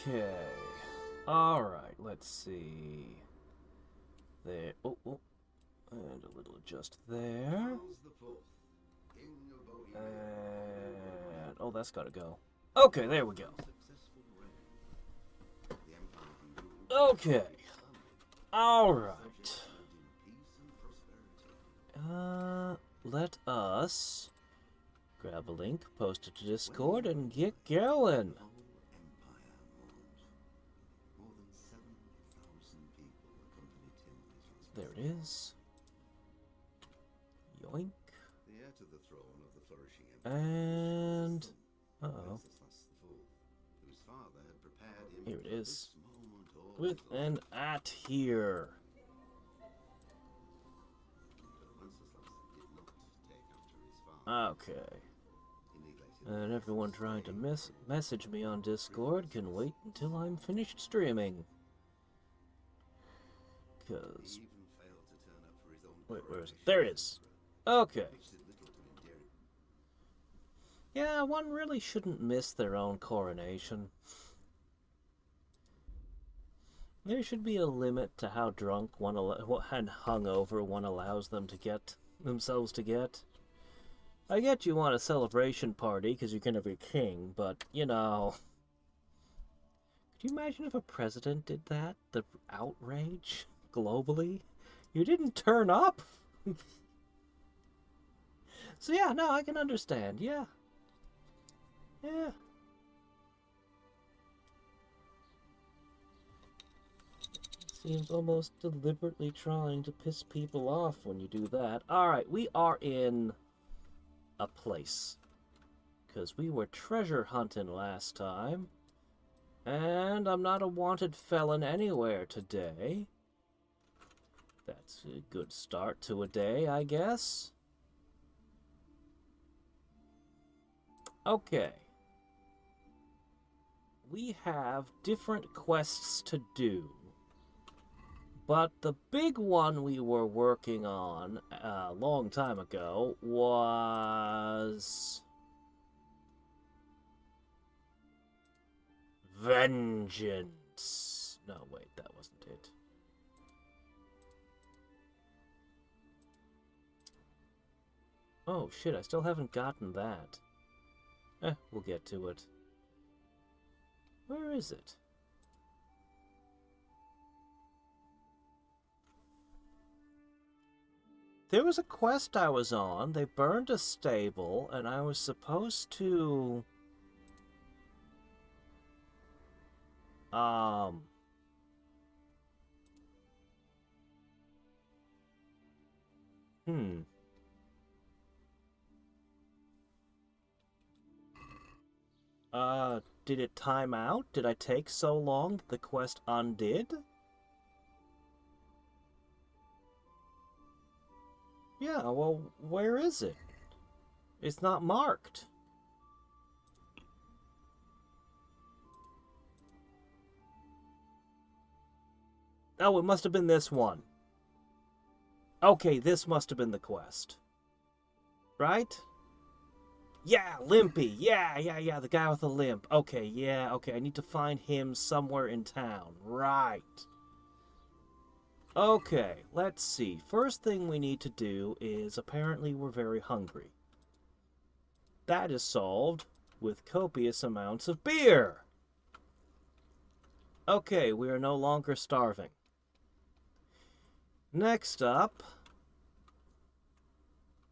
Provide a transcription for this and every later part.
Okay. Alright, let's see. There. Oh, oh. And a little adjust there. And... oh, that's gotta go. Okay, there we go. Okay. Alright. Let us grab a link, post it to Discord, and get going. There it is. Yoink. And... uh-oh. Here it is. With an at here. Okay. And everyone trying to message me on Discord can wait until I'm finished streaming. Because... wait, where is it? There it is. Okay. Yeah, one really shouldn't miss their own coronation. There should be a limit to how drunk one and hungover one allows them to get themselves to get. I get you want a celebration party because you're gonna be king, but you know, could you imagine if a president did that? The outrage globally. You didn't turn up. So yeah, no, I can understand. Yeah. Yeah. Seems almost deliberately trying to piss people off when you do that. Alright, we are in a place. Because we were treasure hunting last time. And I'm not a wanted felon anywhere today. That's a good start to a day, I guess. Okay. We have different quests to do. But the big one we were working on a long time ago was... vengeance. No, wait, that wasn't it. Oh, shit, I still haven't gotten that. We'll get to it. Where is it? There was a quest I was on. They burned a stable, and I was supposed to... Did it time out? Did I take so long that the quest undid? Yeah, well, where is it? It's not marked. Oh, it must have been this one. Okay, this must have been the quest. Right? Yeah, Limpy. Yeah, the guy with the limp. Okay, yeah, okay, I need to find him somewhere in town. Right. Okay, let's see. First thing we need to do is, apparently we're very hungry. That is solved with copious amounts of beer. Okay, we are no longer starving. Next up,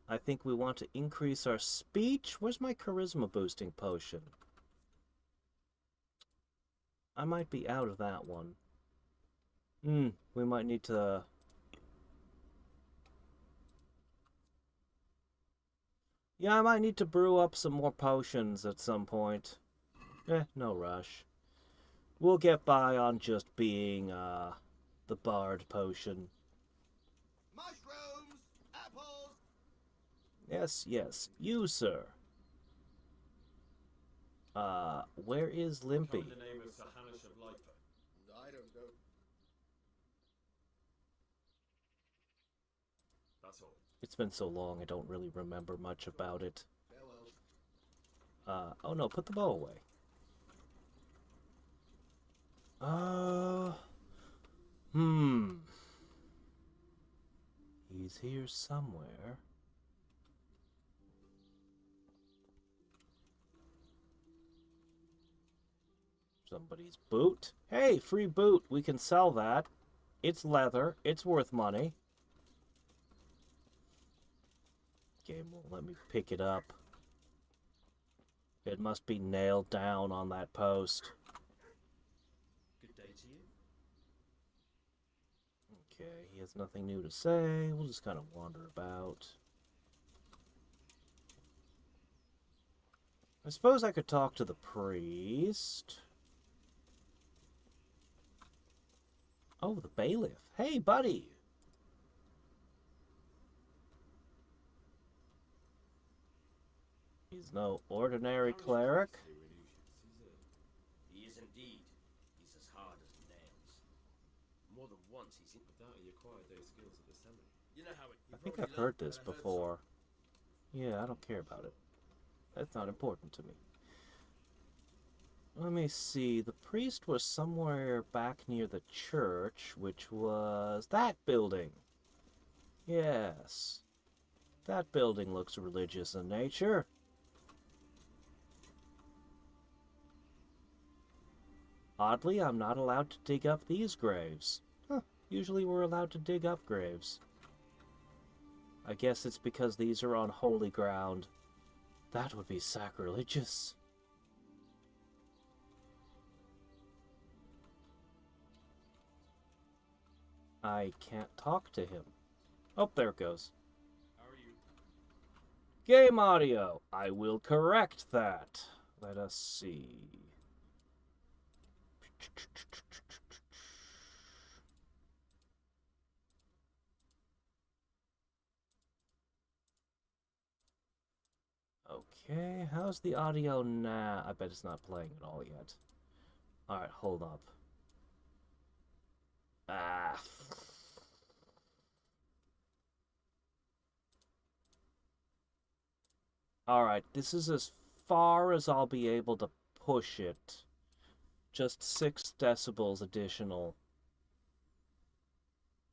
I think we want to increase our speech. Where's my charisma boosting potion? I might be out of that one. We might need to... yeah, I might need to brew up some more potions at some point. No rush. We'll get by on just being, the bard potion. Mushrooms! Apples! Yes, you, sir. Where is Limpy? In the name of Sahanish of Lifer. I don't know. That's all. It's been so long, I don't really remember much about it. Farewell. Oh no, put the bow away. here somewhere. Somebody's boot. Hey, free boot. We can sell that. It's leather. It's worth money. Game won't let me pick it up. It must be nailed down on that post. Good day to you. Okay, he has nothing new to say. We'll just kind of wander about. I suppose I could talk to the priest. Oh, the bailiff. Hey, buddy! He's no ordinary cleric. He is indeed. He's as hard as nails. More than once he's in. With that, he acquired those skills at the seminary. You know how it. I think I've heard this before. Yeah, I don't care about it. That's not important to me. Let me see. The priest was somewhere back near the church, which was that building. Yes. That building looks religious in nature. Oddly, I'm not allowed to dig up these graves. Huh. Usually we're allowed to dig up graves. I guess it's because these are on holy ground. That would be sacrilegious. I can't talk to him. Oh, there it goes. How are you? Game audio. I will correct that. Let us see. Okay, how's the audio now? I bet it's not playing at all yet. Alright, hold up. Ah. Alright, this is as far as I'll be able to push it. Just 6 decibels additional.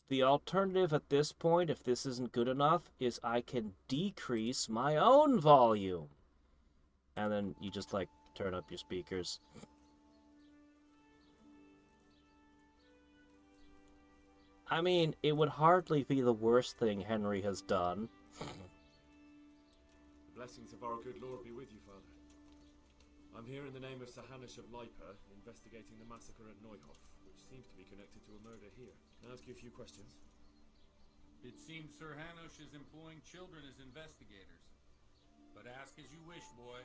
The alternative at this point, if this isn't good enough, is I can decrease my own volume. And then you just, like, turn up your speakers. I mean, it would hardly be the worst thing Henry has done. The blessings of our good Lord be with you, Father. I'm here in the name of Sir Hanish of Lipa, investigating the massacre at Neuhof, which seems to be connected to a murder here. Can I ask you a few questions? It seems Sir Hanosh is employing children as investigators. But ask as you wish, boy.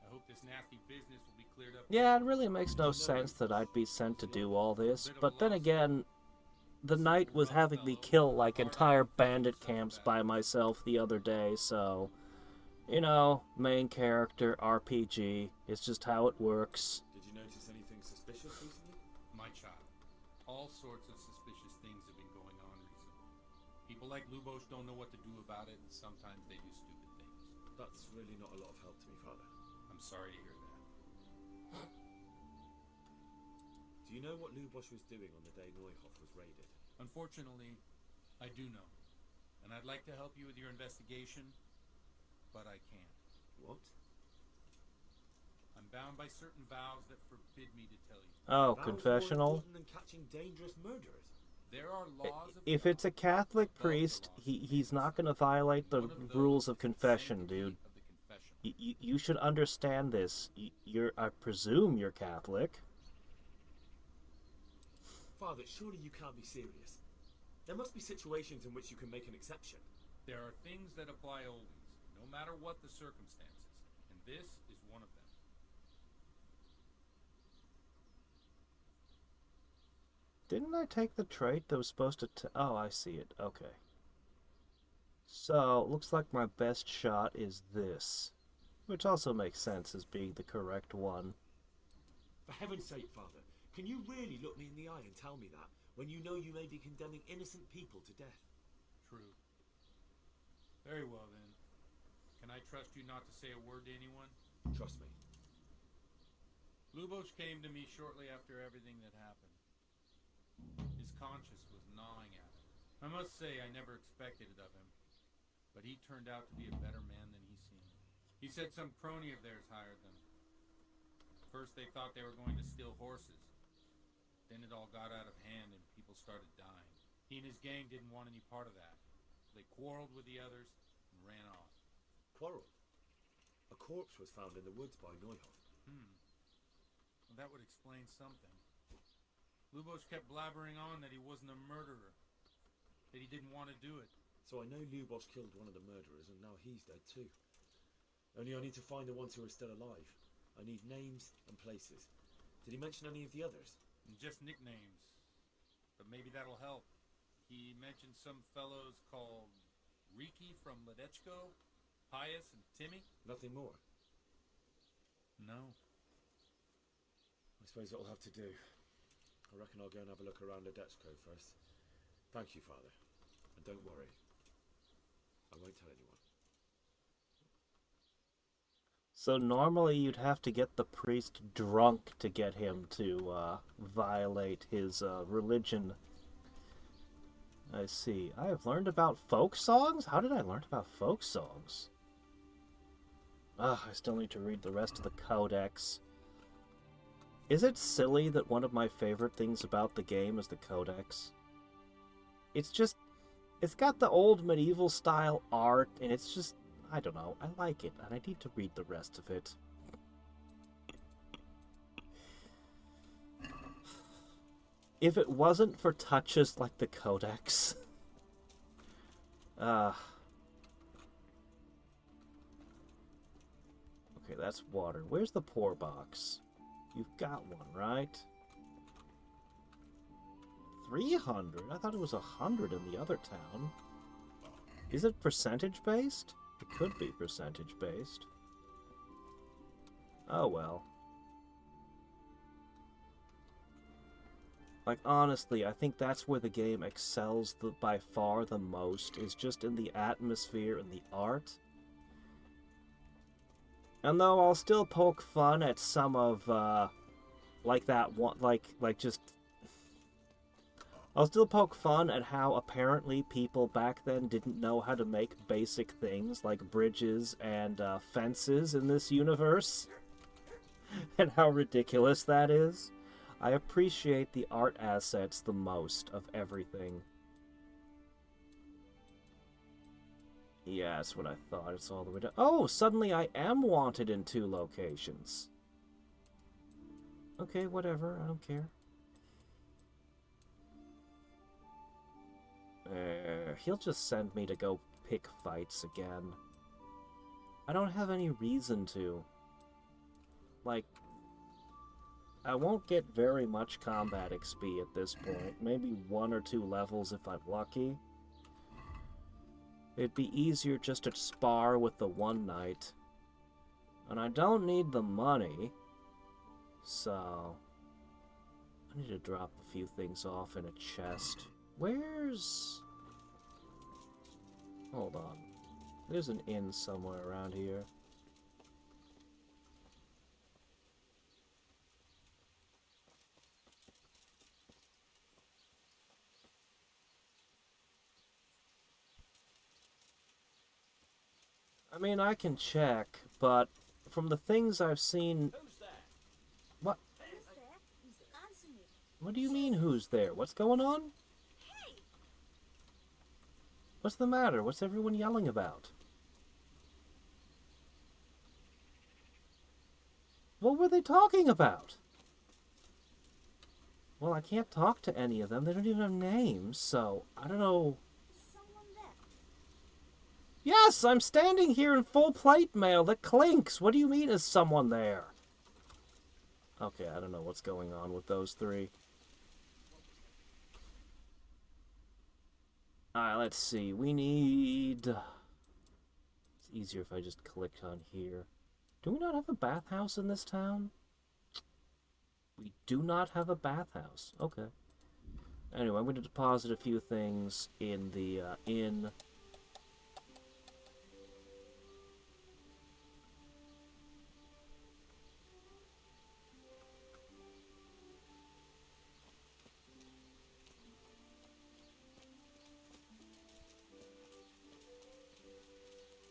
I hope this nasty business will be cleared up. Yeah, it really makes no sense that I'd be sent to do all this, but then again, the knight was having me kill, like, entire bandit camps by myself the other day, so... You know, main character, RPG, it's just how it works. Did you notice anything suspicious recently? My child, all sorts of suspicious things have been going on recently. People like Lubosh don't know what to do about it, and sometimes they do stupid things. That's really not a lot of help to me, Father. I'm sorry to hear that. Do you know what Lubosh was doing on the day Neuhof was raided? Unfortunately, I do know. And I'd like to help you with your investigation, but I can't. What? I'm bound by certain vows that forbid me to tell you. Oh, Vows confessional? more important than catching dangerous murderers. There are laws of If God it's a Catholic above the priest, laws of he's not nature. going to violate the One of those rules of is the confession, sanctity dude. of the confessional. You should understand this. I presume you're Catholic. Father, surely you can't be serious. There must be situations in which you can make an exception. There are things that apply always, no matter what the circumstances, and this is one of them. Didn't I take the trait that was supposed to... Oh, I see it. Okay. So, looks like my best shot is this. Which also makes sense as being the correct one. For heaven's sake, Father, can you really look me in the eye and tell me that, when you know you may be condemning innocent people to death? True. Very well, then. Can I trust you not to say a word to anyone? Trust me. Lubosh came to me shortly after everything that happened. His conscience was gnawing at him. I must say I never expected it of him, but he turned out to be a better man than he seemed. He said some crony of theirs hired them. First they thought they were going to steal horses. Then it all got out of hand and people started dying. He and his gang didn't want any part of that. They quarreled with the others and ran off. Quarrel. A corpse was found in the woods by Neuhoff. Well, that would explain something. Lubos kept blabbering on that he wasn't a murderer, that he didn't want to do it. So I know Lubos killed one of the murderers, and now he's dead too. Only I need to find the ones who are still alive. I need names and places. Did he mention any of the others? Just nicknames. But maybe that'll help. He mentioned some fellows called Riki from Ledechko, Pius and Timmy. Nothing more? No. I suppose it'll have to do. I reckon I'll go and have a look around Ledechko first. Thank you, Father. And don't worry. I won't tell anyone. So normally you'd have to get the priest drunk to get him to violate his religion. I see. I have learned about folk songs? How did I learn about folk songs? I still need to read the rest of the codex. Is it silly that one of my favorite things about the game is the codex? It's just... It's got the old medieval style art, and it's just... I don't know. I like it, and I need to read the rest of it. If it wasn't for touches like the codex... Okay, that's water. Where's the pour box? You've got one, right? 300? I thought it was 100 in the other town. Is it percentage based? It could be percentage based. Oh well. Like, honestly, I think that's where the game excels by far the most, is just in the atmosphere and the art. And though I'll still poke fun at some of, like that one, like just... I'll still poke fun at how apparently people back then didn't know how to make basic things like bridges and fences in this universe. And how ridiculous that is. I appreciate the art assets the most of everything. Yeah, that's what I thought. It's all the way down. Oh, suddenly I am wanted in 2 locations. Okay, whatever. I don't care. He'll just send me to go pick fights again. I don't have any reason to. Like, I won't get very much combat XP at this point. Maybe 1 or 2 levels if I'm lucky. It'd be easier just to spar with the one knight. And I don't need the money. So... I need to drop a few things off in a chest. Where's... Hold on. There's an inn somewhere around here. I mean, I can check, but from the things I've seen... Who's there? What? Who's there? Answer me. What do you mean, who's there? What's going on? Hey! What's the matter? What's everyone yelling about? What were they talking about? Well, I can't talk to any of them. They don't even have names, so I don't know... Is someone there? Yes, I'm standing here in full plate mail that clinks. What do you mean, is someone there? Okay, I don't know what's going on with those 3. Alright, let's see. We need... It's easier if I just clicked on here. Do we not have a bathhouse in this town? We do not have a bathhouse. Okay. Anyway, I'm going to deposit a few things in the inn.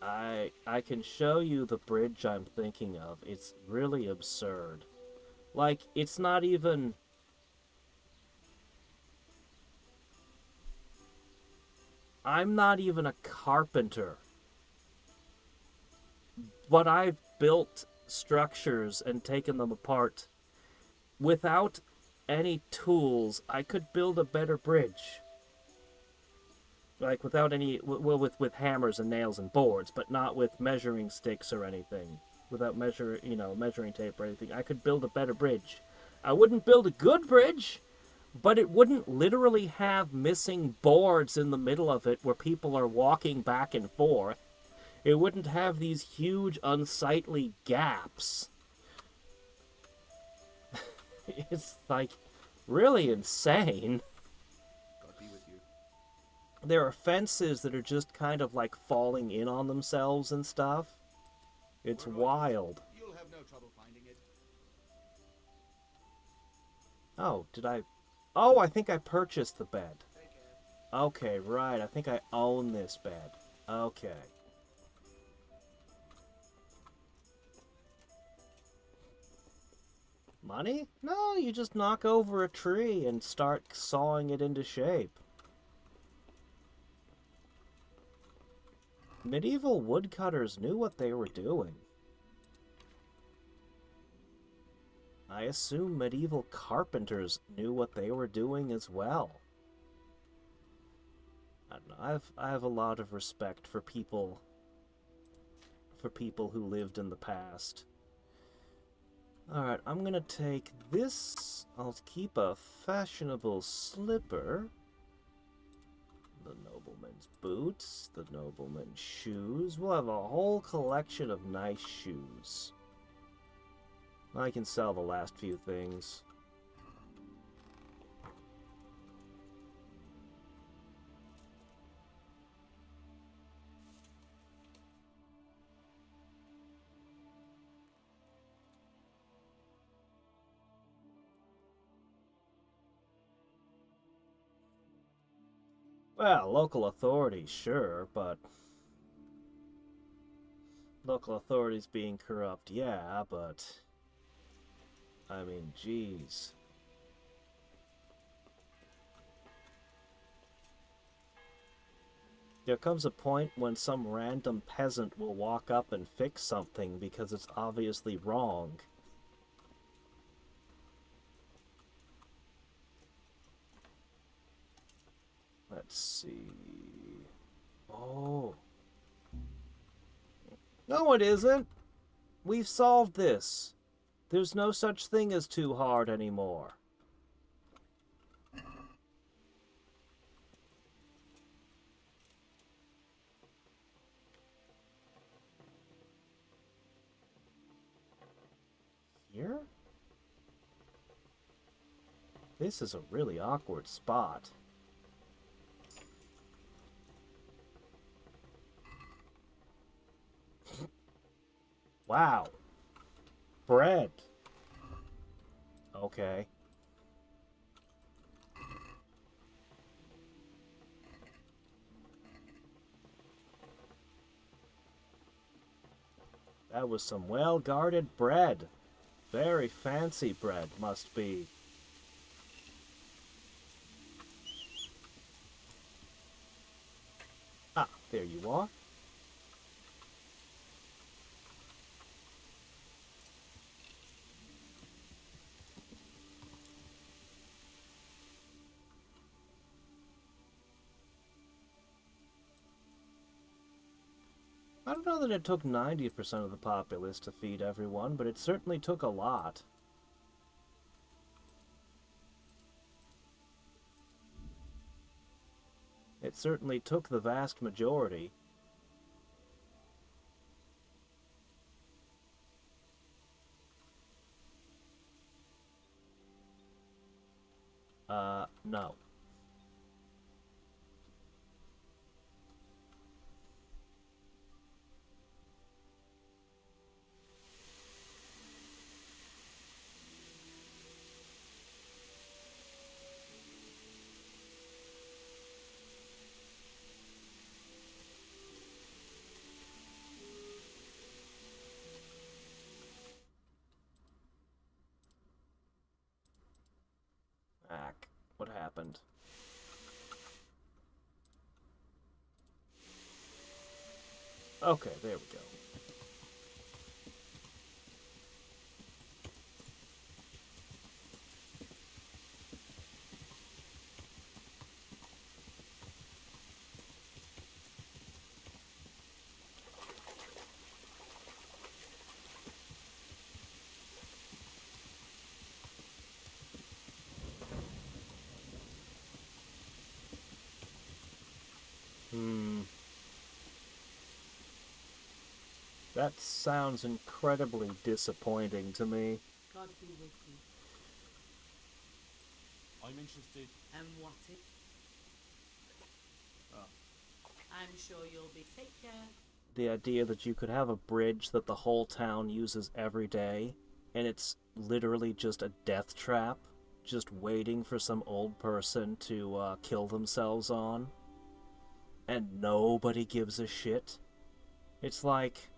I can show you the bridge I'm thinking of. It's really absurd. Like, it's not even... I'm not even a carpenter. But I've built structures and taken them apart. Without any tools, I could build a better bridge. Like, without any... Well, with hammers and nails and boards, but not with measuring sticks or anything. Without measuring tape or anything. I could build a better bridge. I wouldn't build a good bridge, but it wouldn't literally have missing boards in the middle of it where people are walking back and forth. It wouldn't have these huge, unsightly gaps. It's, like, really insane. God be with you. There are fences that are just kind of, like, falling in on themselves and stuff. It's wild. You'll have no trouble finding it. Oh, did I... Oh, I think I purchased the bed. Take care. Okay, right. I think I own this bed. Okay. Money? No, you just knock over a tree and start sawing it into shape. Medieval woodcutters knew what they were doing. I assume medieval carpenters knew what they were doing as well. I don't know. I have a lot of respect for people who lived in the past. Alright, I'm gonna take this. I'll keep a fashionable slipper. The nobleman's boots. The nobleman's shoes. We'll have a whole collection of nice shoes. I can sell the last few things. Well, local authorities, sure, but... Local authorities being corrupt, yeah, but... I mean, jeez. There comes a point when some random peasant will walk up and fix something because it's obviously wrong. Let's see. Oh. No, it isn't. We've solved this. There's no such thing as too hard anymore. Here? This is a really awkward spot. Wow. Bread. Okay. That was some well-guarded bread. Very fancy bread, must be. Ah, there you are. I don't know that it took 90% of the populace to feed everyone, but it certainly took a lot. It certainly took the vast majority. No. What happened? Okay, there we go. That sounds incredibly disappointing to me. God be with you. I'm interested. And what it? I'm sure you'll be. Take care. The idea that you could have a bridge that the whole town uses every day, and it's literally just a death trap, just waiting for some old person to kill themselves on, and nobody gives a shit. It's like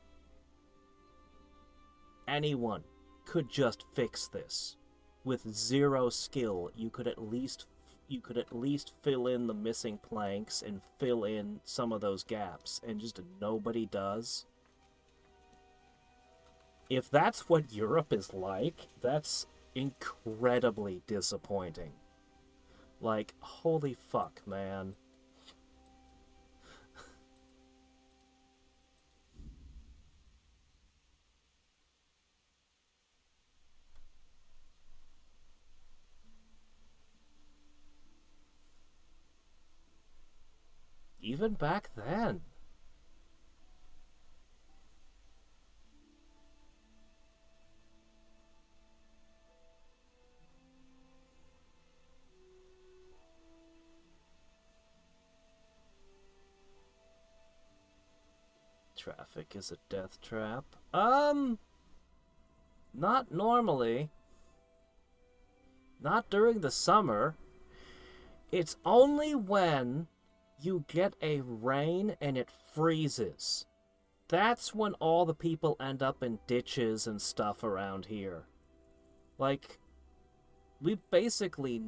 anyone could just fix this. With zero skill, you could at least fill in the missing planks and fill in some of those gaps, and just nobody does. If that's what Europe is like, that's incredibly disappointing. Like, holy fuck, man. Even back then. Traffic is a death trap. Not normally. Not during the summer. It's only when you get a rain and it freezes. That's when all the people end up in ditches and stuff around here. Like, we basically...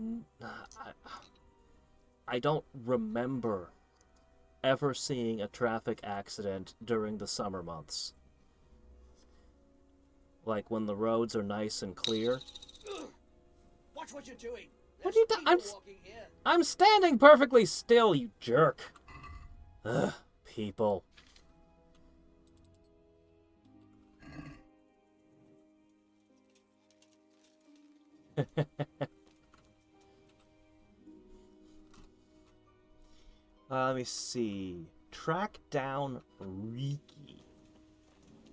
I don't remember ever seeing a traffic accident during the summer months. Like when the roads are nice and clear. Watch what you're doing. What are you There's doing? people walking here. I'm standing perfectly still, you jerk. Ugh, people. Let me see. Track down Riki.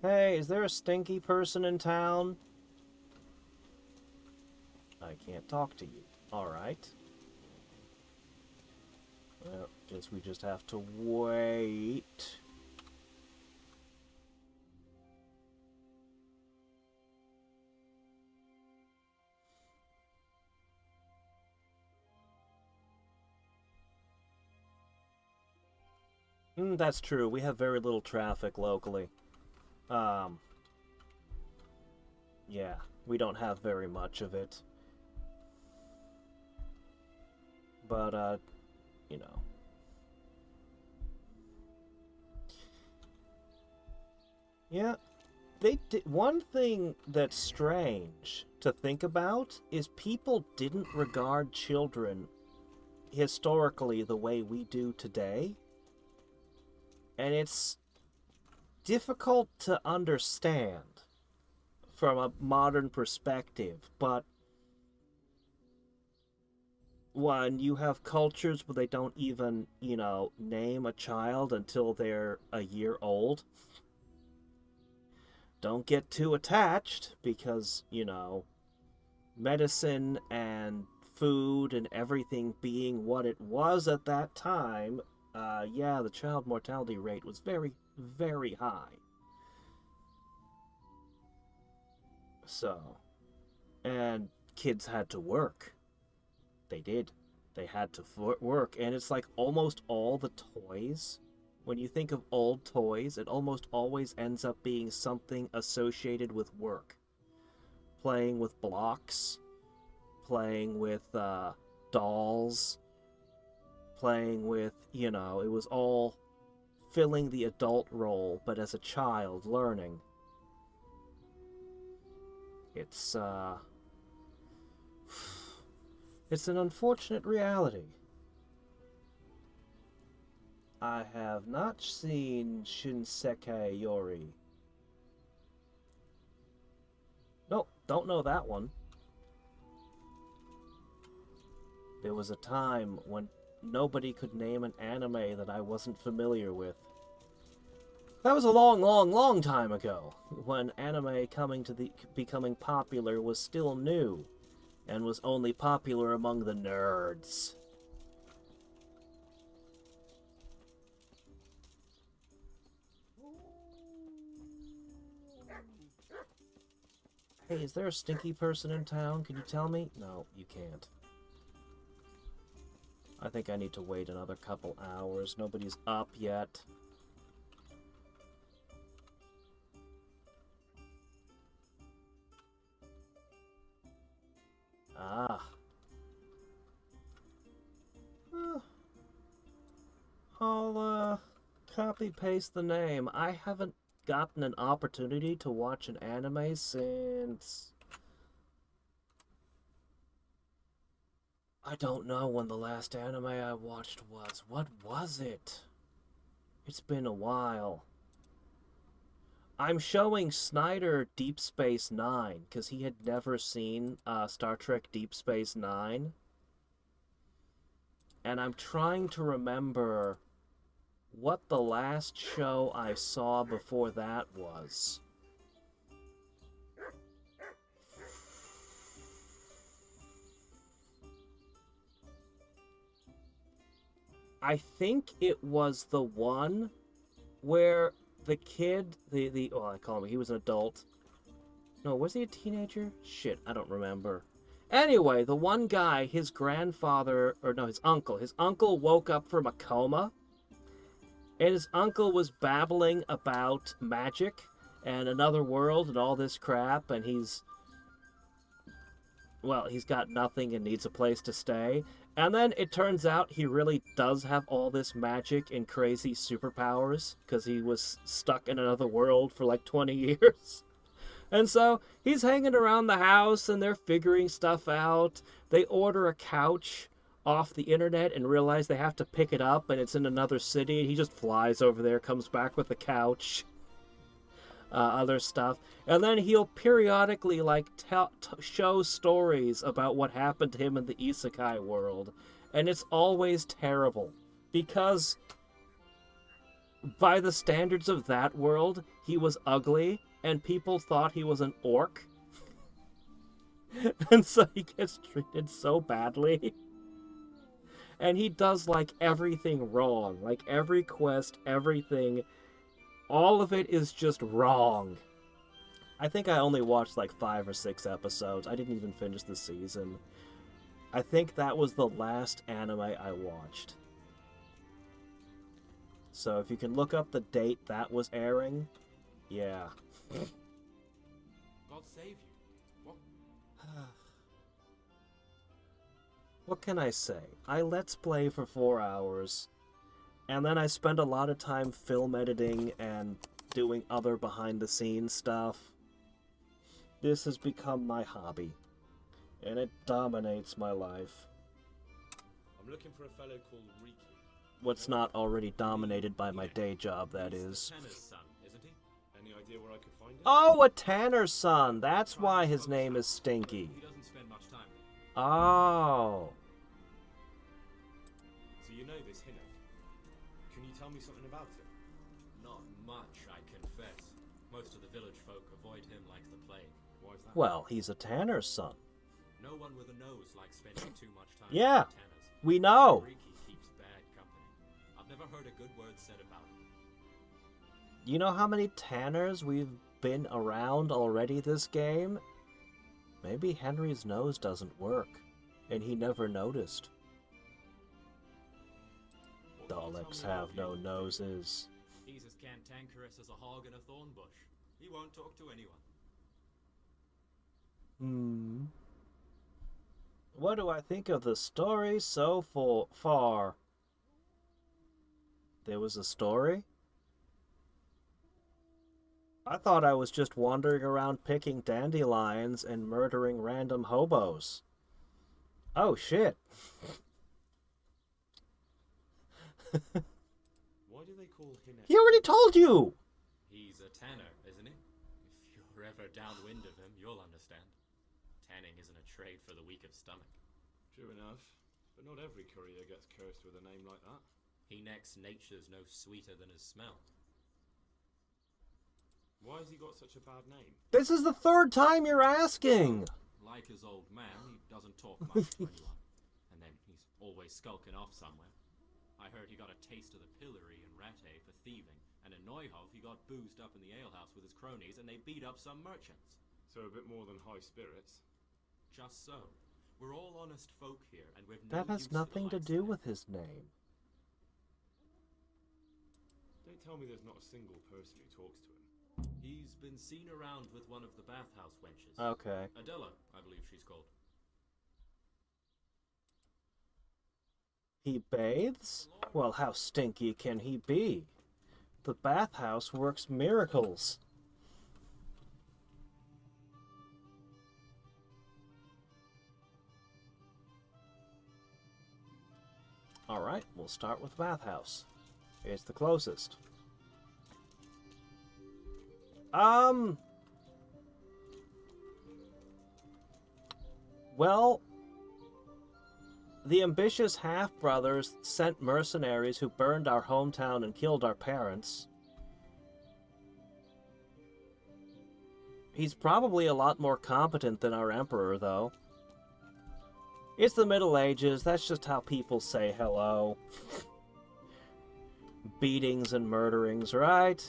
Hey, is there a stinky person in town? I can't talk to you. Alright. Well, guess we just have to wait. That's true. We have very little traffic locally. Yeah, we don't have very much of it. But, you know. Yeah, one thing that's strange to think about is people didn't regard children historically the way we do today. And it's difficult to understand from a modern perspective, but when you have cultures where they don't even, name a child until they're a year old, don't get too attached because, medicine and food and everything being what it was at that time, yeah, the child mortality rate was very, very high. So, and kids had to work. They did. They had to work, and it's like almost all the toys. When you think of old toys, it almost always ends up being something associated with work. Playing with blocks, playing with dolls, playing with, you know, it was all filling the adult role, but as a child learning. It's an unfortunate reality. I have not seen Shinseki Yori. Nope, don't know that one. There was a time when nobody could name an anime that I wasn't familiar with. That was a long, long, long time ago, when anime becoming popular was still new, and was only popular among the nerds. Hey, is there a stinky person in town? Can you tell me? No, you can't. I think I need to wait another couple hours. Nobody's up yet. Ah. I'll, copy-paste the name. I haven't gotten an opportunity to watch an anime since... I don't know when the last anime I watched was. What was it? It's been a while. I'm showing Snyder Deep Space Nine, because he had never seen Star Trek Deep Space Nine. And I'm trying to remember what the last show I saw before that was. I think it was the one where the kid, well, I call him, he was an adult. No, was he a teenager? Shit, I don't remember. Anyway, the one guy, his grandfather, or no, his uncle woke up from a coma, and his uncle was babbling about magic and another world and all this crap, and he's got nothing and needs a place to stay. And then it turns out he really does have all this magic and crazy superpowers, because he was stuck in another world for like 20 years. And so he's hanging around the house and they're figuring stuff out. They order a couch off the internet and realize they have to pick it up and it's in another city. And he just flies over there, comes back with the couch. Other stuff, and then he'll periodically like show stories about what happened to him in the isekai world, and it's always terrible because by the standards of that world he was ugly and people thought he was an orc. And so he gets treated so badly, and he does like everything wrong, like every quest, everything. All of it is just wrong. I think I only watched like 5 or 6 episodes. I didn't even finish the season. I think that was the last anime I watched. So if you can look up the date that was airing, yeah. God save you. What? What can I say? I let's play for 4 hours. And then I spend a lot of time film editing and doing other behind-the-scenes stuff. This has become my hobby, and it dominates my life. I'm looking for a fellow called Riki. What's not already dominated by my day job, that is. Tanner's son, isn't he? Any idea where I could find him? Oh, a Tanner's son! That's why his name is Stinky. He doesn't spend much time. Oh. So you know this Hinno? Can you tell me something about him? Not much, I confess. Most of the village folk avoid him like the plague. Why is that? Well, he's a Tanner's son. No one with a nose likes spending too much time Yeah, with tanners. we know. Riki keeps bad company. I've never heard a good word said about him. You know how many Tanners we've been around already this game? Maybe Henry's nose doesn't work, and he never noticed. Daleks have no noses. He's as cantankerous as a hog in a thorn bush. He won't talk to anyone. What do I think of the story so far? There was a story? I thought I was just wandering around picking dandelions and murdering random hobos. Oh, shit. Why do they call Hinek? He already told you! He's a tanner, isn't he? If you're ever downwind of him, you'll understand. Tanning isn't a trade for the weak of stomach. True enough, but not every courier gets cursed with a name like that. Hinek's nature's no sweeter than his smell. Why has he got such a bad name? This is the third time you're asking! Like his old man, he doesn't talk much to anyone. And then he's always skulking off somewhere. I heard he got a taste of the pillory in Rattay for thieving, and in Neuhof he got boozed up in the alehouse with his cronies and they beat up some merchants. So a bit more than high spirits. Just so. We're all honest folk here, and we've no That use has for the nothing to likes do of with his name. Don't tell me there's not a single person who talks to him. He's been seen around with one of the bathhouse wenches. Okay. Adela, I believe she's called. He bathes? Well, how stinky can he be? The bathhouse works miracles. Alright, we'll start with bathhouse. It's the closest. Well, the ambitious half-brothers sent mercenaries who burned our hometown and killed our parents. He's probably a lot more competent than our emperor, though. It's the Middle Ages, that's just how people say hello. Beatings and murderings, right?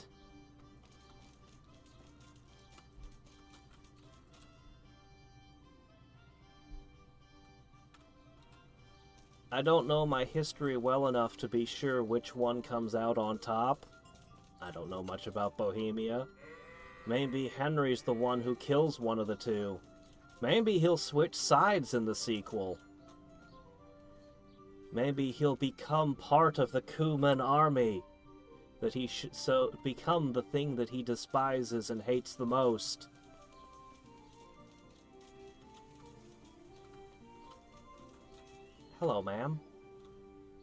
I don't know my history well enough to be sure which one comes out on top. I don't know much about Bohemia. Maybe Henry's the one who kills one of the two. Maybe he'll switch sides in the sequel. Maybe he'll become part of the Cuman army. That he should so become the thing that he despises and hates the most. Hello, ma'am.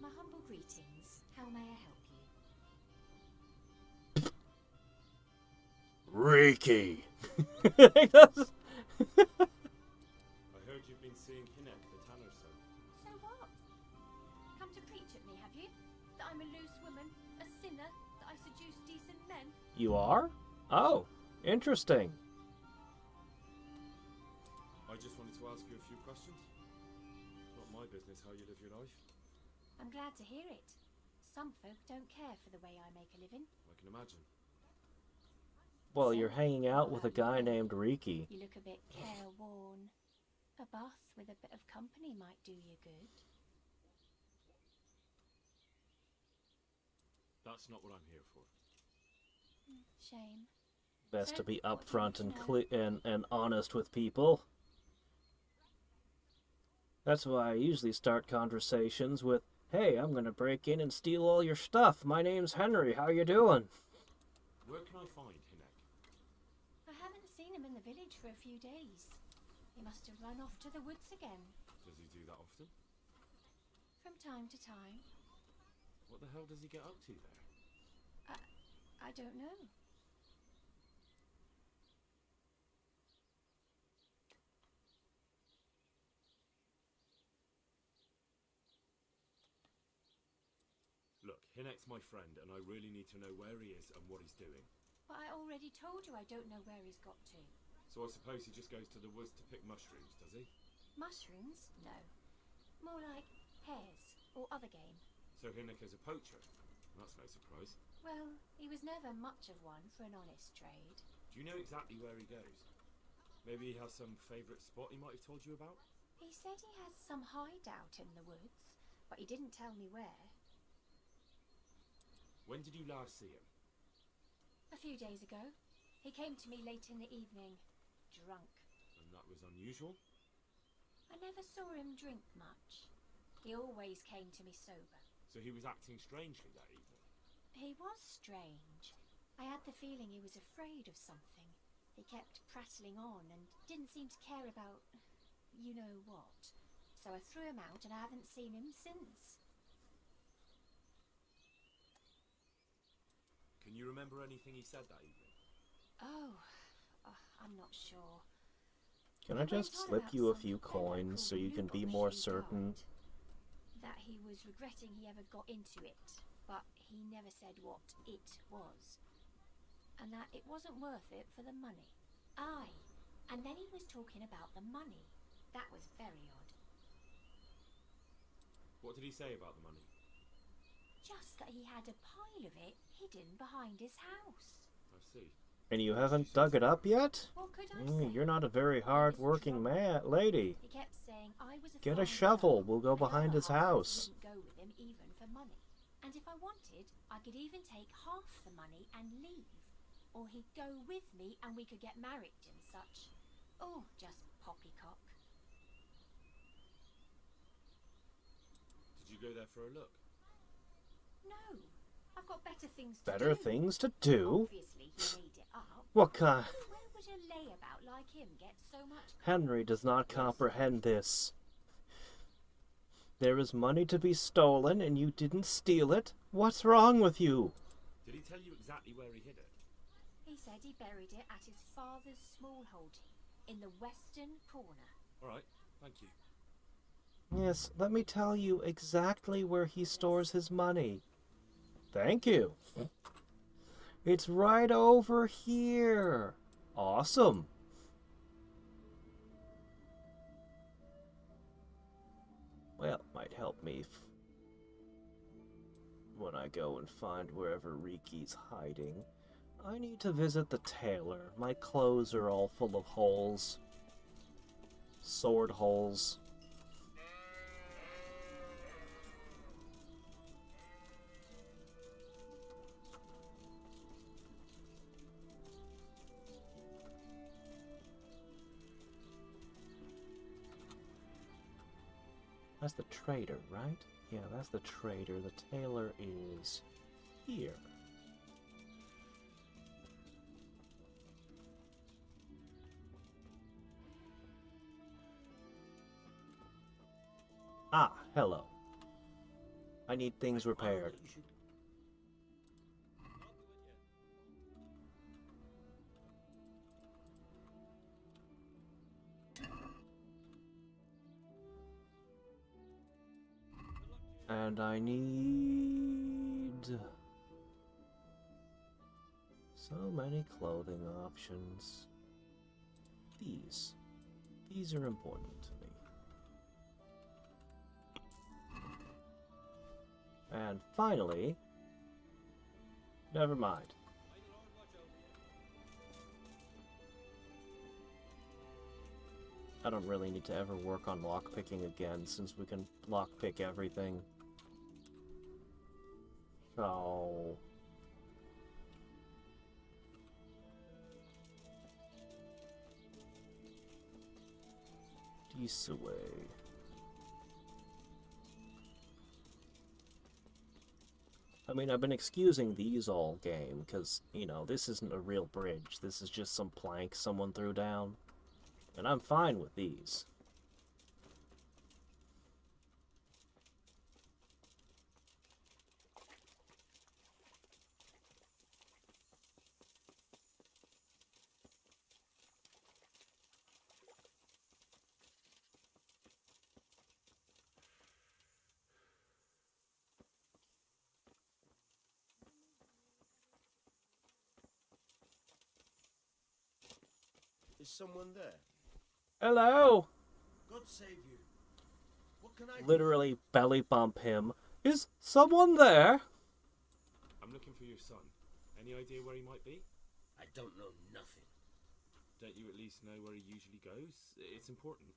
My humble greetings. How may I help you? Reiki! I heard you've been seeing Hinek, the tanner's son. So what? Come to preach at me, have you? That I'm a loose woman, a sinner, that I seduce decent men? You are? Oh, interesting. I just wanted to ask you a few questions. Not my business how you live your life. I'm glad to hear it. Some folk don't care for the way I make a living. I can imagine. Well, you're hanging out with a guy named Riki. You look a bit careworn. A bath with a bit of company might do you good. That's not what I'm here for. Shame. Best to So, be what do you upfront want to and honest with people. That's why I usually start conversations with, "Hey, I'm gonna break in and steal all your stuff. My name's Henry. How you doing?" Where can I find Hinek? I haven't seen him in the village for a few days. He must have run off to the woods again. Does he do that often? From time to time. What the hell does he get up to there? I don't know. Look, Hinek's my friend, and I really need to know where he is and what he's doing. But I already told you I don't know where he's got to. So I suppose he just goes to the woods to pick mushrooms, does he? Mushrooms? No. More like hares or other game. So Hinek is a poacher? That's no surprise. Well, he was never much of one for an honest trade. Do you know exactly where he goes? Maybe he has some favourite spot he might have told you about? He said he has some hideout in the woods, but he didn't tell me where. When did you last see him? A few days ago. He came to me late in the evening, drunk. And that was unusual? I never saw him drink much. He always came to me sober. So he was acting strangely that evening. He was strange. I had the feeling he was afraid of something. He kept prattling on and didn't seem to care about you know what. So I threw him out and I haven't seen him since. Can you remember anything he said that evening? I'm not sure. Can I just slip you a few coins so you can be more certain? That he was regretting he ever got into it, but he never said what it was. And that it wasn't worth it for the money. Aye, and then he was talking about the money. That was very odd. What did he say about the money? Just that he had a pile of it hidden behind his house. I see. And you haven't dug it up yet? What could I say? You're not a very hard-working lady. He kept saying I was a Get a fine shovel. girl, We'll go and behind other his halves house. wouldn't go with him even for money. And if I wanted, I could even take half the money and leave. Or he'd go with me and we could get married and such. Oh, just poppycock. Did you go there for a look? No, I've got better things to Better do. things to do? Obviously, he made it up. What kind? Where would a layabout like him get so much? Henry does not comprehend this. There is money to be stolen and you didn't steal it? What's wrong with you? Did he tell you exactly where he hid it? He said he buried it at his father's small holding in the western corner. All right, thank you. Yes, let me tell you exactly where he stores his money. Thank you. It's right over here. Awesome. Well, might help me when I go and find wherever Riki's hiding. I need to visit the tailor. My clothes are all full of holes. Sword holes. That's the trader, right? Yeah, that's the trader. The tailor is here. Ah, hello. I need things repaired. And I need so many clothing options. These are important to me. And finally, never mind. I don't really need to ever work on lockpicking again since we can lockpick everything. So this way. I mean, I've been excusing these all game because, you know, this isn't a real bridge. This is just some plank someone threw down. And I'm fine with these. Is someone there? Hello! God save you. What can I do? Literally belly bump him. Is someone there? I'm looking for your son. Any idea where he might be? I don't know nothing. Don't you at least know where he usually goes? It's important.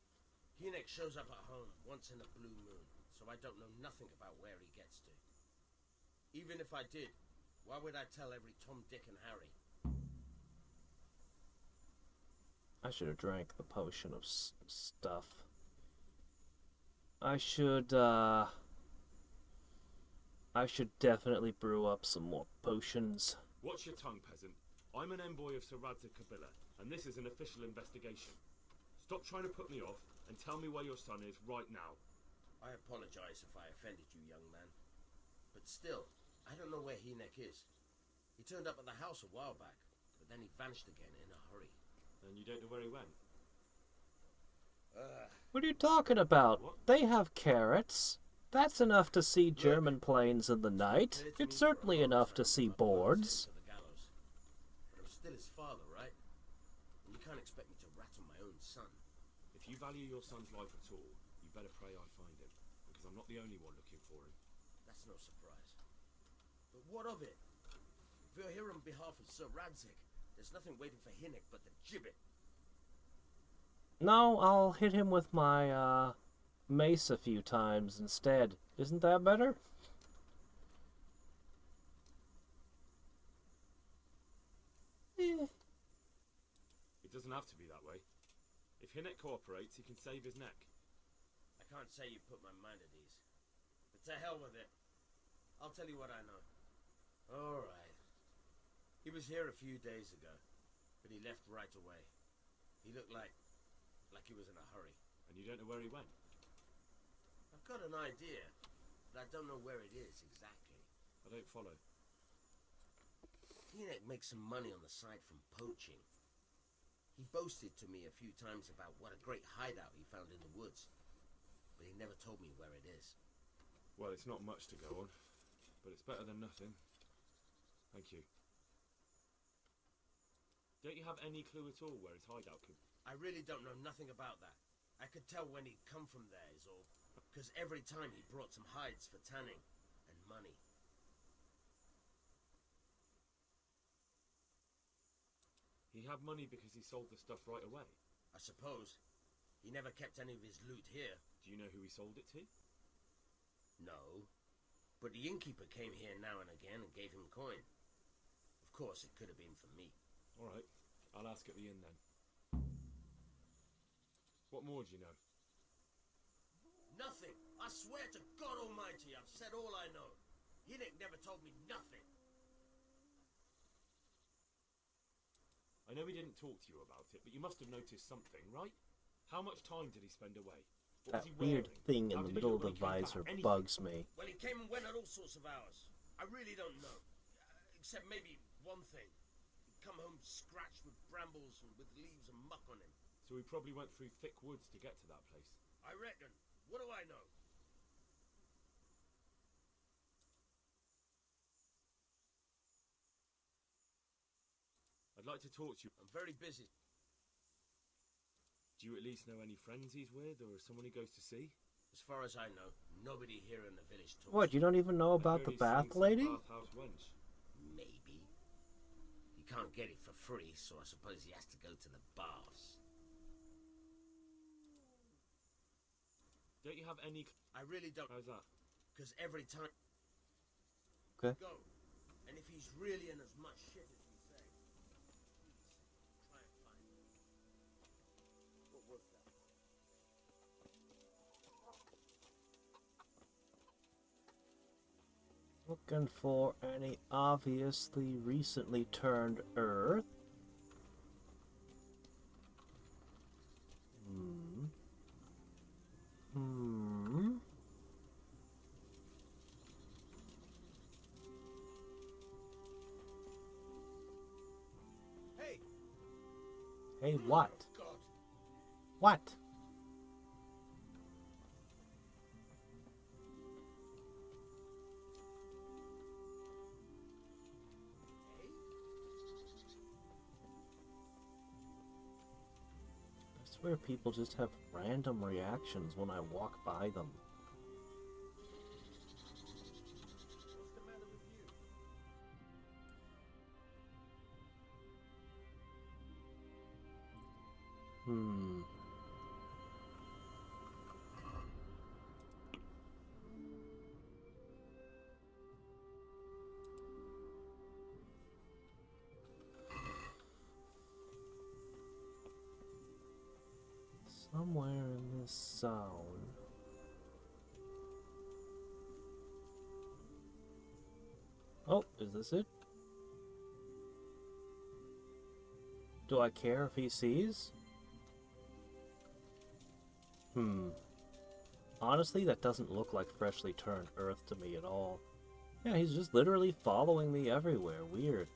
Hadriex shows up at home once in a blue moon, so I don't know nothing about where he gets to. Even if I did, why would I tell every Tom, Dick and Harry? I should have drank the potion of stuff. I should definitely brew up some more potions. Watch your tongue, peasant. I'm an envoy of Sir Radzig Kabila, and this is an official investigation. Stop trying to put me off, and tell me where your son is right now. I apologize if I offended you, young man. But still, I don't know where Hadriex is. He turned up at the house a while back, but then he vanished again in a hurry. And you don't know where he went? What are you talking about? What? They have carrots. That's enough to see German planes in the night. It's certainly enough to see boards. To the gallows. But I'm still his father, right? And you can't expect me to rat on my own son. If you value your son's life at all, you better pray I find him, because I'm not the only one looking for him. That's no surprise. But what of it? If you're here on behalf of Sir Radzig, there's nothing waiting for Hadriex but the gibbet. No, I'll hit him with my mace a few times instead. Isn't that better? Eh. It doesn't have to be that way. If Hadriex cooperates, he can save his neck. I can't say you put my mind at ease. But to hell with it. I'll tell you what I know. Alright. He was here a few days ago, but he left right away. He looked like he was in a hurry. And you don't know where he went? I've got an idea, but I don't know where it is exactly. I don't follow. Hadriex makes some money on the side from poaching. He boasted to me a few times about what a great hideout he found in the woods, but he never told me where it is. Well, it's not much to go on, but it's better than nothing. Thank you. Don't you have any clue at all where his hideout could... I really don't know nothing about that. I could tell when he'd come from there is all, because every time he brought some hides for tanning and money. He had money because he sold the stuff right away. I suppose. He never kept any of his loot here. Do you know who he sold it to? No. But the innkeeper came here now and again and gave him coin. Of course, it could have been for me. All right, I'll ask at the inn then. What more do you know? Nothing. I swear to God Almighty, I've said all I know. Hadriex never told me nothing. I know he didn't talk to you about it, but you must have noticed something, right? How much time did he spend away? What That was he weird wearing? thing in How the did he middle of look the when he came visor back? Anything? bugs me. Well, he came and went at all sorts of hours. I really don't know. Except maybe one thing. He'd come home scratched with brambles and with leaves and muck on him. So he probably went through thick woods to get to that place. I reckon. What do I know? I'd like to talk to you. I'm very busy. Do you at least know any friends he's with, or someone he goes to see? As far as I know, nobody here in the village talks. What, you don't even know about the I heard he's bath seeing some lady? bathhouse wench. Maybe. He can't get it for free, so I suppose he has to go to the baths. Don't you have any... I really don't. How's that? Because every time... Okay. Go. And if he's really in as much shit as you say, please, try and find him. What was that? Looking for any obviously recently turned earth. Hey! Hey, what? God! What? Hey? I swear people just have random reactions when I walk by them. What's the matter with you? Somewhere in this zone. Oh, is this it? Do I care if he sees? Honestly, that doesn't look like freshly turned earth to me at all. Yeah, he's just literally following me everywhere. Weird.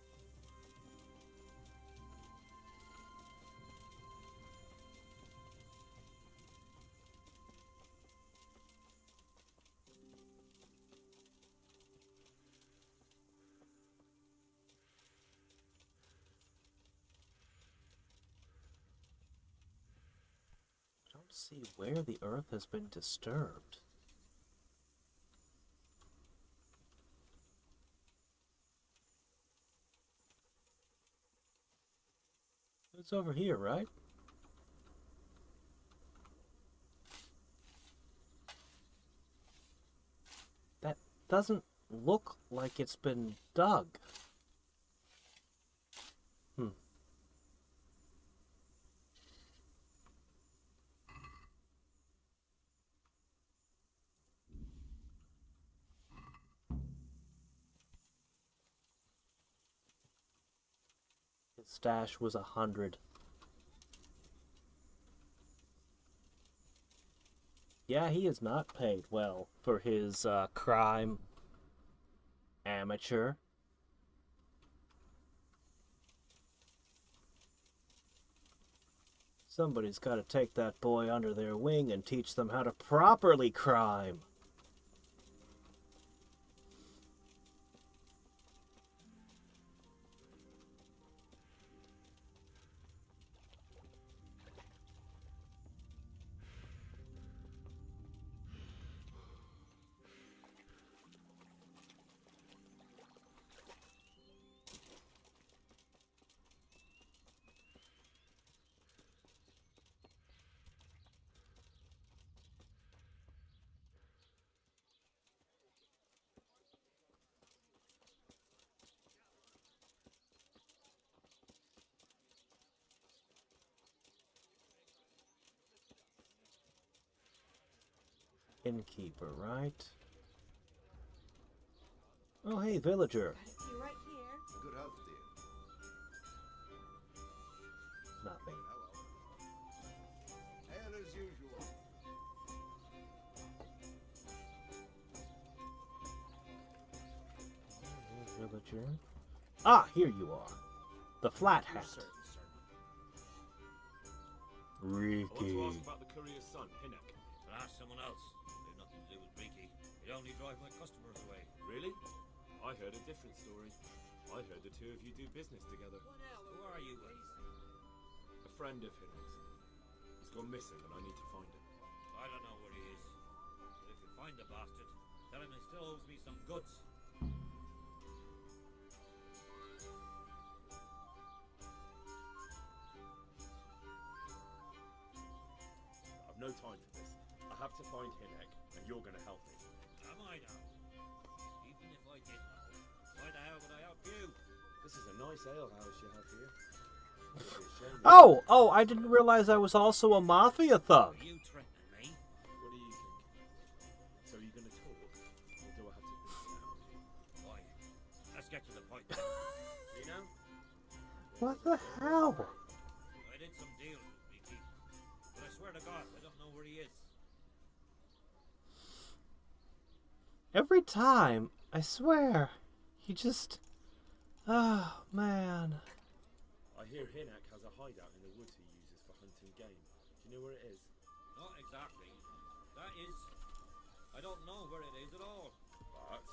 I don't see where the earth has been disturbed. It's over here, right? That doesn't look like it's been dug. His stash was 100. Yeah, he is not paid well for his crime. Amateur. Somebody's got to take that boy under their wing and teach them how to properly crime. Innkeeper, right? Oh, hey, villager. You right here? Good health, dear. Nothing. Ale as usual. Villager. Ah, here you are. The flat hat. I want to Ricky. ask about the courier's son, Hinnock. But ask someone else. They've nothing to do with Ricky. They only drive my customers away. Really? I heard a different story. I heard the two of you do business together. Who are you, buddy? A friend of Hinnock's. He's gone missing and I need to find him. I don't know where he is. But if you find the bastard, tell him he still owes me some goods. I've no time for this. I have to find Hinnock and you're going to help me. Am I now? Even if I did know, why the hell would I help you? This is a nice alehouse you have here. It'd be a shame if- Oh, I didn't realize I was also a mafia thug. Are you threatening me? What do you think? So are you going to talk? Or do I have to beat it out? Why? Let's get to the point. You know? What the hell? I did some deals with Ricky. But I swear to God, I don't know where he is. Every time, I swear, he just... Oh, man. I hear Hinnock has a hideout in the woods he uses for hunting game. Do you know where it is? Not exactly. That is... I don't know where it is at all. But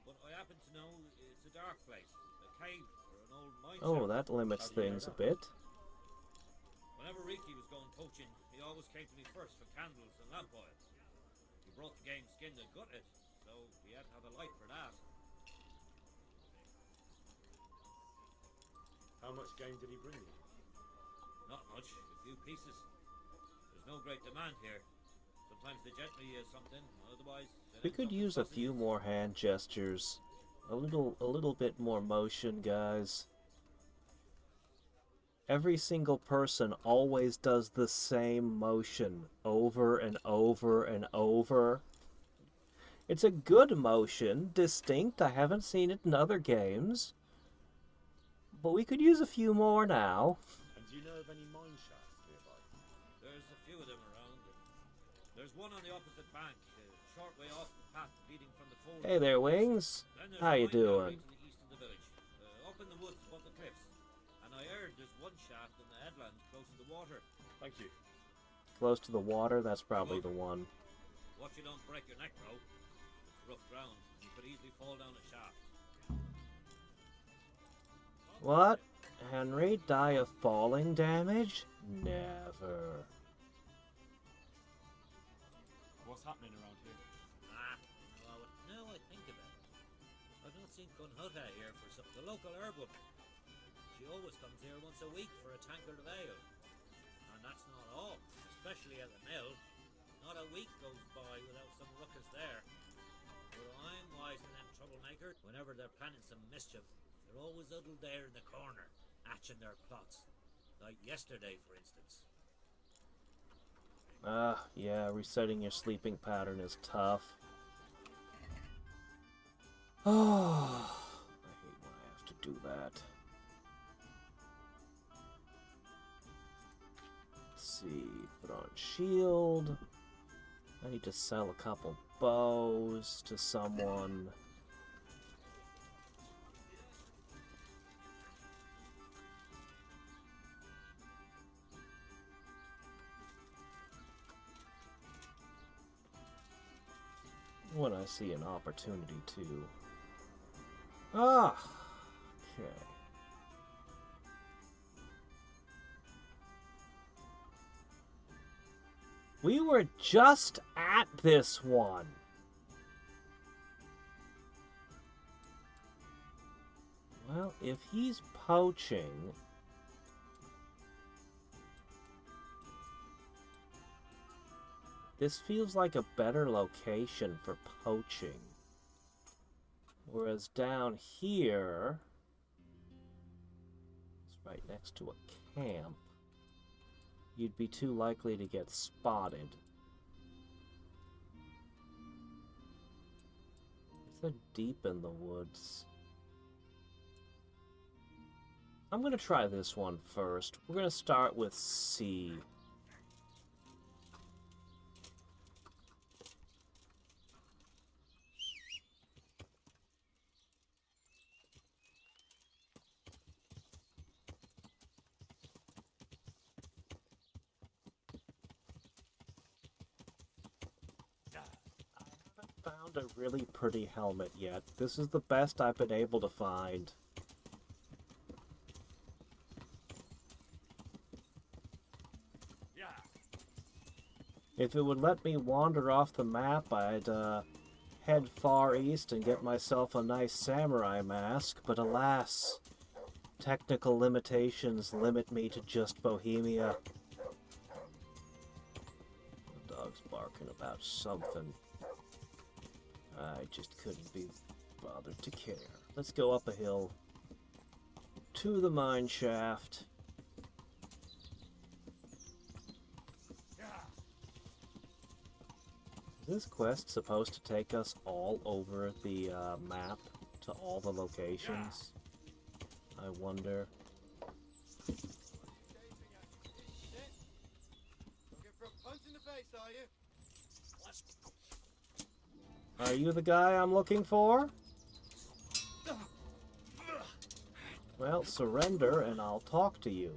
But I happen to know it's a dark place. A cave or an old mine Oh, shaft. that limits things a bit. Whenever Ricky was going poaching, he always came to me first for candles and lamp oil. He brought the game skinned and gutted, so he had to have a light for that. how much game did he bring you? Not much, a few pieces. There's no great demand here. Sometimes the gentry is something, otherwise... We could use a few more hand gestures. A little bit more motion, guys. Every single person always does the same motion over and over and over. It's a good motion, distinct. I haven't seen it in other games. But we could use a few more now. And do you know of any mine shafts nearby? There's a few of them around. There's one on the opposite bank, a short way off the path leading from the ford. Hey there, Wings. Then there's How you a mine down doing? right to the east of the village, up in the woods above the cliffs. And I heard there's one shaft in the headland close to the water. Thank you. Close to the water, that's probably the one. Watch you don't break your neck, bro. It's rough ground. You could easily fall down a shaft. What? Henry, die of falling damage? Never. What's happening around here? Well, now I think about it, I've not seen Gunhutta here for some the local herb woman. She always comes here once a week for a tankard of ale. And that's not all, especially at the mill. Not a week goes by without some ruckus there. But I'm wise to them troublemakers. Whenever they're planning some mischief, they're always huddled there in the corner, hatching their plots. Like yesterday, for instance. Yeah, resetting your sleeping pattern is tough. Oh, I hate when I have to do that. Let's see, put on shield. I need to sell a couple bows to someone. When I see an opportunity to. Ah! Okay. We were just at this one. Well, if he's poaching... This feels like a better location for poaching. Whereas down here, it's right next to a camp. You'd be too likely to get spotted. They're deep in the woods. I'm gonna try this one first. We're gonna start with C. Found a really pretty helmet yet. This is the best I've been able to find. If it would let me wander off the map, I'd head far east and get myself a nice samurai mask, but alas, technical limitations limit me to just Bohemia. The dog's barking about something. I just couldn't be bothered to care. Let's go up a hill to the mine shaft. Is this quest supposed to take us all over the map to all the locations? I wonder. Are you the guy I'm looking for? Well, surrender and I'll talk to you.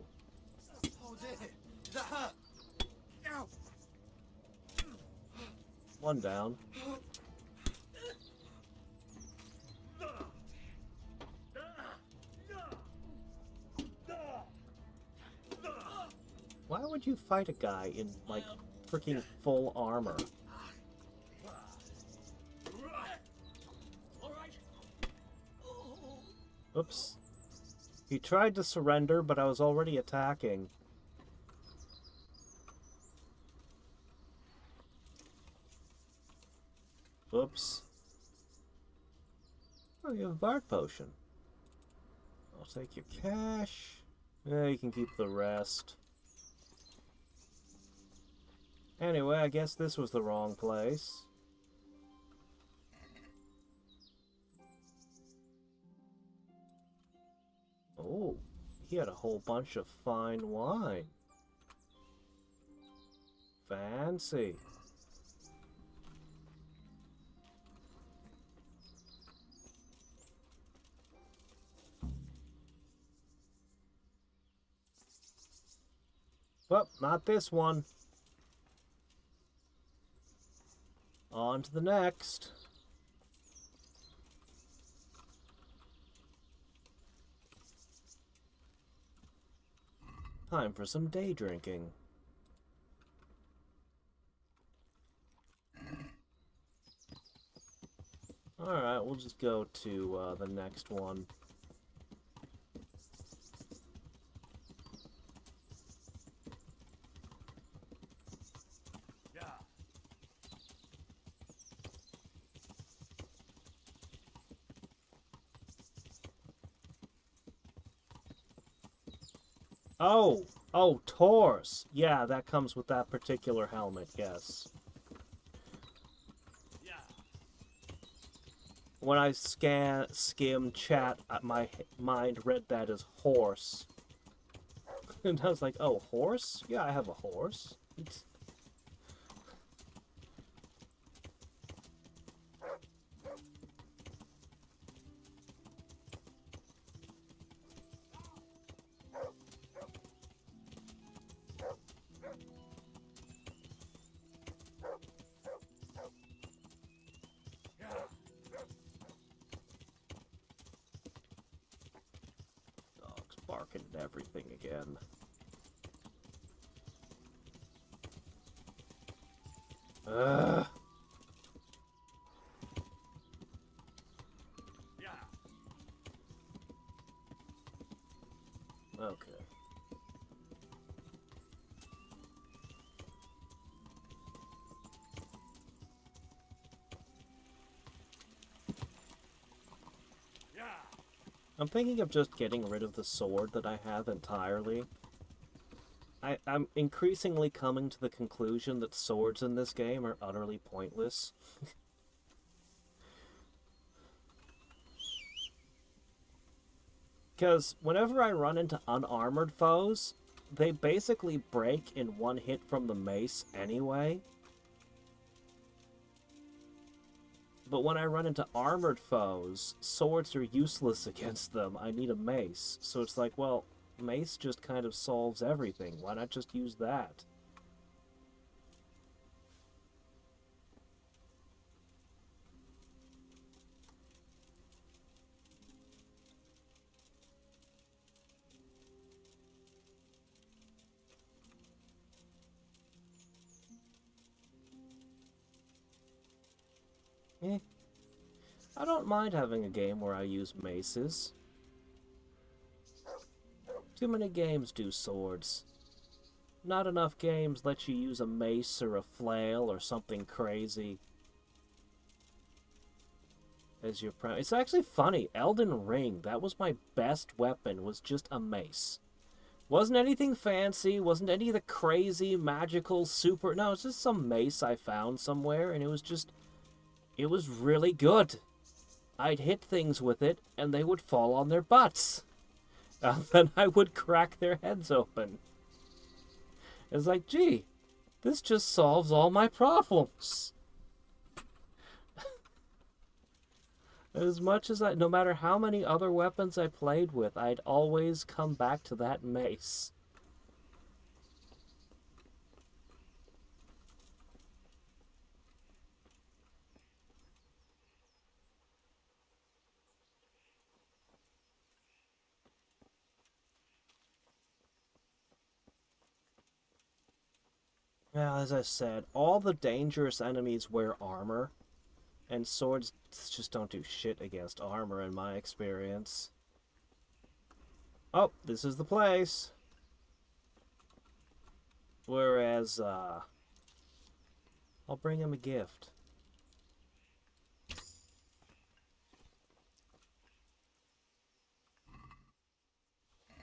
Oh dear, that hurt. Ow. One down. Why would you fight a guy in, like, freaking full armor? Oops. He tried to surrender, but I was already attacking. Oops. Oh, you have a Bard Potion. I'll take your cash. Yeah, you can keep the rest. Anyway, I guess this was the wrong place. Oh, he had a whole bunch of fine wine. Fancy. Well, not this one. On to the next. Time for some day drinking. Alright, we'll just go to the next one. Oh, Taurus. Yeah, that comes with that particular helmet, yes. When I skim chat, my mind read that as horse. And I was like, oh, horse? Yeah, I have a horse. Dog's barking at everything again. Ugh. Okay. I'm thinking of just getting rid of the sword that I have entirely. I'm increasingly coming to the conclusion that swords in this game are utterly pointless. Because whenever I run into unarmored foes, they basically break in one hit from the mace anyway. But when I run into armored foes, swords are useless against them. I need a mace. So it's like, well, mace just kind of solves everything. Why not just use that? I don't mind having a game where I use maces. Too many games do swords. Not enough games let you use a mace or a flail or something crazy as your It's actually funny. Elden Ring, that was my best weapon, was just a mace. Wasn't anything fancy, wasn't any of the crazy, magical, super... No, it's just some mace I found somewhere, and it was really good. I'd hit things with it, and they would fall on their butts. And then I would crack their heads open. It's like, gee, this just solves all my problems. As much as no matter how many other weapons I played with, I'd always come back to that mace. Well, as I said, all the dangerous enemies wear armor, and swords just don't do shit against armor in my experience. Oh, this is the place. Whereas, I'll bring him a gift.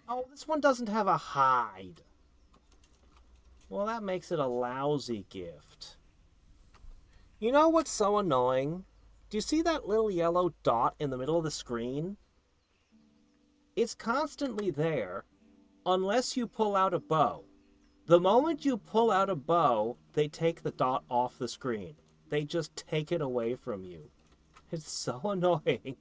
Oh, this one doesn't have a hide. Well, that makes it a lousy gift. You know what's so annoying? Do you see that little yellow dot in the middle of the screen? it's constantly there unless you pull out a bow. The moment you pull out a bow, they take the dot off the screen. They just take it away from you. It's so annoying.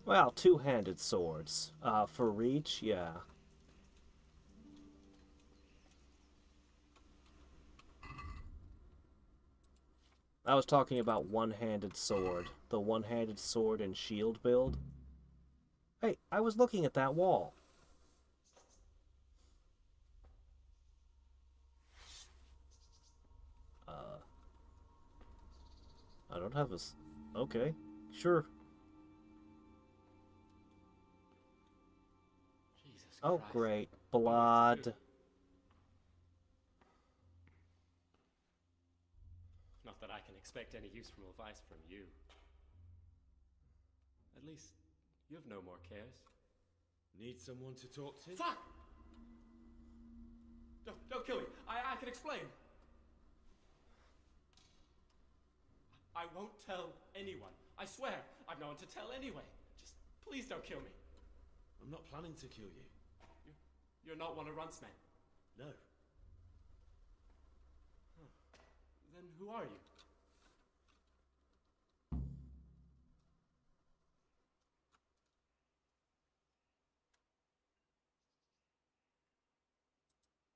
Well, two-handed swords. For reach, yeah. I was talking about one-handed sword. The one-handed sword and shield build. Hey, I was looking at that wall. I don't have a... Okay, sure. Jesus Oh, Christ. great. Blood. Not that I can expect any useful advice from you. At least, you have no more cares. Need someone to talk to? Fuck! Don't kill me. I can explain. I won't tell anyone. I swear, I've no one to tell anyway. Just please don't kill me. I'm not planning to kill you. You're not one of Runt's men. No. Then who are you?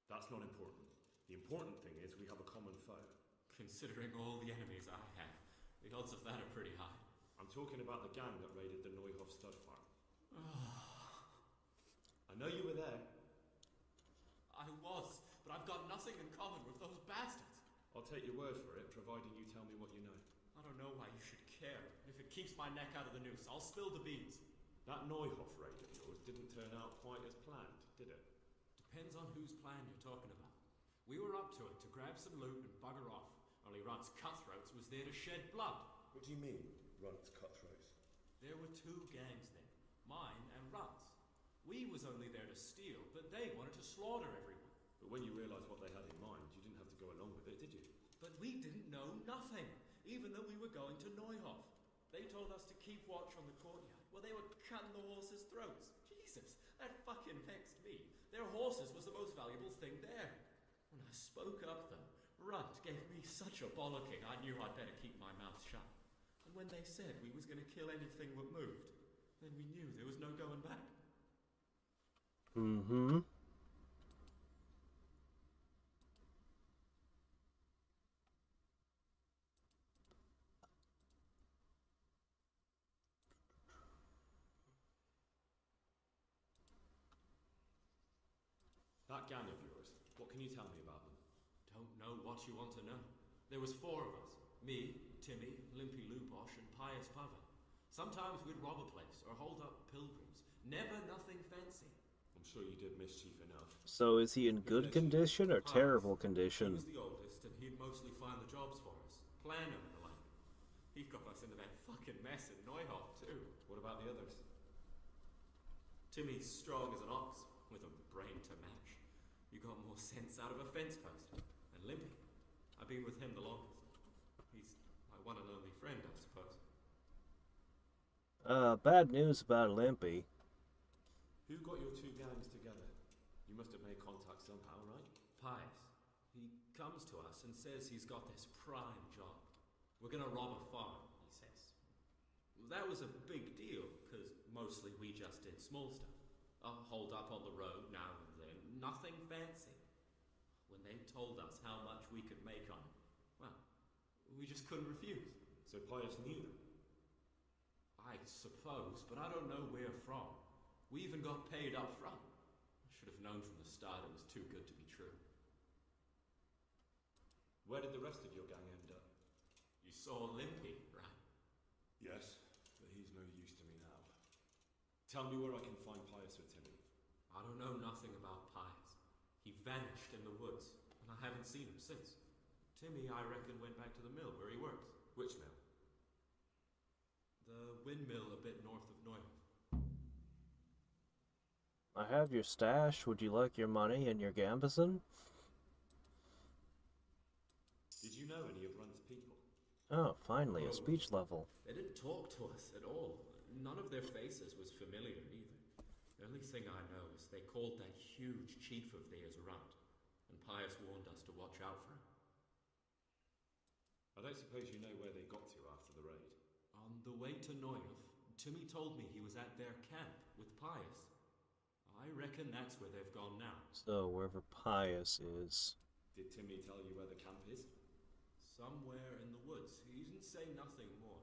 That's not important. The important thing is we have a common foe. Considering all the enemies I have, the odds of that are pretty high. I'm talking about the gang that raided the Neuhof stud farm. I know you were there. I was, but I've got nothing in common with those bastards. I'll take your word for it, providing you tell me what you know. I don't know why you should care. If it keeps my neck out of the noose, I'll spill the beans. That Neuhof raid of yours didn't turn out quite as planned, did it? Depends on whose plan you're talking about. We were up to it to grab some loot and bugger off. Only Runt's cutthroats was there to shed blood. What do you mean, Runt's cutthroats? There were two gangs there, mine and Runt's. We was only there to steal, but they wanted to slaughter everyone. But when you realised what they had in mind, you didn't have to go along with it, did you? But we didn't know nothing, even though we were going to Neuhof. They told us to keep watch on the courtyard, while they were cutting the horses' throats. Jesus, that fucking vexed me. Their horses was the most valuable thing there. When I spoke up, though, Runt gave me such a bollocking, I knew I'd better keep my mouth shut. And when they said we was going to kill anything that moved, then we knew there was no going back. Mm-hmm. That gang of yours, what can you tell me about them? Don't know what you want to know. There was four of us. Me, Timmy, Limpy Lubosh, and Pius Pavel. Sometimes we'd rob a place or hold up pilgrims. Never nothing fancy. I'm sure you did mischief enough. So is he in good condition or terrible condition? He was the oldest, and he'd mostly find the jobs for us. Plan them and the like. He got us into that fucking mess in Neuhof, too. What about the others? Timmy's strong as an ox, with a brain to match. You got more sense out of a fence post. And Limpy, I've been with him the longest. He's my one and only friend, I suppose. Bad news about Limpy. Who got your two gangs together? You must have made contact somehow, right? Pius, he comes to us and says he's got this prime job. We're gonna rob a farm, he says. That was a big deal, because mostly we just did small stuff. Hold up on the road now and then, nothing fancy. When they told us how much we could make on it, well, we just couldn't refuse. So Pius knew them? I suppose, but I don't know where from. We even got paid up front. I should have known from the start it was too good to be true. Where did the rest of your gang end up? You saw Limpy, right? Yes, but he's no use to me now. Tell me where I can find Pius or Timmy. I don't know nothing about Pius. He vanished in the woods, and I haven't seen him since. Timmy, I reckon, went back to the mill where he works. Which mill? The windmill a bit north of Neuhof. I have your stash. Would you like your money and your gambeson? Did you know any of Runt's people? Oh, finally, a speech level. They didn't talk to us at all. None of their faces was familiar either. The only thing I know is they called that huge chief of theirs Runt, and Pius warned us to watch out for him. I don't suppose you know where they got to after the raid? On the way to Neuhof, Timmy told me he was at their camp with Pius. I reckon that's where they've gone now. So, wherever Pius is. Did Timmy tell you where the camp is? Somewhere in the woods. He didn't say nothing more.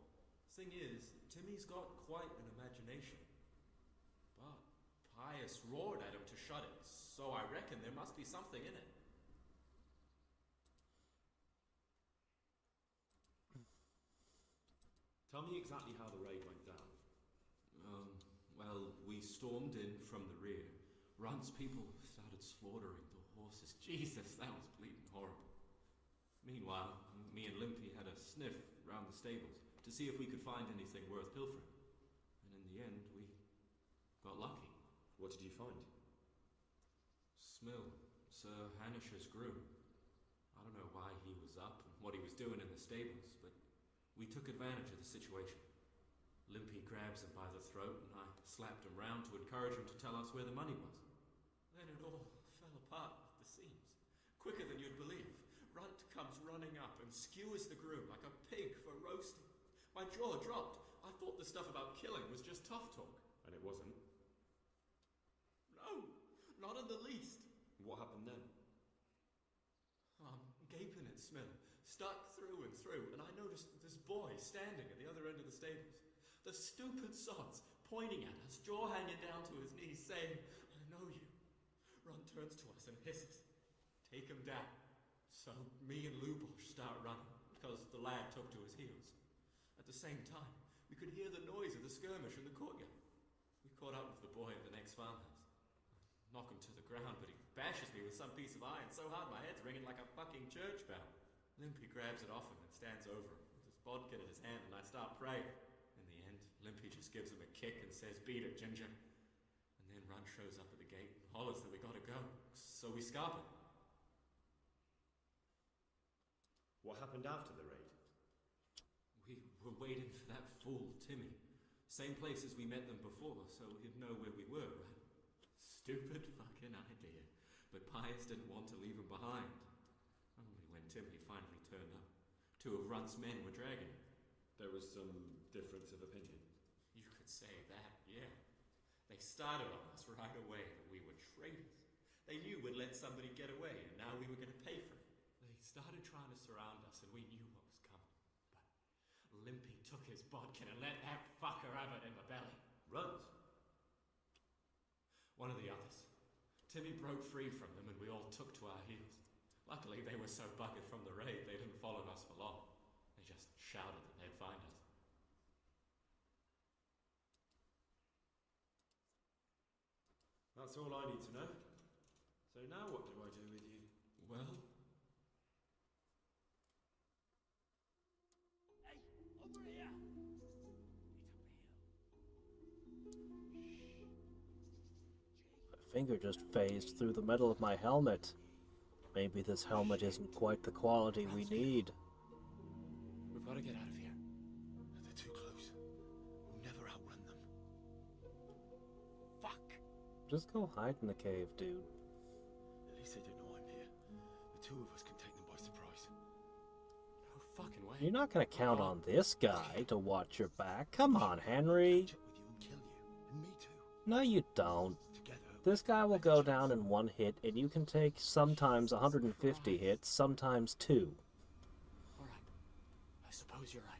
Thing is, Timmy's got quite an imagination. But Pius roared at him to shut it, so I reckon there must be something in it. Tell me exactly how the raid went down. Well, we stormed in from the rear. Runt's people started slaughtering the horses. Jesus, that was bleeding horrible. Meanwhile, me and Limpy had a sniff round the stables to see if we could find anything worth pilfering. And in the end, we got lucky. What did you find? Smill, Sir Hanish's groom. I don't know why he was up and what he was doing in the stables, but we took advantage of the situation. Limpy grabs him by the throat, and I slapped him round to encourage him to tell us where the money was. Then it all fell apart at the seams, quicker than you'd believe. Runt comes running up and skewers the groom like a pig for roasting. My jaw dropped. I thought the stuff about killing was just tough talk. And it wasn't? No, not in the least. What happened then? I'm gaping at Smill, stuck through and through, and I noticed this boy standing at the other end of the stables. The stupid sods pointing at us, jaw hanging down to his knees, saying, "I know you." Runt turns to us and hisses, "Take him down." So me and Lubosh start running, because the lad took to his heels. At the same time, we could hear the noise of the skirmish in the courtyard. We caught up with the boy at the next farmhouse. I knock him to the ground, but he bashes me with some piece of iron so hard my head's ringing like a fucking church bell. Limpy grabs it off him and stands over him with his bodkin in his hand, and I start praying. In the end, Limpy just gives him a kick and says, "Beat it, Ginger." And then Runt shows up at the gate and hollers that we gotta go, so we scarp it. What happened after the raid? We were waiting for that fool, Timmy. Same place as we met them before, so he'd know where we were, right? Stupid fucking idea. But Pius didn't want to leave him behind. Only when Timmy finally turned up, two of Runt's men were dragging him. There was some difference of opinion. You could say that, yeah. They started on us right away that we were traitors. They knew we'd let somebody get away, and now we were going to pay for it. They started trying to surround us, and we knew what was coming. But Limpy took his bodkin and let that fucker have it in the belly. Runt? One of the others. Timmy broke free from them, and we all took to our heels. Luckily, they were so buggered from the raid, they didn't follow us for long. They just shouted that they'd find us. That's all I need to know. So now what do I do with you? Well... Hey, over here! My finger just phased through the metal of my helmet. Maybe this helmet isn't quite the quality we need. We've got to get out of here. They're too close. We'll never outrun them. Fuck! Just go hide in the cave, dude. At least they don't know I'm here. The two of us can take them by surprise. No fucking way. You're not gonna count on this guy to watch your back. Come on, Henry. Check with you and kill you. And me too. No, you don't. Together. This guy will go down in one hit, and you can take sometimes 150 hits, sometimes 2. Alright. I suppose you're right.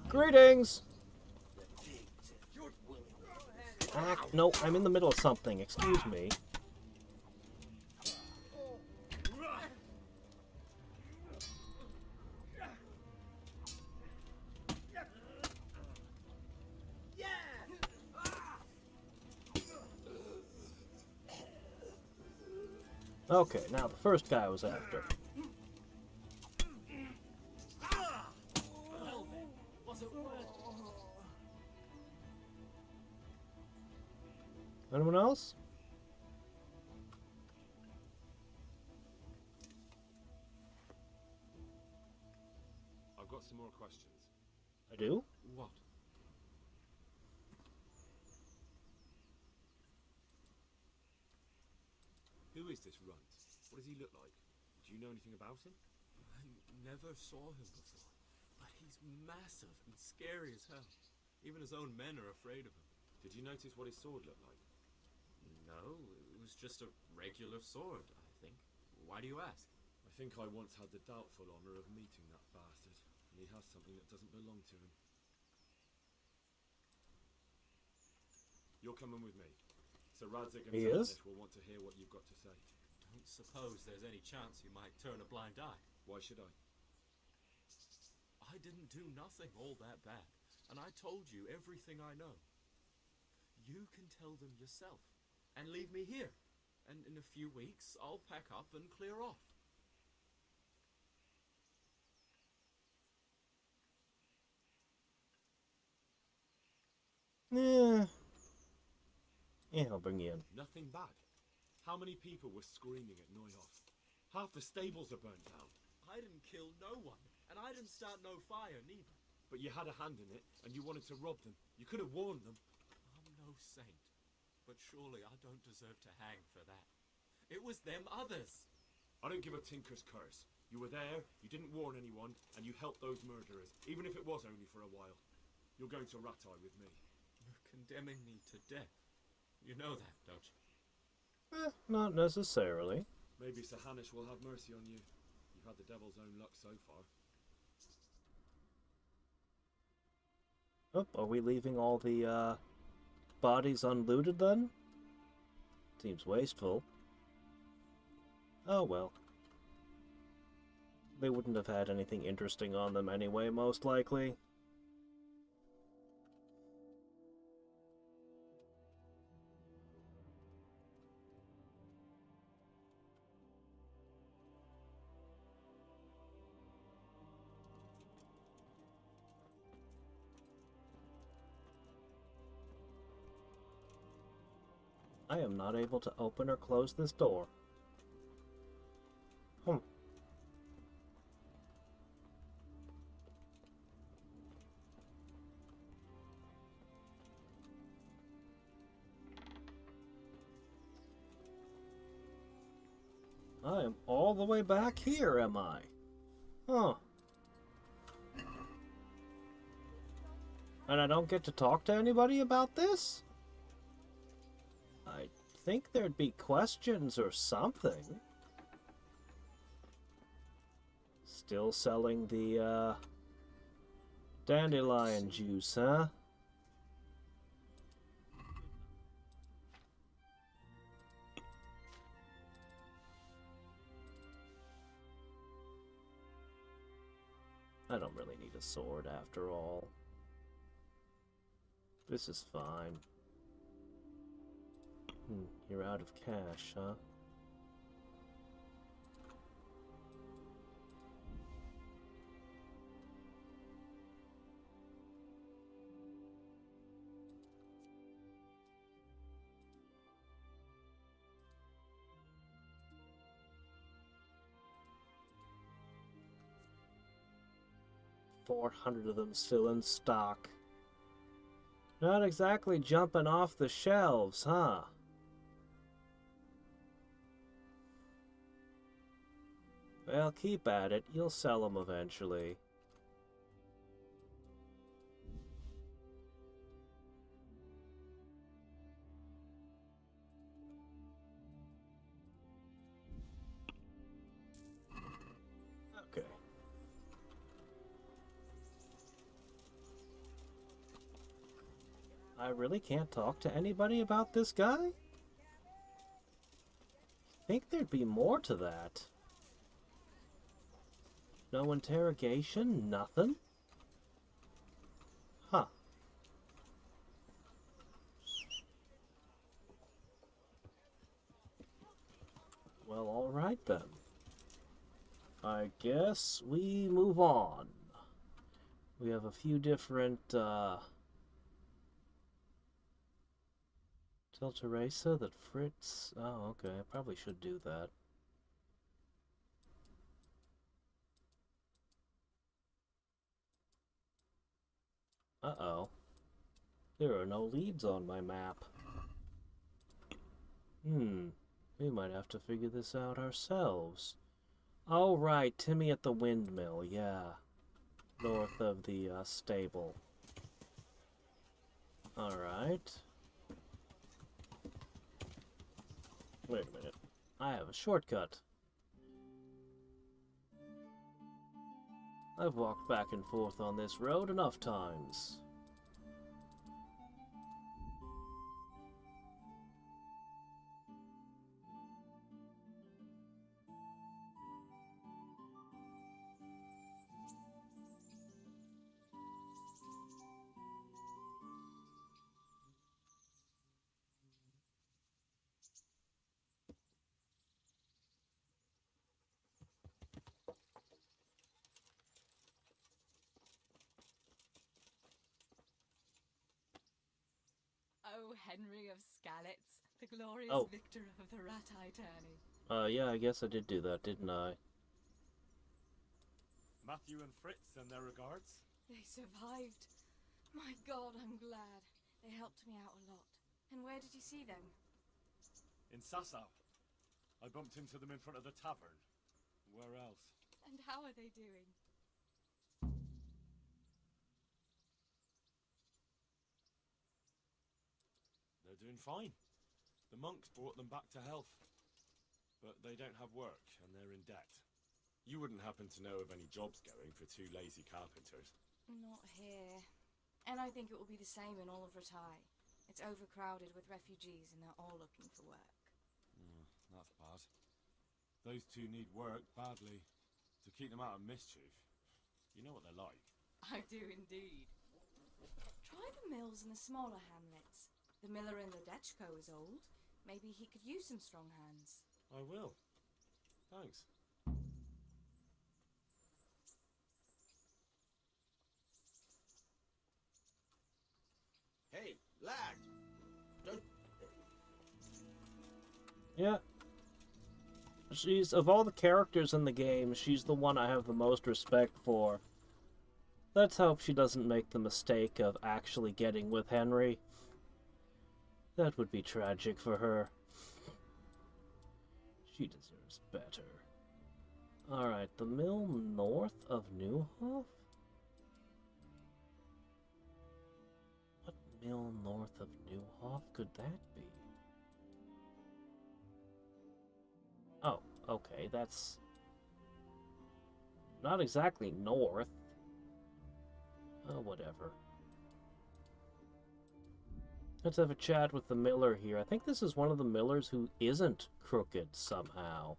Greetings! No, I'm in the middle of something. Excuse me. Okay, now the first guy I was after. Was it worth Anyone else? I've got some more questions. I do? What? Who is this runt? What does he look like? Do you know anything about him? I never saw him before, but he's massive and scary as hell. Even his own men are afraid of him. Did you notice what his sword looked like? No, it was just a regular sword, I think. Why do you ask? I think I once had the doubtful honor of meeting that bastard, and he has something that doesn't belong to him. You're coming with me. Sir Radzig and He Sir is? Hanish will want to hear what you've got to say. Don't suppose there's any chance you might turn a blind eye. Why should I? I didn't do nothing all that bad, and I told you everything I know. You can tell them yourself, and leave me here, and in a few weeks I'll pack up and clear off. Yeah. Yeah, I'll bring you in. Nothing bad. How many people were screaming at Neuhoff? Half the stables are burnt down. I didn't kill no one, and I didn't start no fire neither. But you had a hand in it, and you wanted to rob them. You could have warned them. I'm no saint, but surely I don't deserve to hang for that. It was them others. I don't give a tinker's curse. You were there, you didn't warn anyone, and you helped those murderers, even if it was only for a while. You're going to Rattay with me. You're condemning me to death. You know that, don't you? Not necessarily. Maybe Sir Hanish will have mercy on you. You've had the devil's own luck so far. Oh, are we leaving all the bodies unlooted then? Seems wasteful. Oh well. They wouldn't have had anything interesting on them anyway, most likely. I am not able to open or close this door. I am all the way back here, am I? Huh. And I don't get to talk to anybody about this? I think there'd be questions or something. Still selling the, dandelion juice, huh? I don't really need a sword after all. This is fine. You're out of cash, huh? $400 of them still in stock. Not exactly jumping off the shelves, huh? Well, keep at it. You'll sell them eventually. Okay. I really can't talk to anybody about this guy? Think there'd be more to that. No interrogation? Nothing? Huh. Well, alright then. I guess we move on. We have a few different, Tell Teresa that Fritz... Oh, okay, I probably should do that. Uh-oh. There are no leads on my map. We might have to figure this out ourselves. Oh, right, Timmy at the windmill, yeah. North of the stable. Alright. Wait a minute. I have a shortcut. I've walked back and forth on this road enough times. Oh, Henry of Skalitz, the glorious Oh. victor of the rat-eye tourney. Yeah, I guess I did do that, didn't I? Matthew and Fritz send their regards. They survived. My God, I'm glad. They helped me out a lot. And where did you see them? In Sasau. I bumped into them in front of the tavern. Where else? And how are they doing? They're doing fine. The monks brought them back to health. But they don't have work, and they're in debt. You wouldn't happen to know of any jobs going for two lazy carpenters? Not here. And I think it will be the same in all of Ratai. It's overcrowded with refugees and they're all looking for work. That's bad. Those two need work badly. To keep them out of mischief. You know what they're like. I do indeed. Try the mills in the smaller hamlets. The miller in the Dechko is old. Maybe he could use some strong hands. I will. Thanks. Hey, lad! Don't... Yeah. She's, of all the characters in the game, she's the one I have the most respect for. Let's hope she doesn't make the mistake of actually getting with Henry. That would be tragic for her. She deserves better. Alright, the mill north of Newhoff? What mill north of Newhoff could that be? Oh, okay, that's not exactly north. Oh, whatever. Let's have a chat with the miller here. I think this is one of the millers who isn't crooked somehow.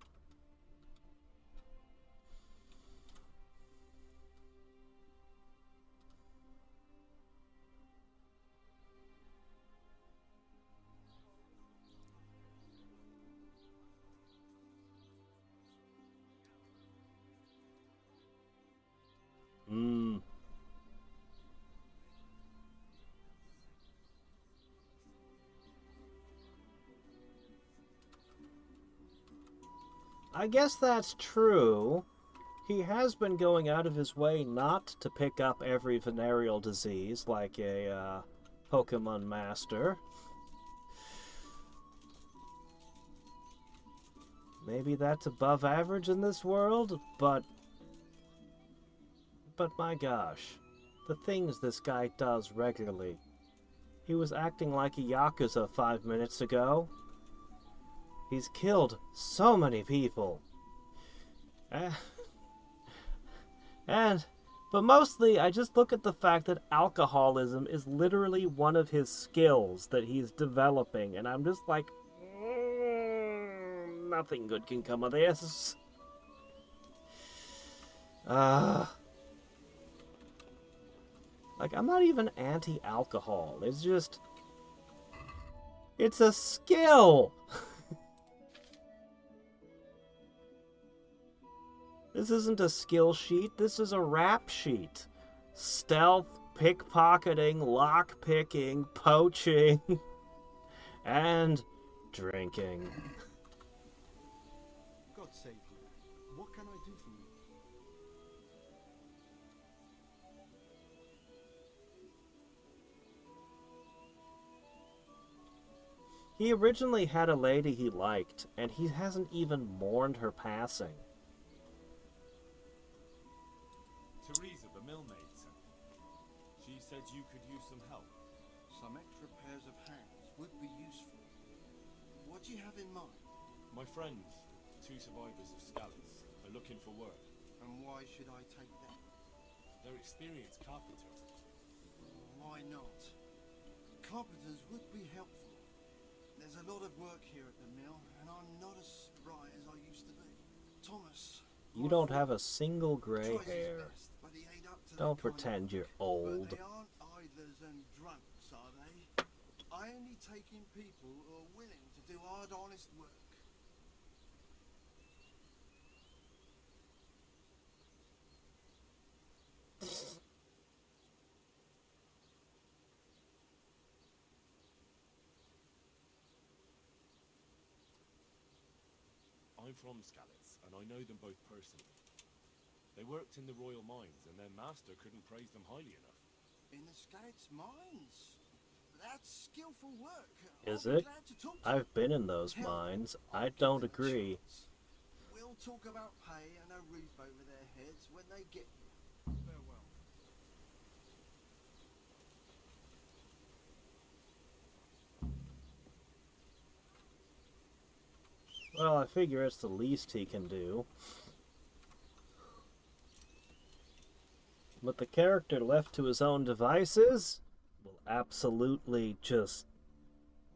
I guess that's true. He has been going out of his way not to pick up every venereal disease like a Pokemon master. Maybe that's above average in this world, but my gosh, the things this guy does regularly. He was acting like a Yakuza 5 minutes ago. He's killed so many people. But mostly, I just look at the fact that alcoholism is literally one of his skills that he's developing, and I'm just like, nothing good can come of this. Like, I'm not even anti-alcohol. It's just... it's a skill! This isn't a skill sheet, this is a rap sheet. Stealth, pickpocketing, lockpicking, poaching. And drinking. God save you. What can I do for you? He originally had a lady he liked, and he hasn't even mourned her passing. Teresa, the millmaid, sent me. She said you could use some help. Some extra pairs of hands would be useful. What do you have in mind? My friends, 2 survivors of Scalise, are looking for work. And why should I take them? They're experienced carpenters. Why not? Carpenters would be helpful. There's a lot of work here at the mill, and I'm not as spry as I used to be. Thomas. You don't have a single gray tries his hair. best, but he ain't up to Don't that kind pretend of you're work. old. But they aren't idlers and drunks, are they? I only take in people who are willing to do hard, honest work. I'm from Scalise, and I know them both personally. They worked in the royal mines, and their master couldn't praise them highly enough. In the Scalise mines? That's skillful work. Is I'll be it? glad to talk to I've you. been in those Hell, mines. I'll I give don't them a agree. chance. We'll talk about pay and a roof over their heads when they get here. Farewell. Well, I figure it's the least he can do. But the character left to his own devices will absolutely just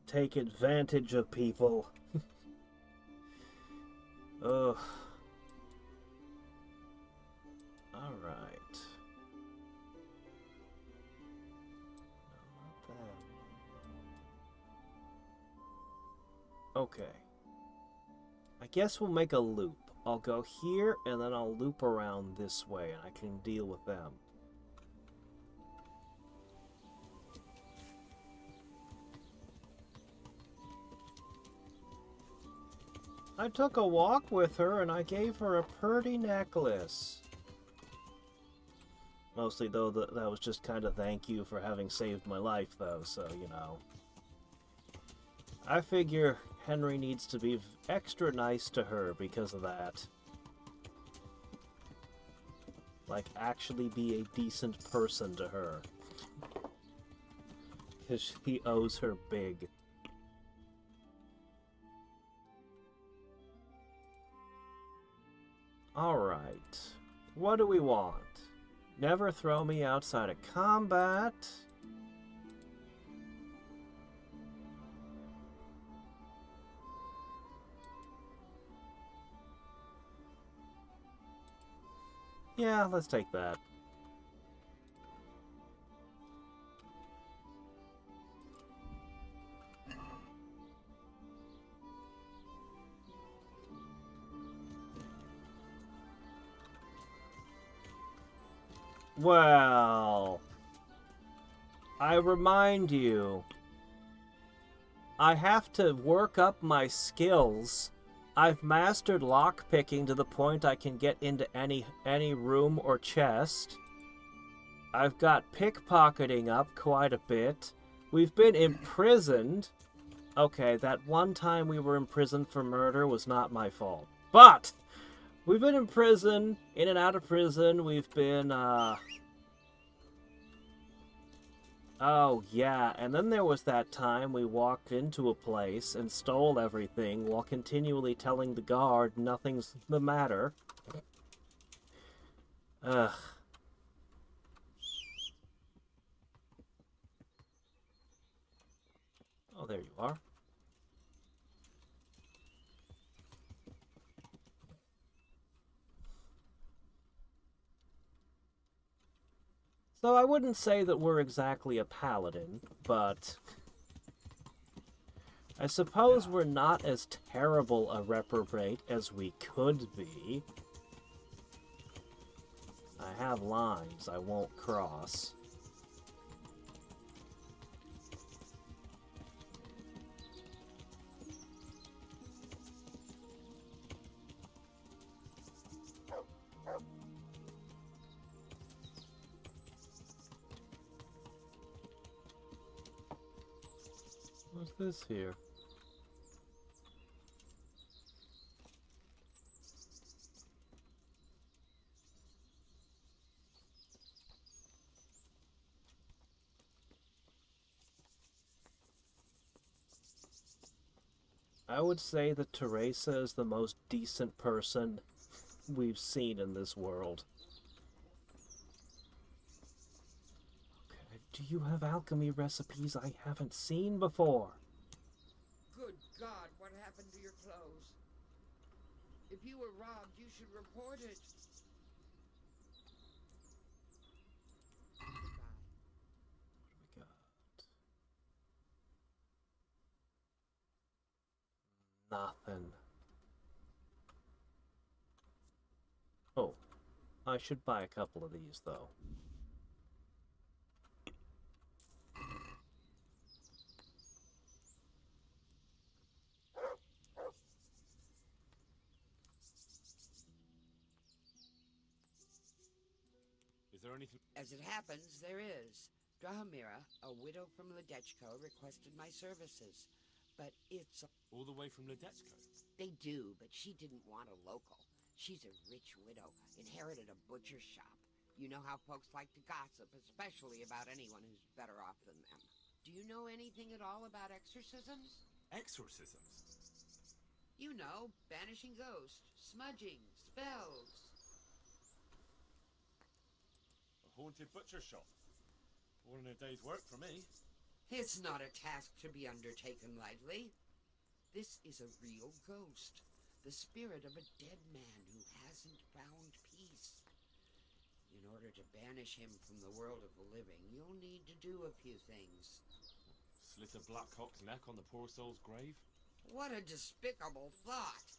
take advantage of people. Ugh. Alright. No, not that. Okay. I guess we'll make a loop. I'll go here, and then I'll loop around this way, and I can deal with them. I took a walk with her, and I gave her a pretty necklace. Mostly, though, that was just kind of thank you for having saved my life, though, so, you know. I figure Henry needs to be extra nice to her because of that. Like, actually be a decent person to her. Because he owes her big. Alright. What do we want? Never throw me outside of combat. Yeah, let's take that. Well, I remind you, I have to work up my skills. I've mastered lockpicking to the point I can get into any room or chest. I've got pickpocketing up quite a bit. We've been imprisoned. Okay, that one time we were imprisoned for murder was not my fault. But we've been in prison, in and out of prison. We've been, Oh, yeah, and then there was that time we walked into a place and stole everything while continually telling the guard nothing's the matter. Ugh. Oh, there you are. So I wouldn't say that we're exactly a paladin, but I suppose we're not as terrible a reprobate as we could be. I have lines I won't cross. this here? I would say that Teresa is the most decent person we've seen in this world. Okay, do you have alchemy recipes I haven't seen before? Good God, what happened to your clothes? If you were robbed, you should report it. What do we got? Nothing. Oh, I should buy a couple of these, though. Is there anything? As it happens, there is. Drahomira, a widow from Ledechko, requested my services. But it's... All the way from Ledechko? They do, but she didn't want a local. She's a rich widow, inherited a butcher's shop. You know how folks like to gossip, especially about anyone who's better off than them. Do you know anything at all about exorcisms? Exorcisms? You know, banishing ghosts, smudging, spells. A haunted butcher shop. All in a day's work for me. It's not a task to be undertaken lightly. This is a real ghost. The spirit of a dead man who hasn't found peace. In order to banish him from the world of the living, you'll need to do a few things. Slit a black cock's neck on the poor soul's grave? What a despicable thought!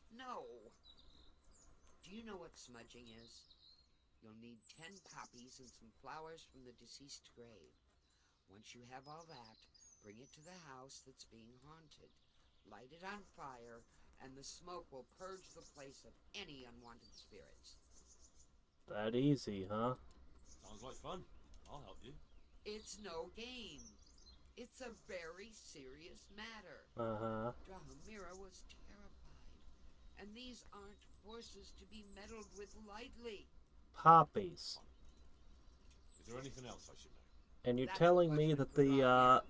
No. Do you know what smudging is? You'll need 10 poppies and some flowers from the deceased grave. Once you have all that, bring it to the house that's being haunted. Light it on fire, and the smoke will purge the place of any unwanted spirits. That easy, huh? Sounds like fun. I'll help you. It's no game. It's a very serious matter. Uh-huh. Drahomira was terrified, and these aren't forces to be meddled with lightly. Poppies. Is there anything else I should know? And you're telling me that the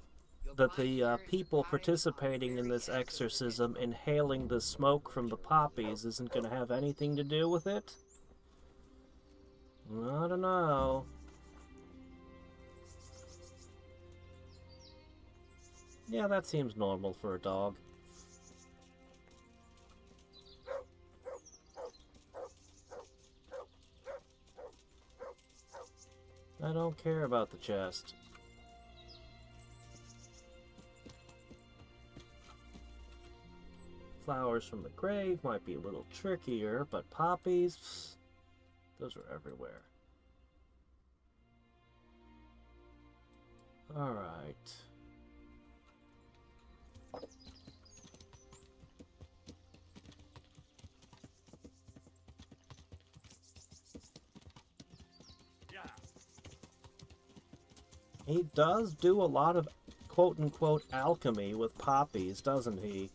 people participating in this exorcism inhaling the smoke from the poppies isn't going to have anything to do with it? I don't know. Yeah, that seems normal for a dog. I don't care about the chest. Flowers from the grave might be a little trickier, but poppies, those are everywhere. Alright. He does do a lot of quote-unquote alchemy with poppies, doesn't he?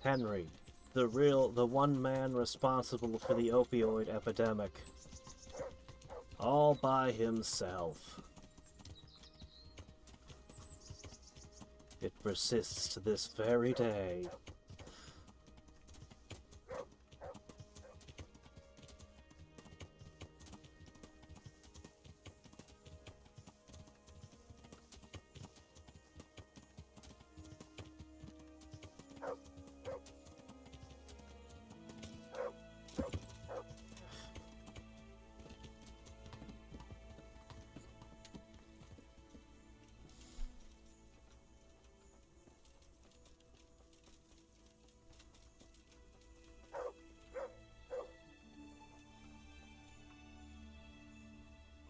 Henry, the one man responsible for the opioid epidemic. All by himself. It persists to this very day.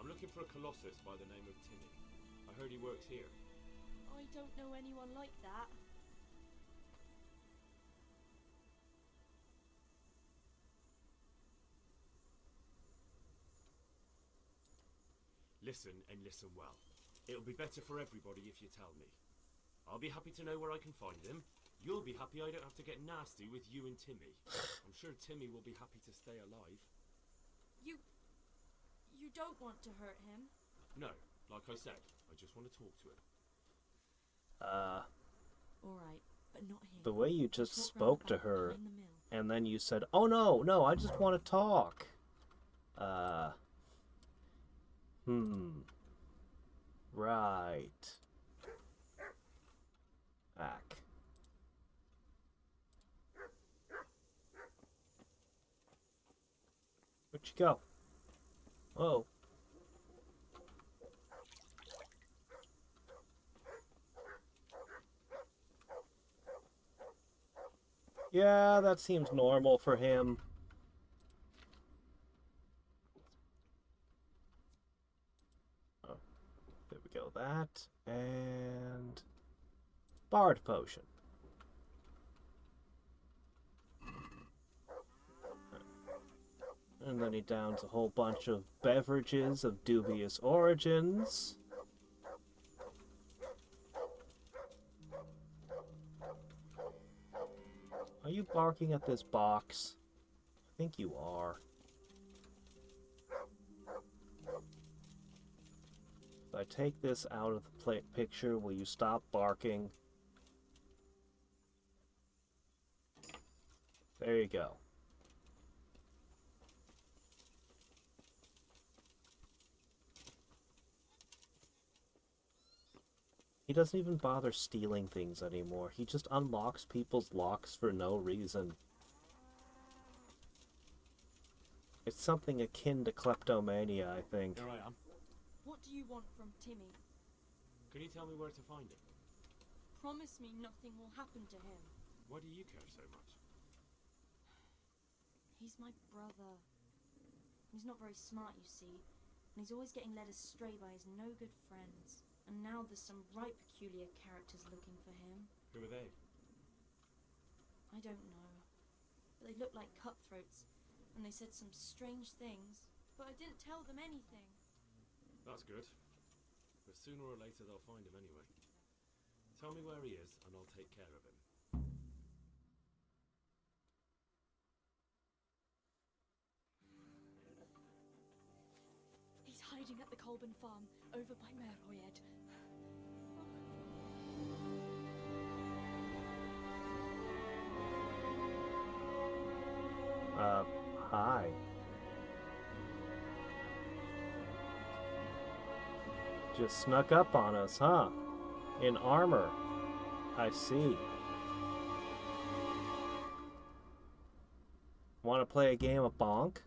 Looking for a colossus by the name of Timmy. I heard he works here. I don't know anyone like that. Listen, and listen well. It'll be better for everybody if you tell me. I'll be happy to know where I can find him. You'll be happy I don't have to get nasty with you and Timmy. I'm sure Timmy will be happy to stay alive. You don't want to hurt him? No, like I said, I just want to talk to him. Alright, but not him. The way you just Talk spoke to round her, behind the mill. and then you said, "Oh no, I just want to talk." Right. Back. Where'd you go? Oh. Yeah, that seems normal for him. Oh, there we go. That and Bard Potion. And then he downs a whole bunch of beverages of dubious origins. Are you barking at this box? I think you are. If I take this out of the picture, will you stop barking? There you go. He doesn't even bother stealing things anymore. He just unlocks people's locks for no reason. It's something akin to kleptomania, I think. Here I am. What do you want from Timmy? Can you tell me where to find him? Promise me nothing will happen to him. Why do you care so much? He's my brother. He's not very smart, you see, and he's always getting led astray by his no-good friends. And now there's some right peculiar characters looking for him. Who are they? I don't know. But they look like cutthroats, and they said some strange things, but I didn't tell them anything. That's good. But sooner or later they'll find him anyway. Tell me where he is, and I'll take care of him. He's hiding at the Colburn farm, over by Merhoyed. Hi. Just snuck up on us, huh? In armor. I see. Want to play a game of Bonk?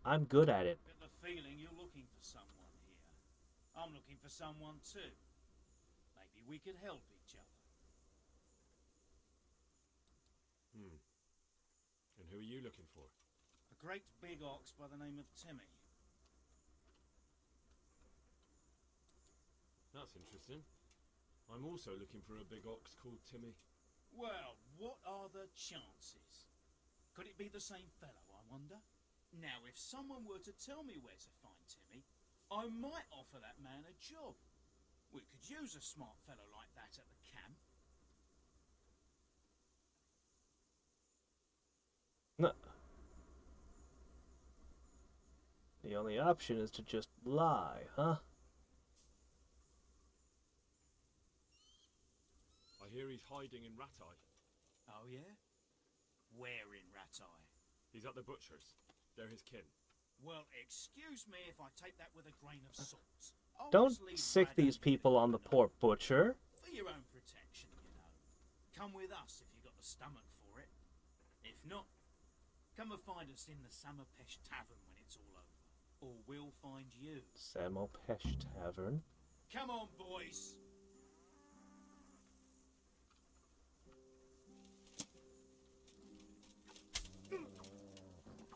I'm good at it. Get the feeling you're looking for someone here. I'm looking for someone too. Maybe we could help each other. And who are you looking for? A great big ox by the name of Timmy. That's interesting. I'm also looking for a big ox called Timmy. Well, what are the chances? Could it be the same fellow, I wonder? Now, if someone were to tell me where to find Timmy, I might offer that man a job. We could use a smart fellow like that at the camp. No. The only option is to just lie, huh? I hear he's hiding in Ratai. Oh, yeah? Where in Ratai? He's at the butcher's. They're his kin. Well, excuse me if I take that with a grain of salt. I'll Don't just leave sick Brad these over people on the poor butcher. for your own protection, you know. Come with us if you've got the stomach for it. If not, come and find us in the Samopesh Tavern when it's all over. Or we'll find you. Samopesh Tavern. Come on, boys.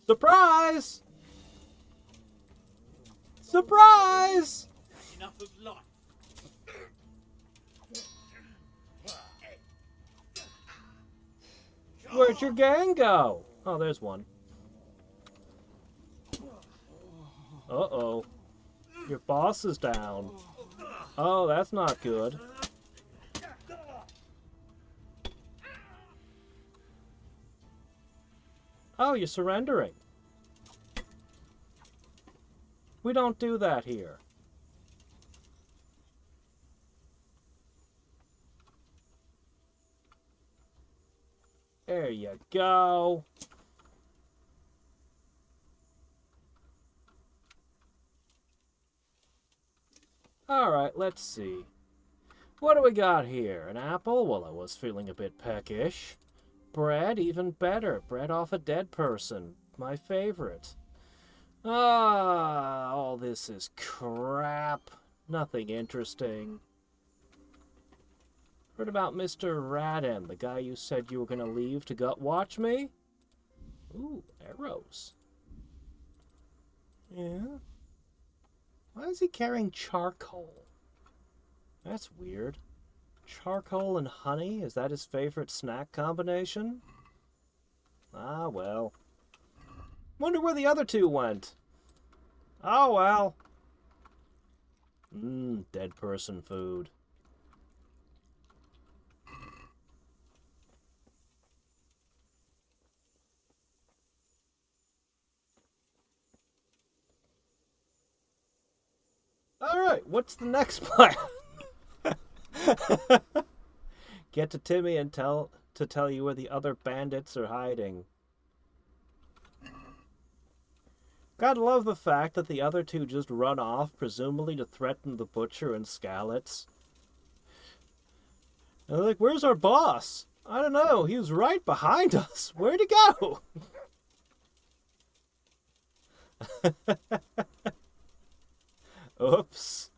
Surprise! Surprise! Enough of life. Where'd your gang go? Oh, there's one. Uh-oh. Your boss is down. Oh, that's not good. Oh, you're surrendering. We don't do that here. There you go. Alright, let's see. What do we got here? An apple? Well, I was feeling a bit peckish. Bread? Even better. Bread off a dead person. My favorite. Ah, all this is crap. Nothing interesting. Heard about Mr. Radin, the guy you said you were going to leave to gut watch me? Ooh, arrows. Yeah? Why is he carrying charcoal? That's weird. Charcoal and honey? Is that his favorite snack combination? Ah, well. Wonder where the other two went. Oh, well. Dead person food. Alright, what's the next plan? Get to Timmy and tell you where the other bandits are hiding. Gotta love the fact that the other two just run off, presumably to threaten the butcher and Scallots. And they're like, where's our boss? I don't know, he was right behind us. Where'd he go? Oops.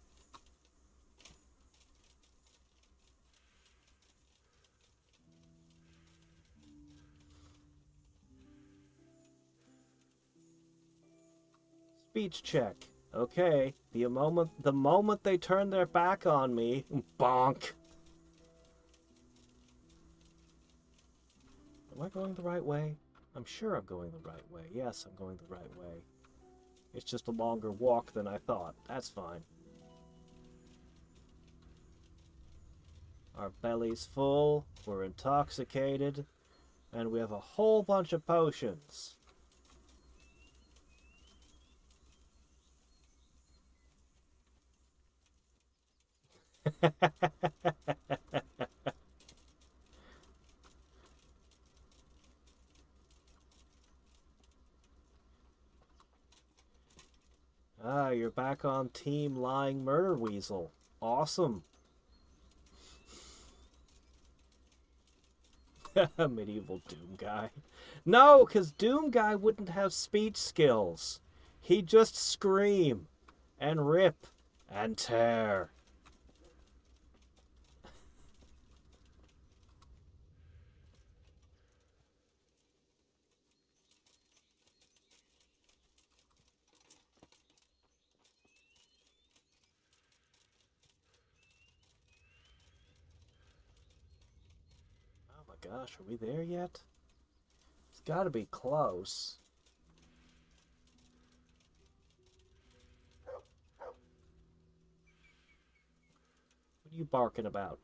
Speech check. Okay, the moment they turn their back on me, bonk. Am I going the right way? I'm sure I'm going the right way. Yes, I'm going the right way. It's just a longer walk than I thought. That's fine. Our belly's full, we're intoxicated, and we have a whole bunch of potions. Ah, you're back on Team Lying Murder Weasel. Awesome. Medieval Doom Guy. No, because Doom Guy wouldn't have speech skills. He'd just scream and rip and tear. Oh my gosh, are we there yet? It's gotta be close. What are you barking about?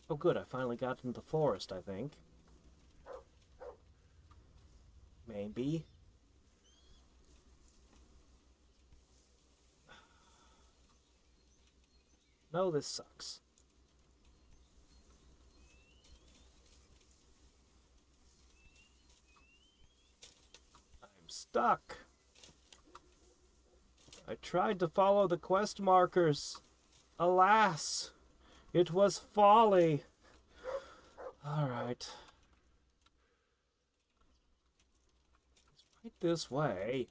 Oh good, I finally got into the forest, I think. Maybe. No, this sucks. I'm stuck. I tried to follow the quest markers. Alas, it was folly. Alright. It's right this way.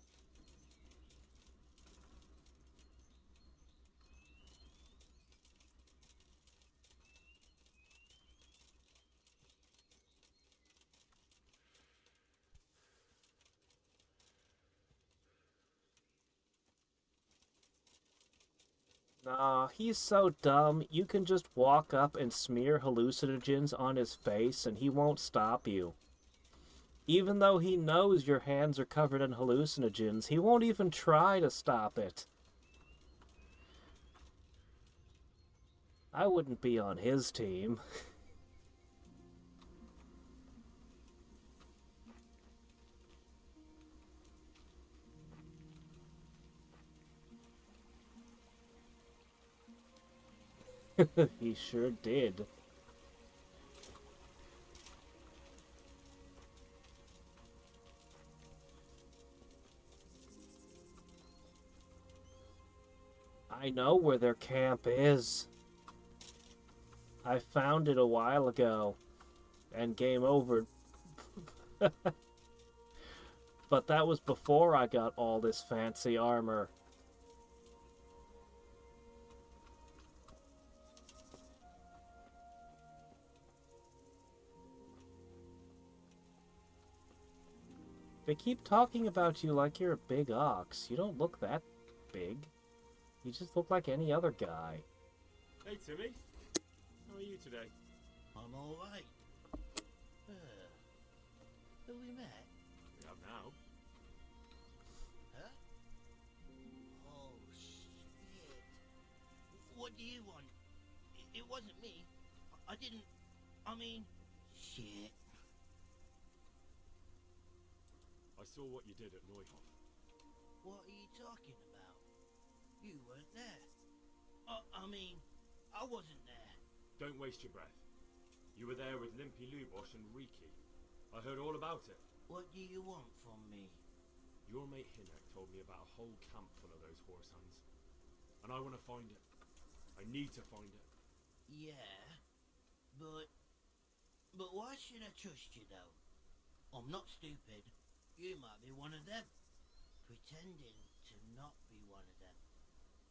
Nah, he's so dumb. You can just walk up and smear hallucinogens on his face and he won't stop you. Even though he knows your hands are covered in hallucinogens, he won't even try to stop it. I wouldn't be on his team. He sure did. I know where their camp is. I found it a while ago. And game over. But that was before I got all this fancy armor. They keep talking about you like you're a big ox. You don't look that big. You just look like any other guy. Hey, Timmy. How are you today? I'm alright. Have we met? We have now. Huh? Oh, shit. What do you want? It wasn't me. I didn't... I mean... Shit. I saw what you did at Neuhof. What are you talking about? You weren't there. I mean, I wasn't there. Don't waste your breath. You were there with Limpy Lubosh and Riki. I heard all about it. What do you want from me? Your mate Hinek told me about a whole camp full of those horse hands. And I want to find it. I need to find it. Yeah, but why should I trust you, though? I'm not stupid. You might be one of them. Pretending to not be one of them.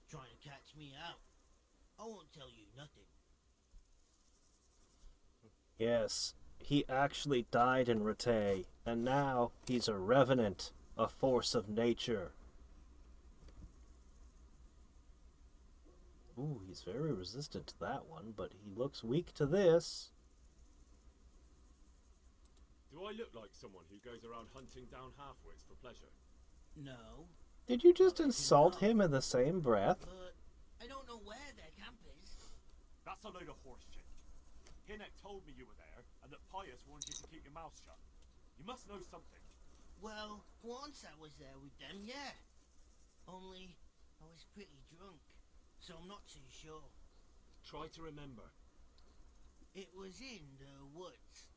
Trying to catch me out. I won't tell you nothing. Yes, he actually died in Rete, and now he's a revenant, a force of nature. Ooh, he's very resistant to that one, but he looks weak to this. Do I look like someone who goes around hunting down half-wits for pleasure? No. Did you just insult him in the same breath? But I don't know where their camp is. That's a load of horse shit. Hinek told me you were there, and that Pius warned you to keep your mouth shut. You must know something. Well, once I was there with them, yeah. Only, I was pretty drunk, so I'm not too sure. Try to remember. It was in the woods.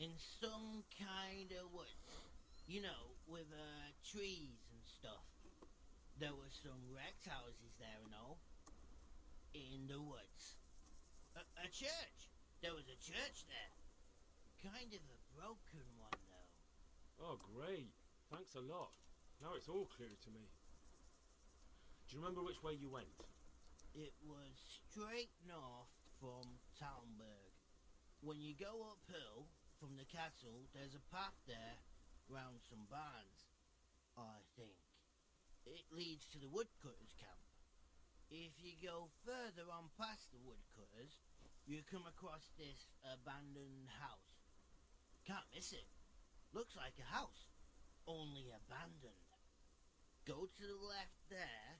In some kind of woods. You know, with trees and stuff. There were some wrecked houses there and all. In the woods. A church! There was a church there. Kind of a broken one, though. Oh, great. Thanks a lot. Now it's all clear to me. Do you remember which way you went? It was straight north from Talmberg. When you go uphill from the castle, there's a path there round some barns, I think. It leads to the woodcutters' camp. If you go further on past the woodcutters, you come across this abandoned house. Can't miss it. Looks like a house, only abandoned. Go to the left there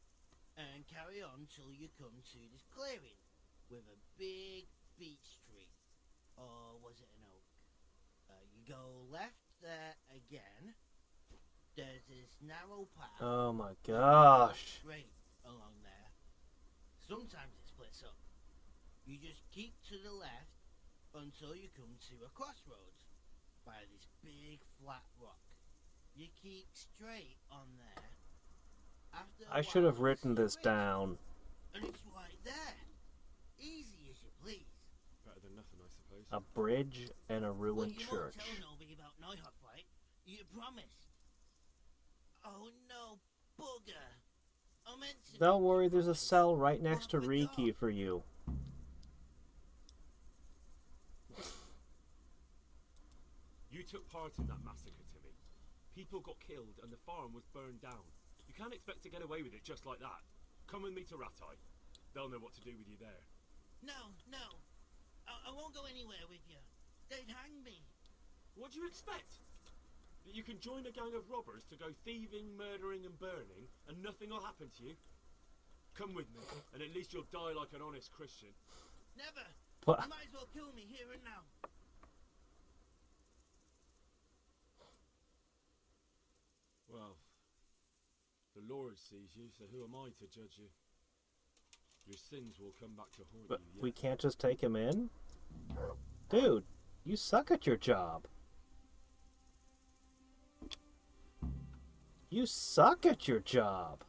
and carry on till you come to this clearing with a big beech tree. Or was it an oak? You go left there again. There's this narrow path. Oh my gosh. Straight along there. Sometimes it splits up. You just keep to the left until you come to a crossroads by this big flat rock. You keep straight on there. After I should have written this down. And it's right there. Easy as you please. Better than nothing, I suppose. A bridge and a ruined You church. won't tell nobody about Neuhof, right? You promised. Oh no, bugger. I meant to. Don't worry, there's a cell right next to Riki for you. You took part in that massacre, Timmy. People got killed and the farm was burned down. You can't expect to get away with it just like that. Come with me to Ratai. They'll know what to do with you there. No, no. I won't go anywhere with you. They'd hang me. What do you expect? That you can join a gang of robbers to go thieving, murdering and burning, and nothing will happen to you? Come with me, and at least you'll die like an honest Christian. Never. What? You might as well kill me here and now. Well, the Lord sees you, so who am I to judge you? Your sins will come back to haunt But you. we can't just take him in? Dude, you suck at your job. You suck at your job.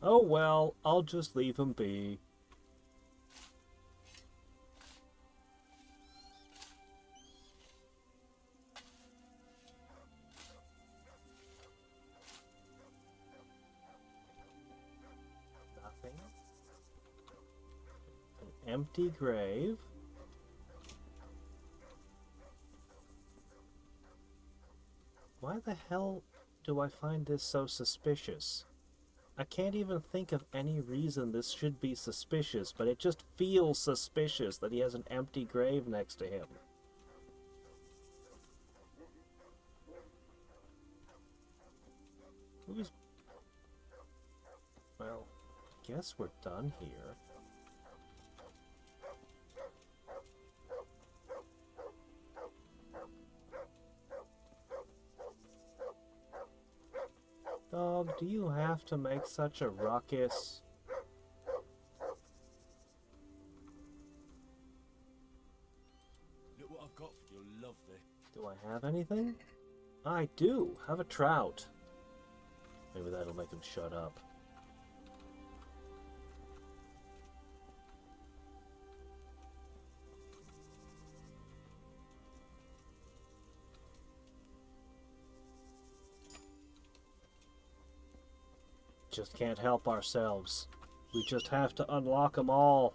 Oh well, I'll just leave him be. Nothing. An empty grave. Why the hell do I find this so suspicious? I can't even think of any reason this should be suspicious, but it just feels suspicious that he has an empty grave next to him. Who's... Well, I guess we're done here. Dog, do you have to make such a ruckus? Look what I've got for you, lovely. Do I have anything? I do. Have a trout. Maybe that'll make him shut up. Just can't help ourselves. We just have to unlock them all.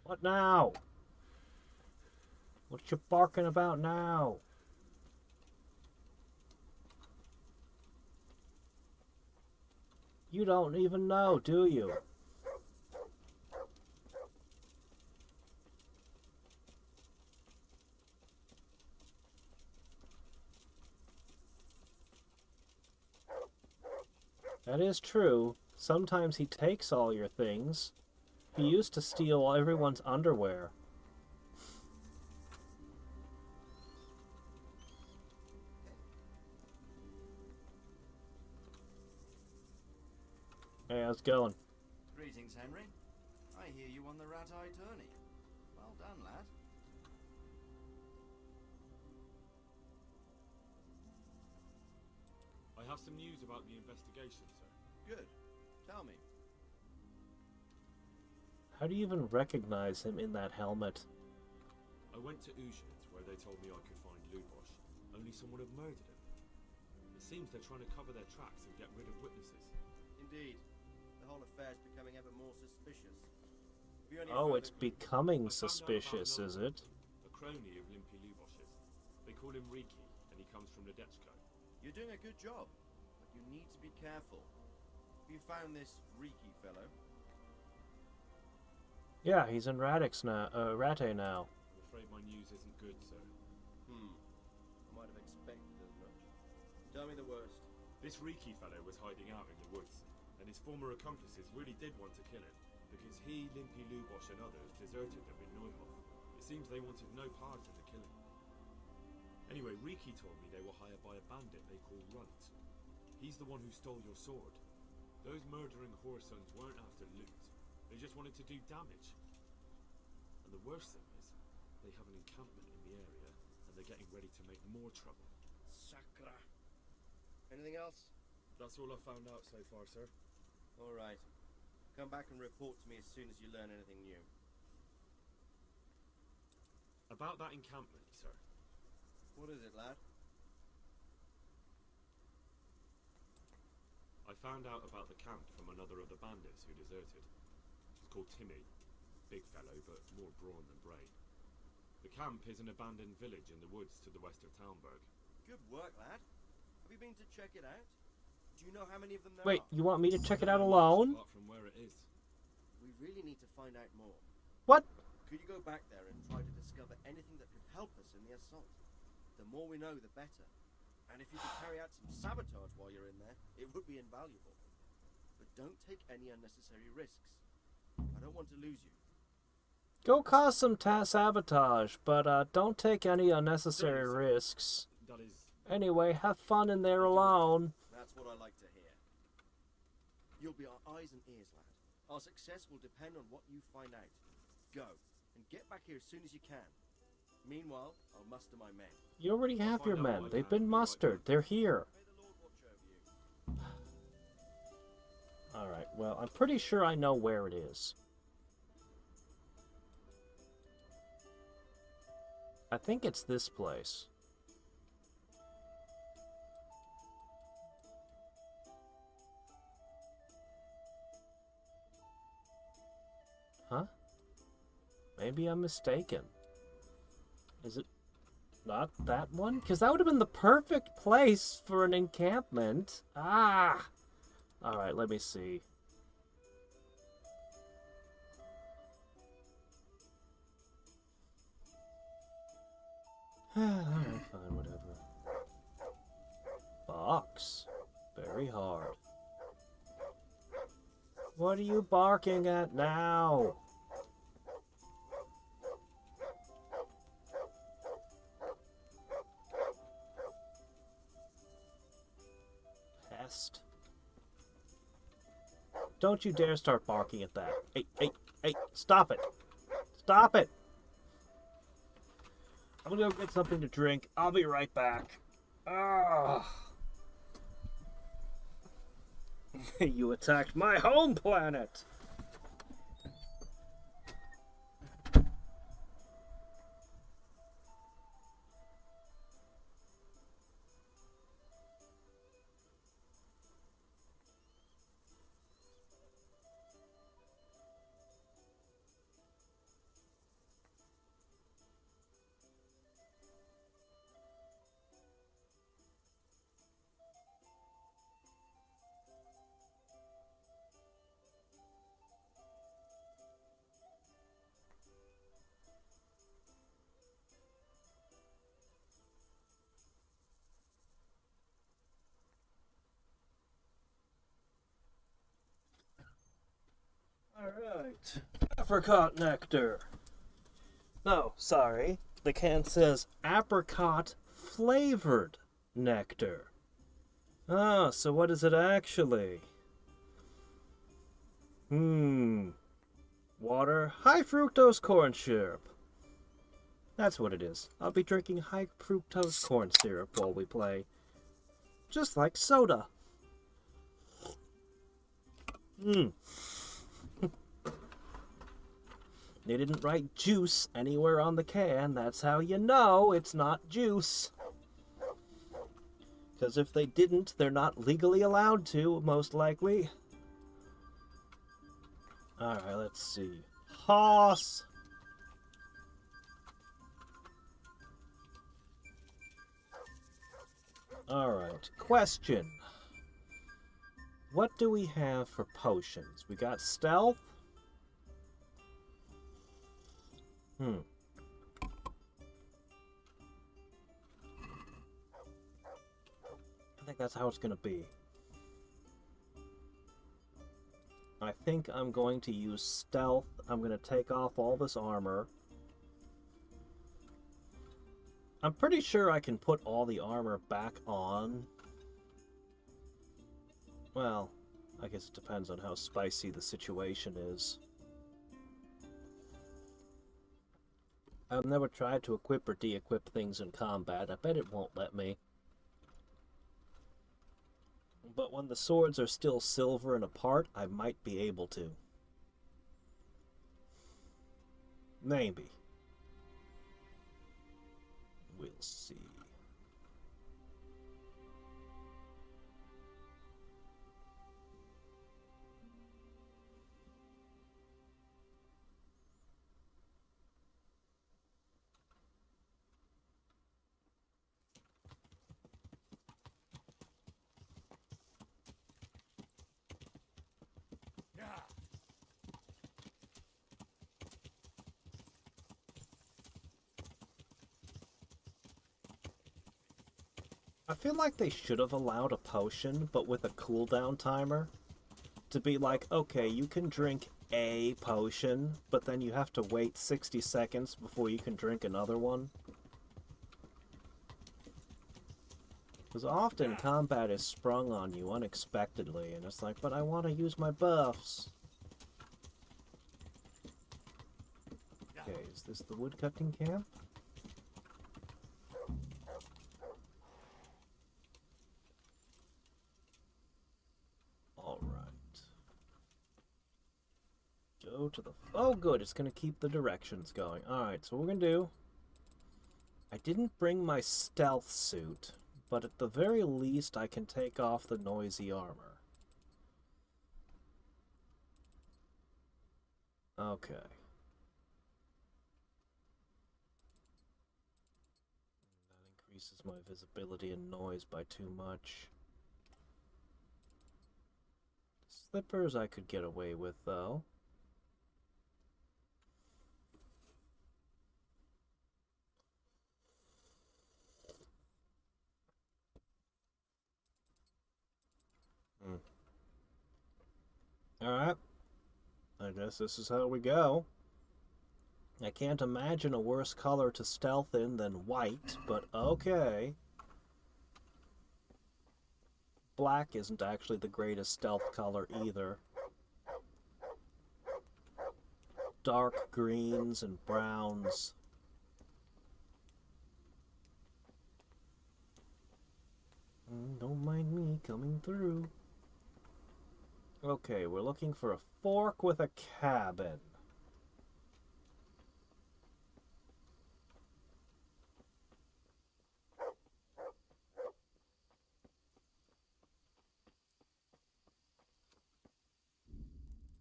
What now? What you barking about now? You don't even know, do you? That is true. Sometimes he takes all your things. He used to steal everyone's underwear. Hey, how's it going? Greetings, Henry. I hear you won the rat-eye tourney. Well done, lad. I have some news about the investigation, sir. Good. Tell me. How do you even recognize him in that helmet? I went to Ushant, where they told me I could find Lubosh, only someone had murdered him. It seems they're trying to cover their tracks and get rid of witnesses. Indeed. The whole affair's becoming ever more suspicious. Oh, it's becoming suspicious, is it? A crony of Limpy Lubosh's. They call him Riki, and he comes from Nadechko. You're doing a good job, but you need to be careful. Have you found this Riki fellow? Yeah, he's in Hadriex now. Rate now. I'm afraid my news isn't good, sir. I might have expected as much. Tell me the worst. This Riki fellow was hiding out in the woods, and his former accomplices really did want to kill him, because he, Limpy Lubosh and others deserted them in Neuhof. It seems they wanted no part in the killing. Anyway, Riki told me they were hired by a bandit they call Runt. He's the one who stole your sword. Those murdering whoresons weren't after loot. They just wanted to do damage. And the worst thing is, they have an encampment in the area, and they're getting ready to make more trouble. Sakra. Anything else? That's all I've found out so far, sir. All right. Come back and report to me as soon as you learn anything new. About that encampment, sir. What is it, lad? I found out about the camp from another of the bandits who deserted. He's called Timmy. Big fellow, but more brawn than brain. The camp is an abandoned village in the woods to the west of Talmberg. Good work, lad. Have you been to check it out? Do you know how many of them there Wait, are? you want me to check it out alone? Apart from where it is. We really need to find out more. What? Could you go back there and try to discover anything that could help us in the assault? The more we know, the better. And if you could carry out some sabotage while you're in there, it would be invaluable. But don't take any unnecessary risks. I don't want to lose you. Go cause some sabotage, but don't take any unnecessary risks. That is... Anyway, have fun in there alone. That's what I like to hear. You'll be our eyes and ears, lad. Our success will depend on what you find out. Go, and get back here as soon as you can. Meanwhile, I'll muster my men. You already have your men. They've been mustered. They're here. Alright, well, I'm pretty sure I know where it is. I think it's this place. Huh? Maybe I'm mistaken. Is it not that one? Because that would have been the perfect place for an encampment. Ah! Alright, let me see. Alright, fine, whatever. Box. Very hard. What are you barking at now? Pest. Don't you dare start barking at that. Hey, hey, hey, stop it. Stop it. I'm gonna go get something to drink. I'll be right back. Ah. You attacked my home planet. Alright. Apricot nectar. No, sorry. The can says apricot flavored nectar. Ah, so what is it actually? Water, high fructose corn syrup. That's what it is. I'll be drinking high fructose corn syrup while we play. Just like soda. They didn't write juice anywhere on the can. That's how you know it's not juice. Because if they didn't, they're not legally allowed to, most likely. Alright, let's see. Hoss! Alright, question. What do we have for potions? We got stealth. I think that's how it's gonna be. I think I'm going to use stealth. I'm gonna take off all this armor. I'm pretty sure I can put all the armor back on. Well, I guess it depends on how spicy the situation is. I've never tried to equip or de-equip things in combat. I bet it won't let me. But when the swords are still silver and apart, I might be able to. Maybe. We'll see. I feel like they should have allowed a potion, but with a cooldown timer. To be like, okay, you can drink a potion, but then you have to wait 60 seconds before you can drink another one. Because often combat is sprung on you unexpectedly, and it's like, but I want to use my buffs. Okay, is this the woodcutting camp? Go to the... Oh, good. It's going to keep the directions going. Alright, so what we're going to do... I didn't bring my stealth suit, but at the very least I can take off the noisy armor. Okay. That increases my visibility and noise by too much. Slippers I could get away with, though. Alright. I guess this is how we go. I can't imagine a worse color to stealth in than white, but okay. Black isn't actually the greatest stealth color either. Dark greens and browns. Don't mind me coming through. Okay, we're looking for a fork with a cabin.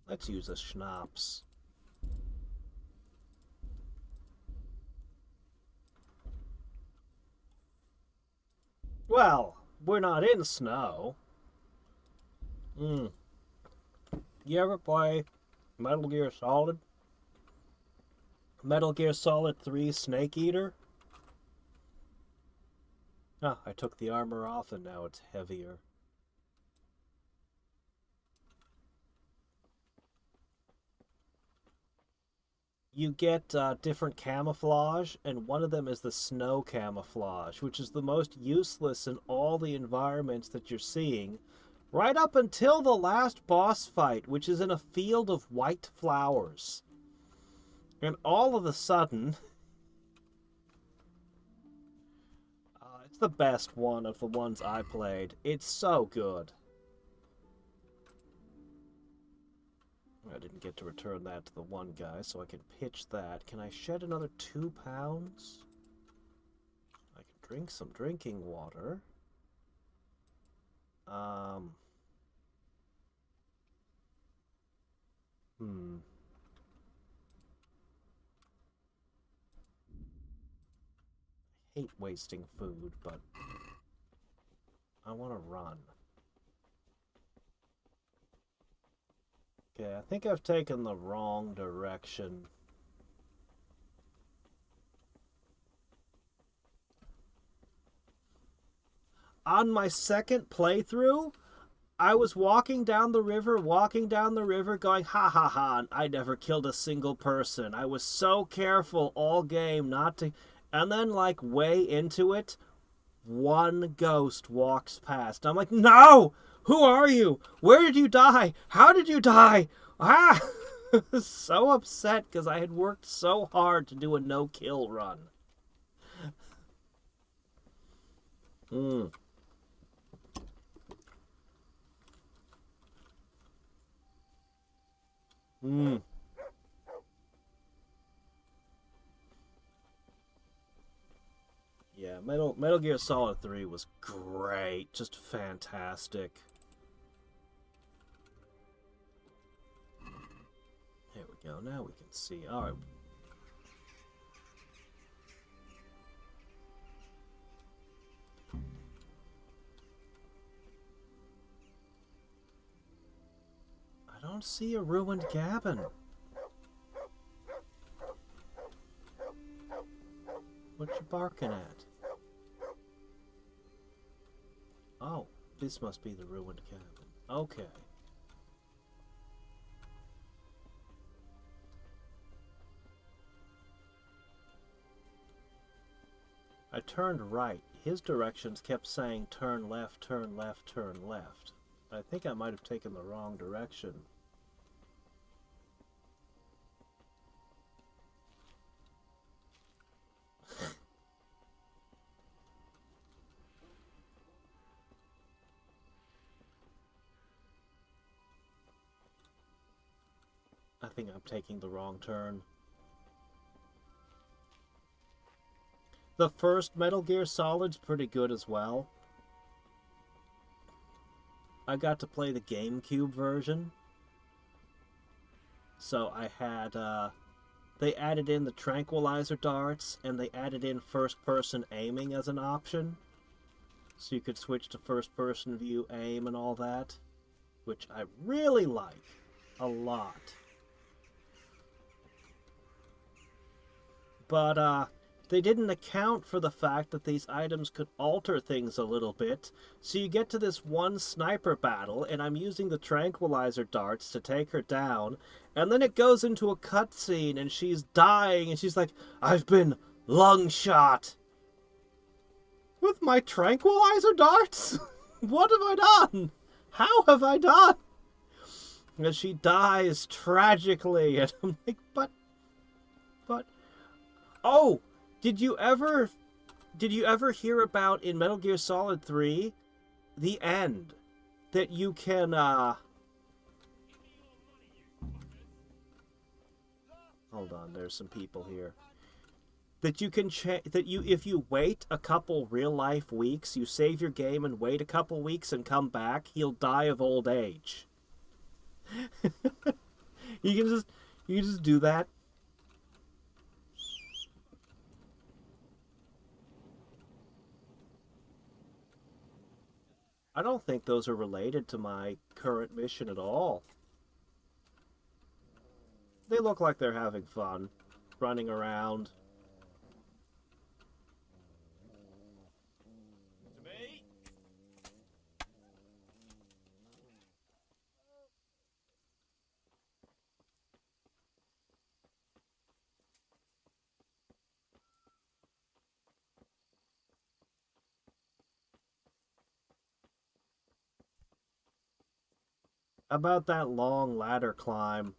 Let's use a schnapps. Well, we're not in snow. You ever play Metal Gear Solid? Metal Gear Solid 3 Snake Eater? Ah, I took the armor off and now it's heavier. You get different camouflage, and one of them is the snow camouflage, which is the most useless in all the environments that you're seeing. Right up until the last boss fight, which is in a field of white flowers. And all of a sudden... it's the best one of the ones I played. It's so good. I didn't get to return that to the one guy, so I can pitch that. Can I shed another 2 pounds? I can drink some drinking water. I hate wasting food, but I want to run. Okay, I think I've taken the wrong direction. On my second playthrough, I was walking down the river, going, ha ha ha, I never killed a single person. I was so careful all game not to... And then, like, way into it, one ghost walks past. I'm like, no! Who are you? Where did you die? How did you die? Ah! I was so upset because I had worked so hard to do a no-kill run. Hmm. Yeah, Metal Gear Solid 3 was great. Just fantastic. There we go. Now we can see. Alright. I don't see a ruined cabin. What you barking at? Oh, this must be the ruined cabin. Okay. I turned right. His directions kept saying turn left, turn left, turn left. I think I might have taken the wrong direction. I think I'm taking the wrong turn. The first Metal Gear Solid's pretty good as well. I got to play the GameCube version. So I had, they added in the tranquilizer darts, and they added in first-person aiming as an option. So you could switch to first-person view aim and all that. Which I really like. A lot. But, they didn't account for the fact that these items could alter things a little bit. So you get to this one sniper battle, and I'm using the tranquilizer darts to take her down, and then it goes into a cutscene, and she's dying, and she's like, I've been lung shot. With my tranquilizer darts? What have I done? How have I done? And she dies tragically, and I'm like, but... Oh! Did you ever hear about, in Metal Gear Solid 3, the end? That you can, Hold on, there's some people here. That you can if you wait a couple real-life weeks, you save your game and wait a couple weeks and come back, he'll die of old age. You can just do that. I don't think those are related to my current mission at all. They look like they're having fun, running around. To me? About that long ladder climb.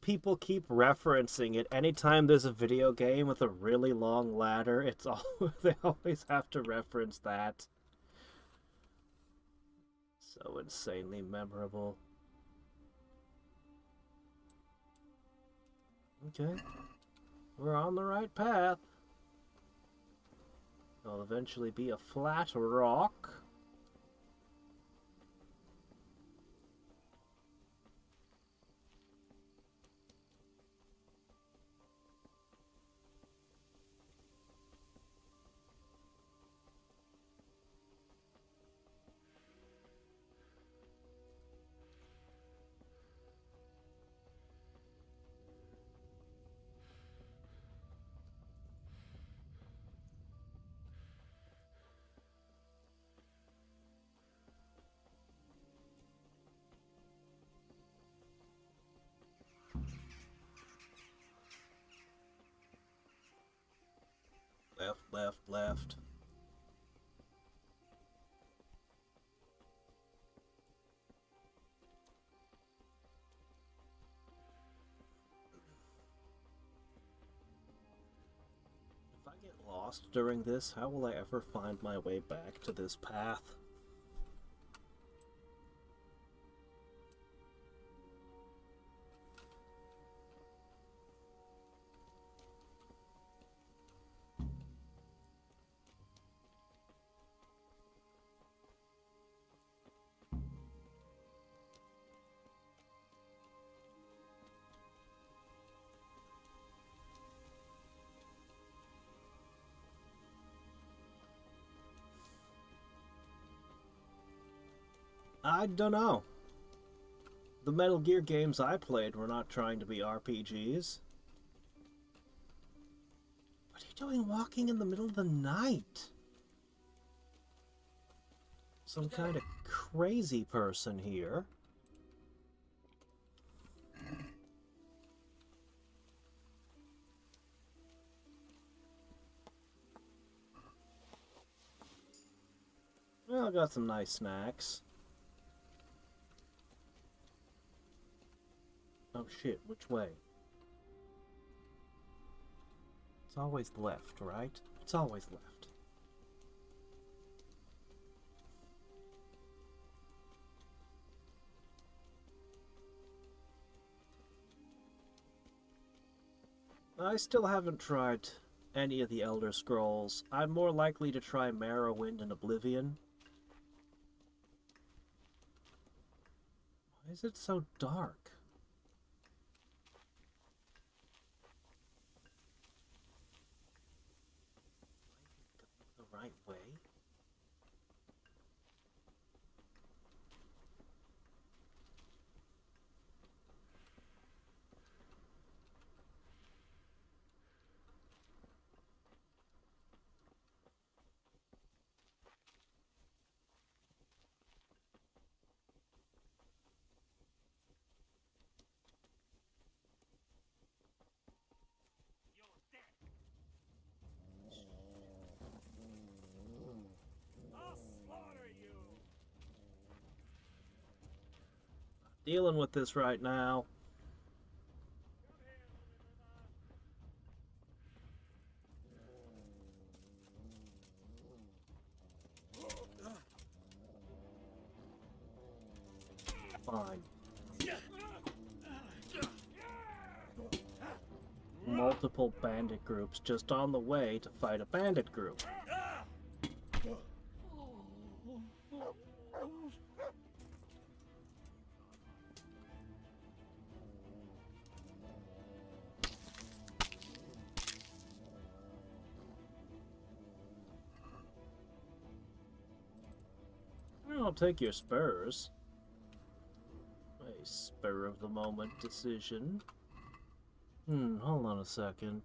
People keep referencing it. Anytime there's a video game with a really long ladder, it's all they always have to reference that. So insanely memorable. Okay. We're on the right path. There'll eventually be a flat rock. Left, left, left. If I get lost during this, how will I ever find my way back to this path? I don't know. The Metal Gear games I played were not trying to be RPGs. What are you doing walking in the middle of the night? Some kind of crazy person here. Well, I got some nice snacks. Oh shit, which way? It's always left, right? It's always left. I still haven't tried any of the Elder Scrolls. I'm more likely to try Morrowind and Oblivion. Why is it so dark? Am I going the right way? Dealing with this right now. Fine. Multiple bandit groups just on the way to fight a bandit group. I'll take your spurs. A spur of the moment decision. Hold on a second.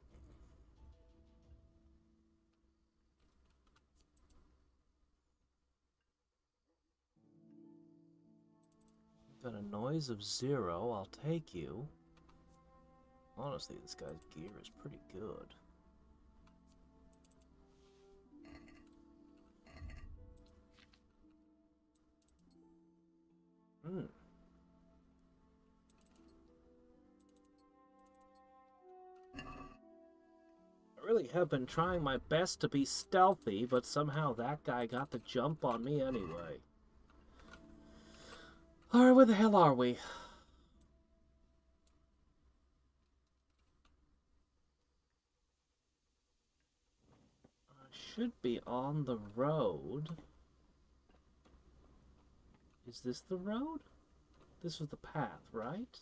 Got a noise of 0, I'll take you. Honestly, this guy's gear is pretty good. I really have been trying my best to be stealthy, but somehow that guy got the jump on me anyway. Alright, where the hell are we? I should be on the road. Is this the road? This was the path, right?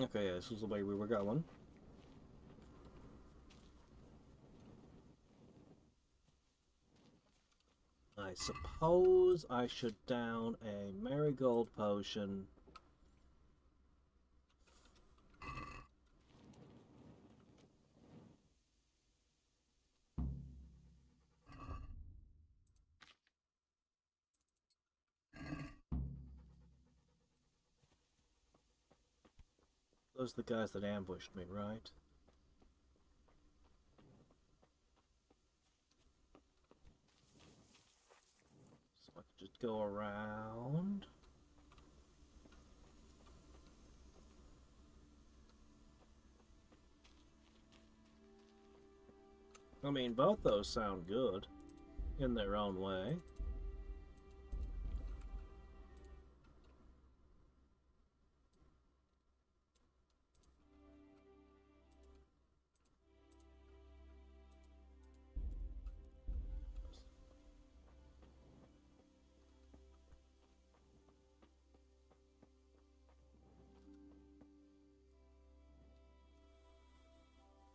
Okay, yeah, this was the way we were going. I suppose I should down a marigold potion. Those are the guys that ambushed me, right? So I can just go around. I mean, both those sound good in their own way.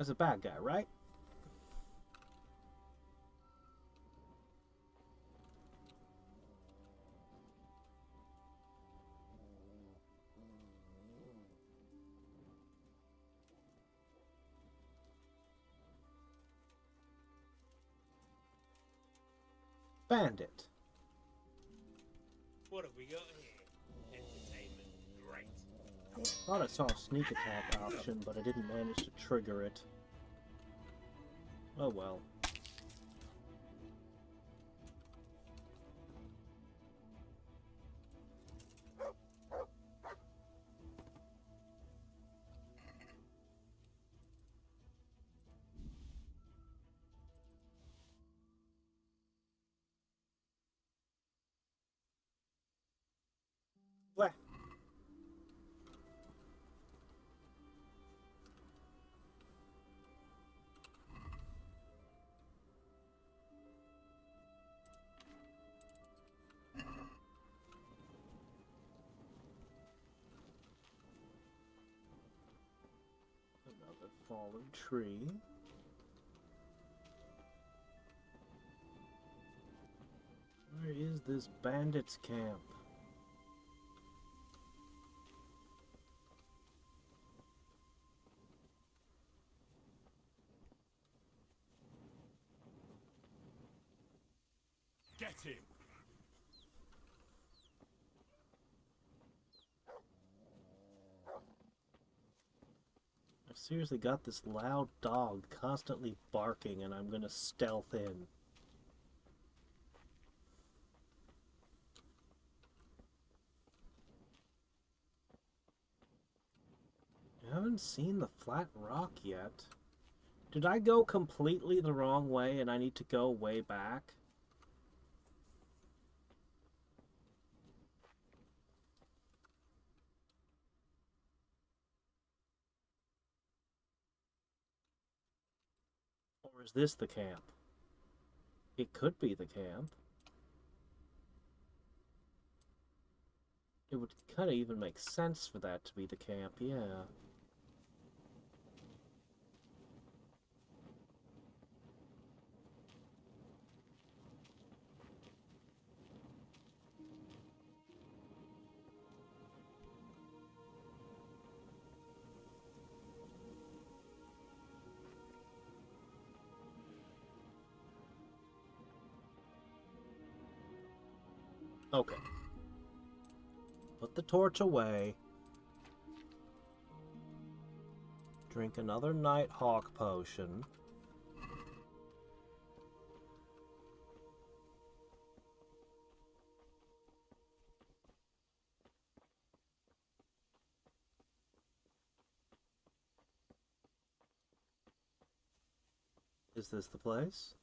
That's a bad guy, right? Bandit. What have we got here? Entertainment. Great. Thought I saw a sneak attack option, but I didn't manage to trigger it. Oh well. What? Another fallen tree. Where is this bandits camp? Get him! I've seriously got this loud dog constantly barking and I'm gonna stealth in. I haven't seen the flat rock yet. Did I go completely the wrong way and I need to go way back? Or is this the camp? It could be the camp. It would kind of even make sense for that to be the camp, yeah. Okay. Put the torch away. Drink another Nighthawk potion. Is this the place?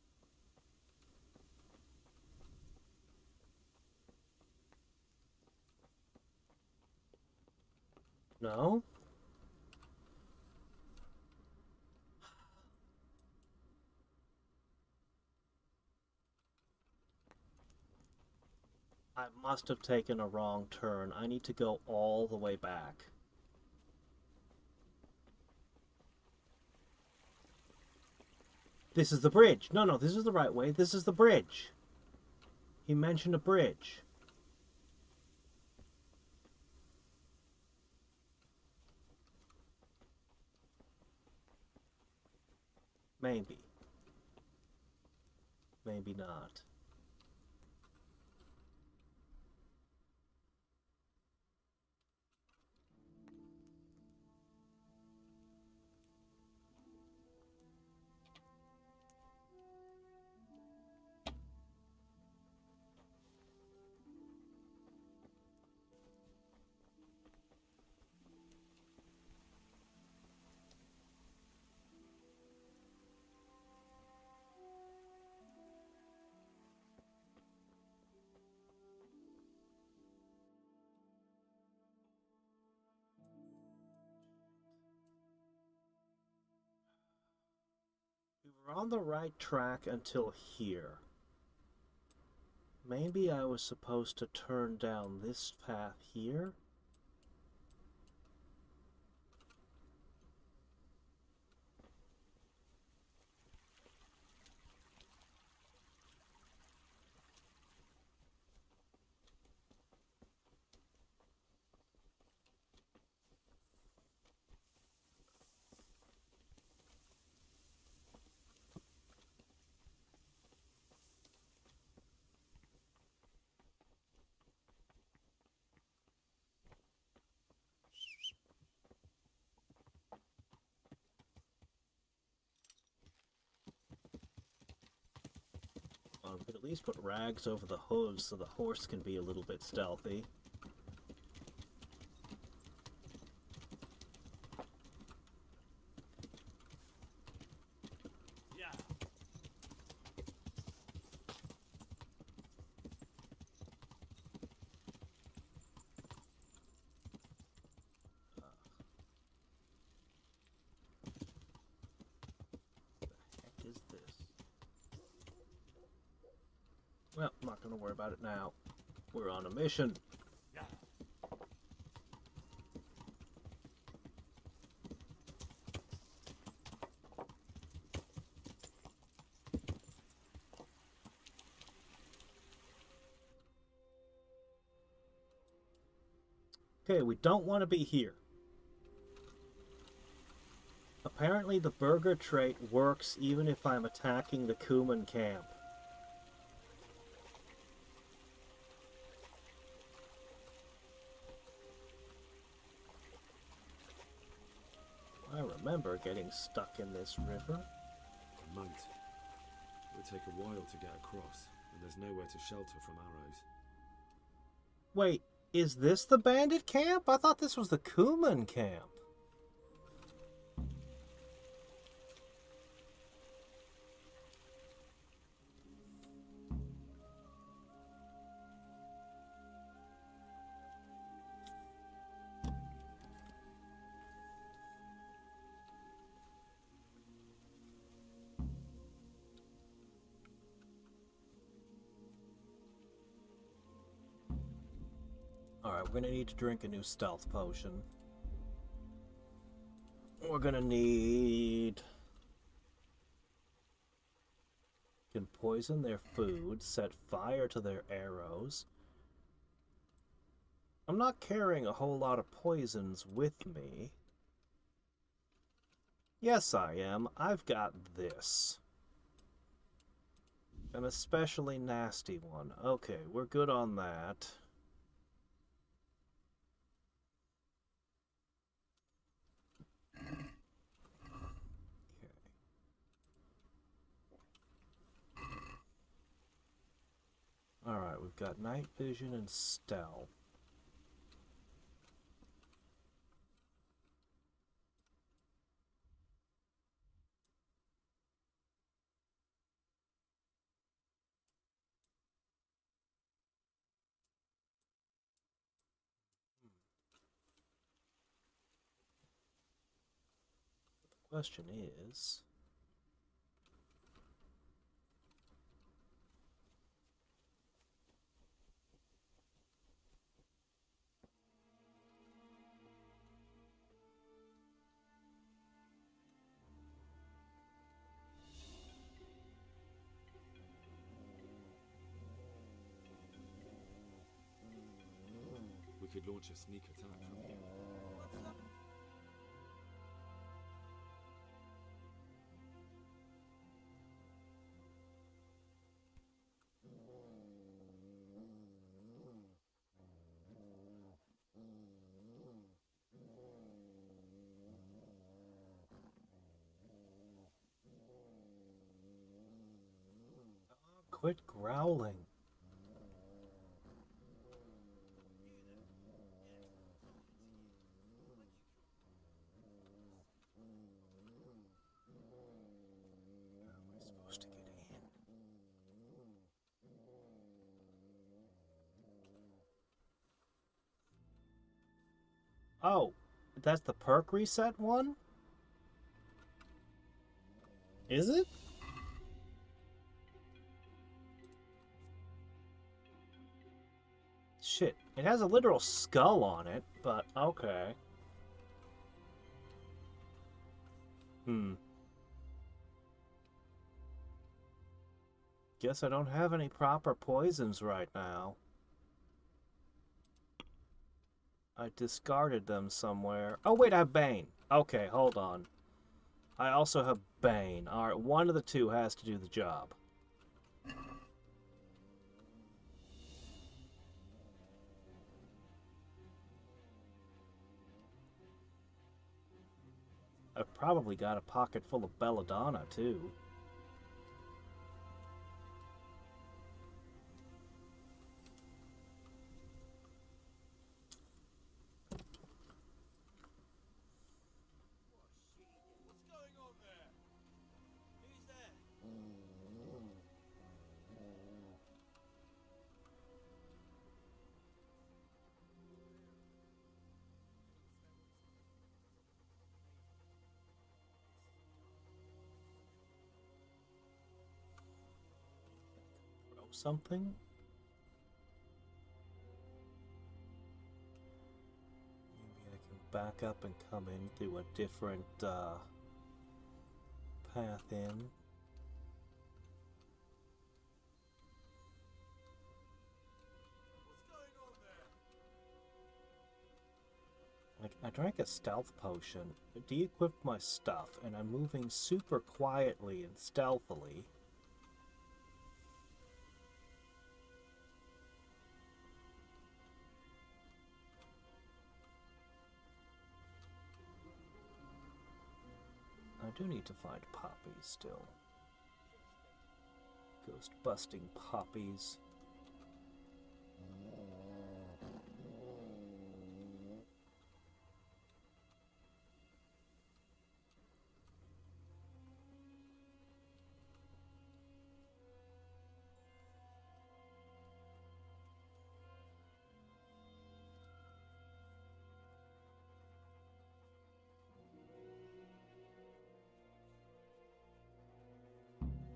No? I must have taken a wrong turn. I need to go all the way back. This is the bridge. No, this is the right way. This is the bridge. He mentioned a bridge. Maybe. Maybe not. We were on the right track until here. Maybe I was supposed to turn down this path here? We could at least put rags over the hooves so the horse can be a little bit stealthy. Yeah. What is this? Well, I'm not going to worry about it now. We're on a mission. Yeah. Okay, we don't want to be here. Apparently the burger trait works even if I'm attacking the Kuman camp. I remember getting stuck in this river. A moat. It would take a while to get across, and there's nowhere to shelter from arrows. Wait, is this the bandit camp? I thought this was the Kuman camp. Alright, we're gonna need to drink a new stealth potion. We're gonna need... Can poison their food, set fire to their arrows. I'm not carrying a whole lot of poisons with me. Yes, I am. I've got this. An especially nasty one. Okay, we're good on that. Alright, we've got night vision and stealth. The question is... We could launch a sneak attack from here. Quit growling. How am I supposed to get in? Oh, that's the perk reset one? Is it? Shit, it has a literal skull on it, but okay. Guess I don't have any proper poisons right now. I discarded them somewhere. Oh wait, I have Bane. Okay, hold on. I also have Bane. Alright, one of the two has to do the job. I've probably got a pocket full of belladonna, too. something? Maybe I can back up and come in through a different path in. Like, I drank a stealth potion, de-equipped my stuff, and I'm moving super quietly and stealthily. I do need to find poppies still. Ghost busting poppies.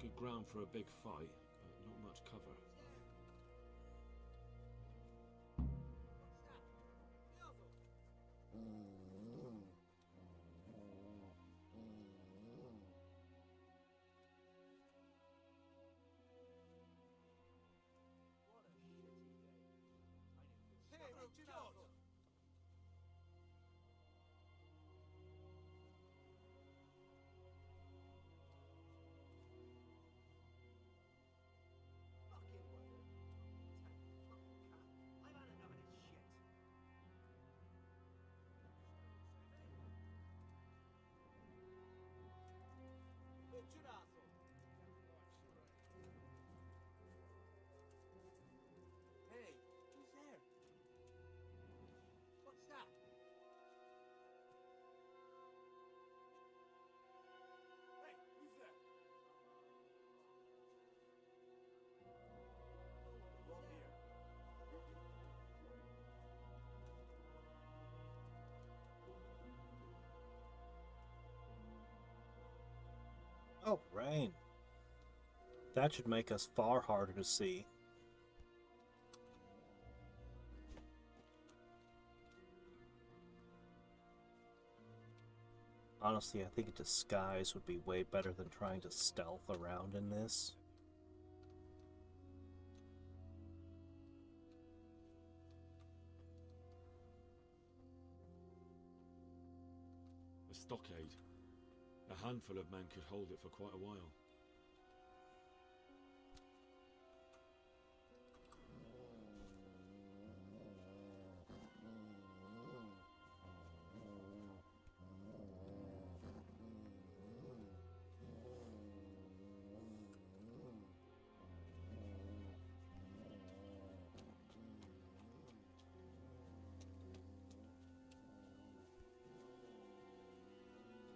Good ground for a big fight, but not much cover. Hey, who's there? What's that? Hey, who's there? Wrong here. Oh, rain. That should make us far harder to see. Honestly, I think a disguise would be way better than trying to stealth around in this. A stockade. A handful of men could hold it for quite a while.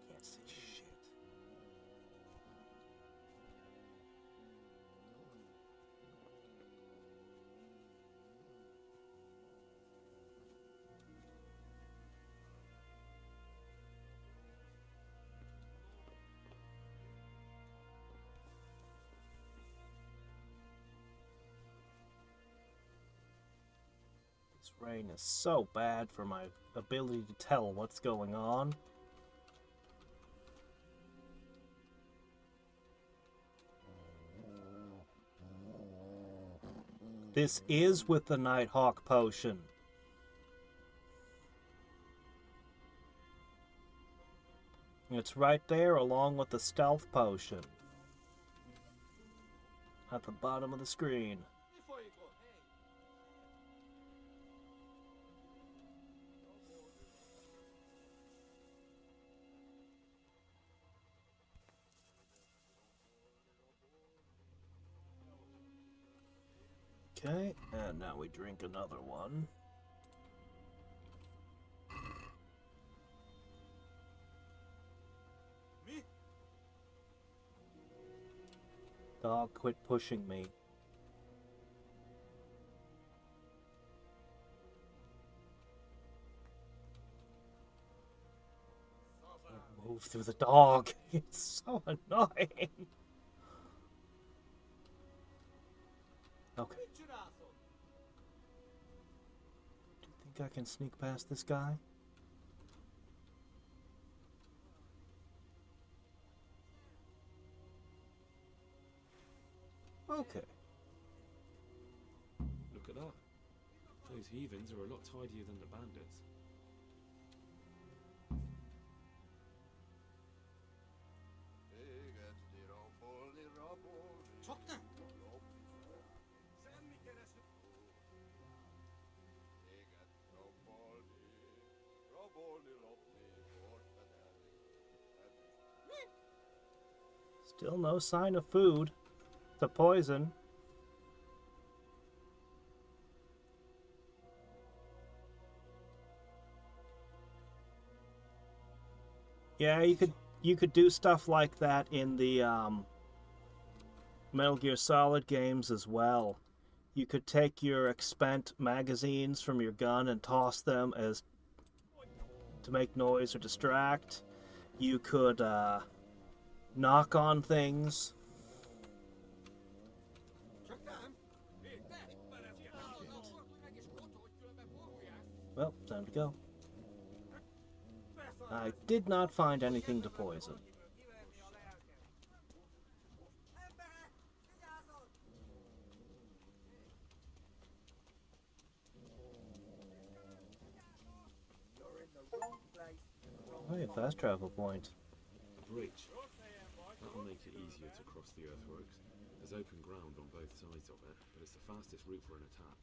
Can't see shit. This rain is so bad for my ability to tell what's going on. This is with the Nighthawk potion. It's right there along with the stealth potion. At the bottom of the screen. Before you go, hey. Okay, and now we drink another one. Me? Dog, quit pushing me. Can't move through the dog. It's so annoying. Okay. Do you think I can sneak past this guy? Okay. Look at that. Those heathens are a lot tidier than the bandits. Tucker! Still no sign of food. The poison. Yeah, you could do stuff like that in the Metal Gear Solid games as well. You could take your expent magazines from your gun and toss them as to make noise or distract. You could knock on things. Well, time to go. I did not find anything to poison. Oh, yeah, fast travel point. A bridge. That'll make it easier to cross the earthworks. There's open ground on both sides of it, but it's the fastest route for an attack.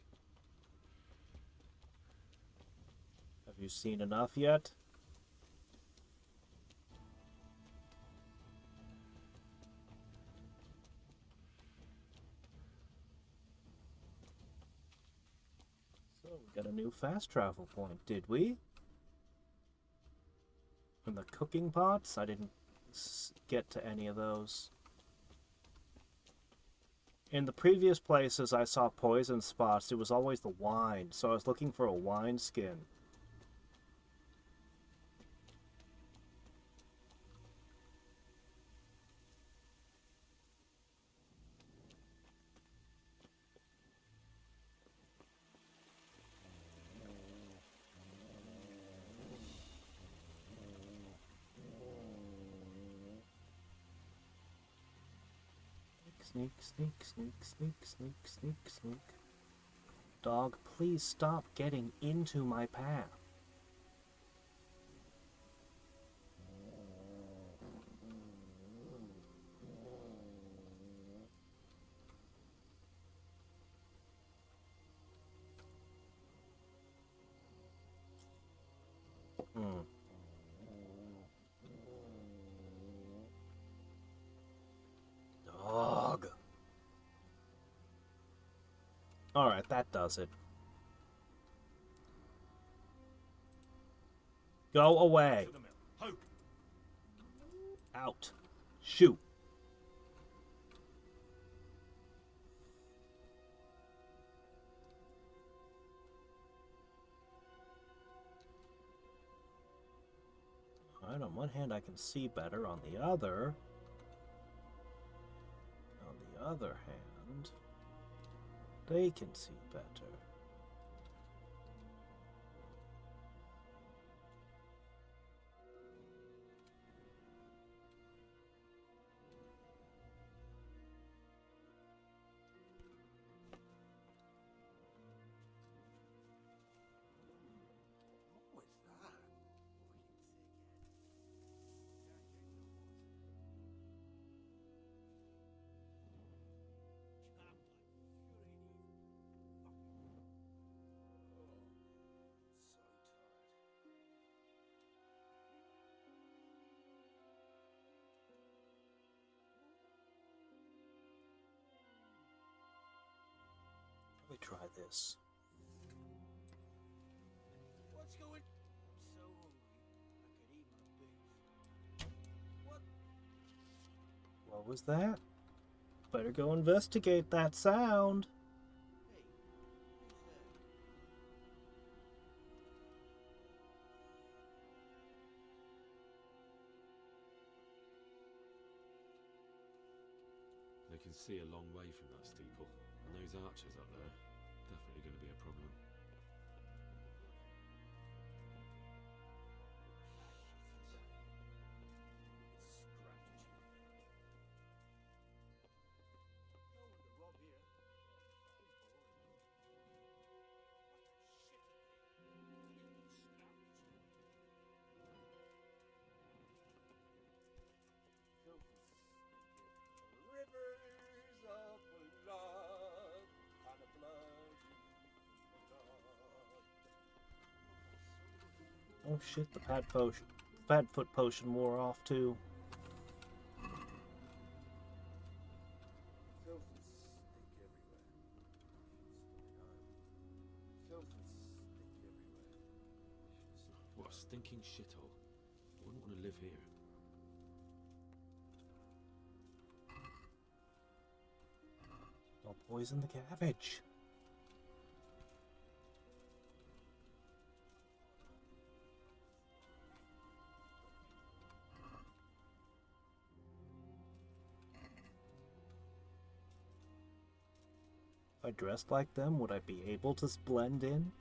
Have you seen enough yet? So we got a new fast travel point, did we? And the cooking pots? I didn't get to any of those. In the previous places I saw poison spots, it was always the wine, so I was looking for a wine skin. Sneak, sneak, sneak, sneak, sneak, sneak, sneak. Dog, please stop getting into my path. Dog. Alright, that does it. Go away. Out. Shoot. Alright, on one hand I can see better, on the other hand, they can see better. Let me try this. What's going? I'm so hungry. I could eat my beef. What? What was that? Better go investigate that sound. They can see a long way from that steeple. And those archers up there, definitely going to be a problem. Rivers of blood and a bloody blood. Oh shit, the Padfoot potion wore off too. Filth and stink everywhere. Filth and stink everywhere. What a stinking shithole. I wouldn't want to live here. Don't poison the cabbage. If I dressed like them, would I be able to blend in?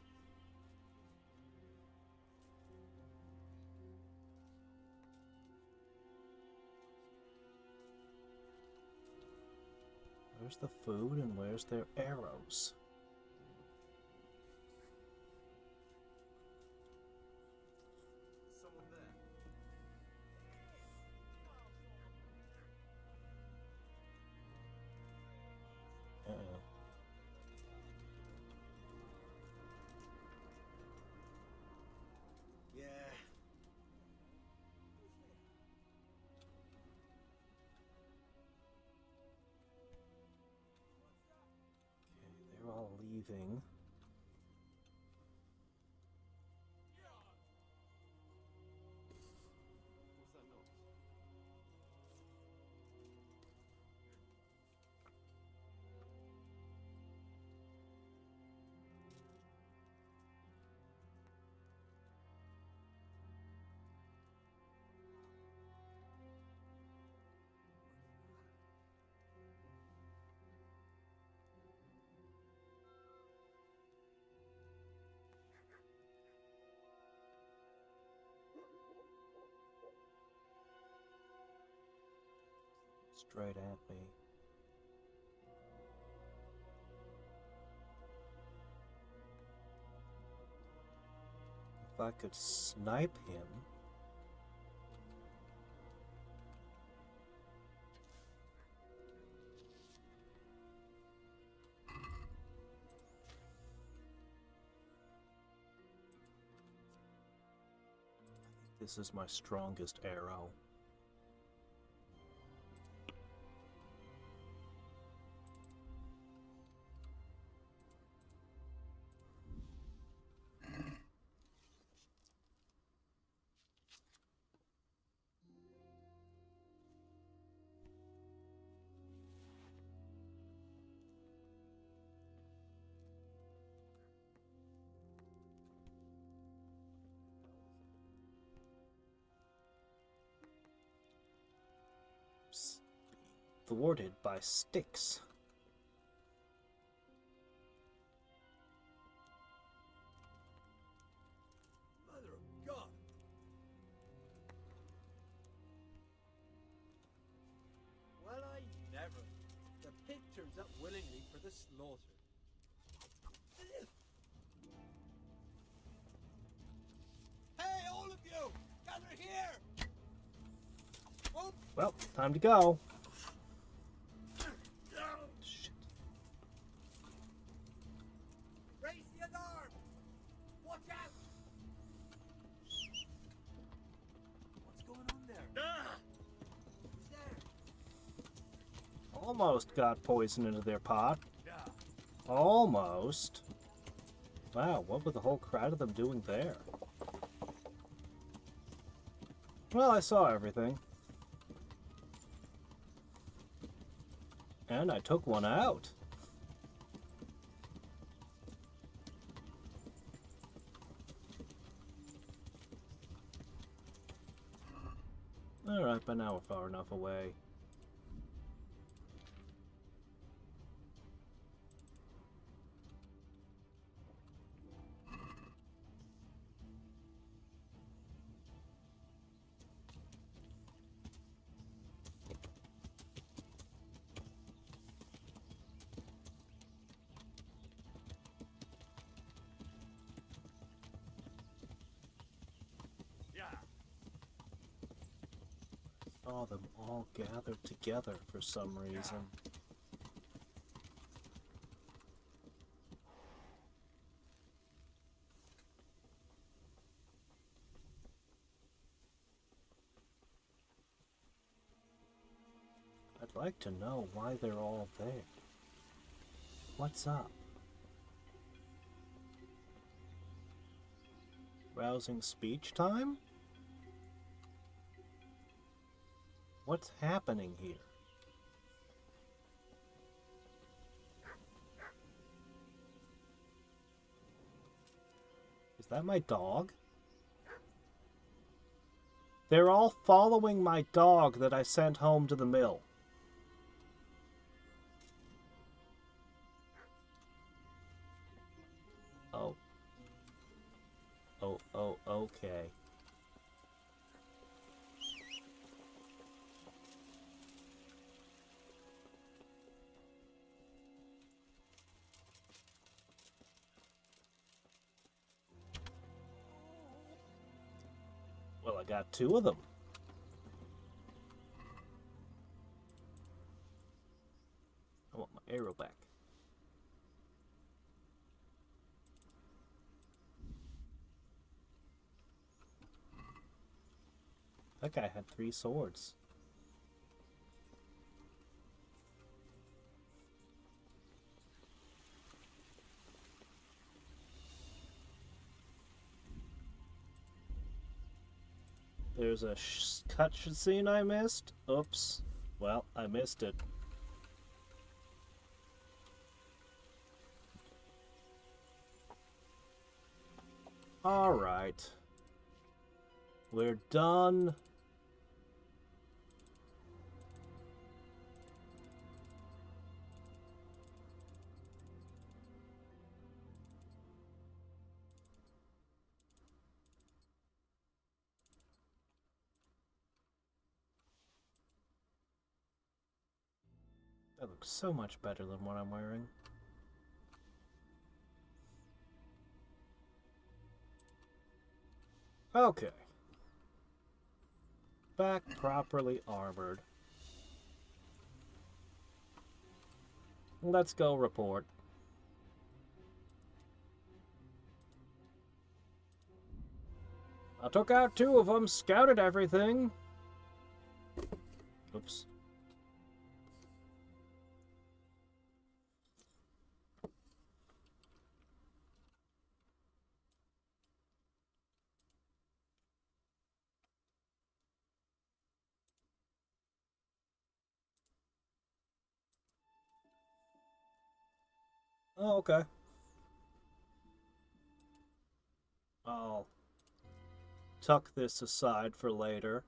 Where's the food and where's their arrows? Someone there. Uh-oh. Yeah. Okay, they're all leaving. What's that noise? Straight at me. If I could snipe him. This is my strongest arrow. Thwarted by sticks. Mother of God! Well, I never. The pig turns up willingly for the slaughter. Hey, all of you! Gather here! Oh. Well, time to go. Shit. Raise the alarm! Watch out! What's going on there? Who's there? Almost got poison into their pot. Almost. Wow, what was the whole crowd of them doing there? Well, I saw everything. And I took one out. Alright, but now we're far enough away. saw them all gathered together for some reason. I'd like to know why they're all there. What's up? Rousing speech time? What's happening here? Is that my dog? They're all following my dog that I sent home to the mill. Oh. Oh, okay. Well, I got two of them. I want my arrow back. That guy had 3 swords. There's a cutscene I missed. Oops. Well, I missed it. Alright. We're done. That looks so much better than what I'm wearing. Okay. Back properly armored. Let's go report. I took out 2 of them, scouted everything. Oops. Oh, okay. I'll tuck this aside for later.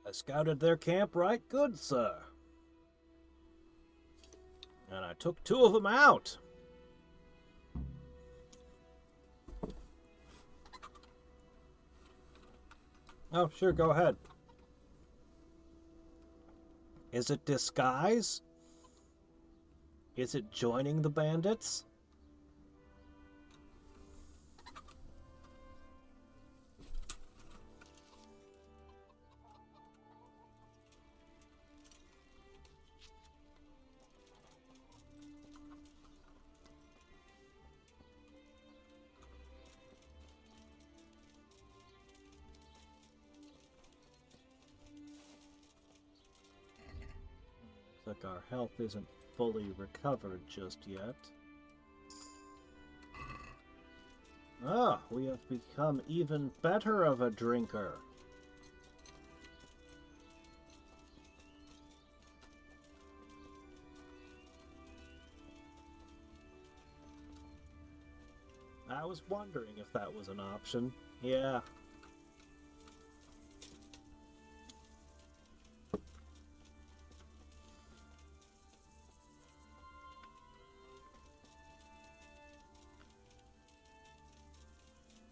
I scouted their camp right good, sir. And I took 2 of them out. Oh, sure, go ahead. Is it disguise? Is it joining the bandits? Looks like our health isn't fully recovered just yet. Ah, we have become even better of a drinker. I was wondering if that was an option. Yeah.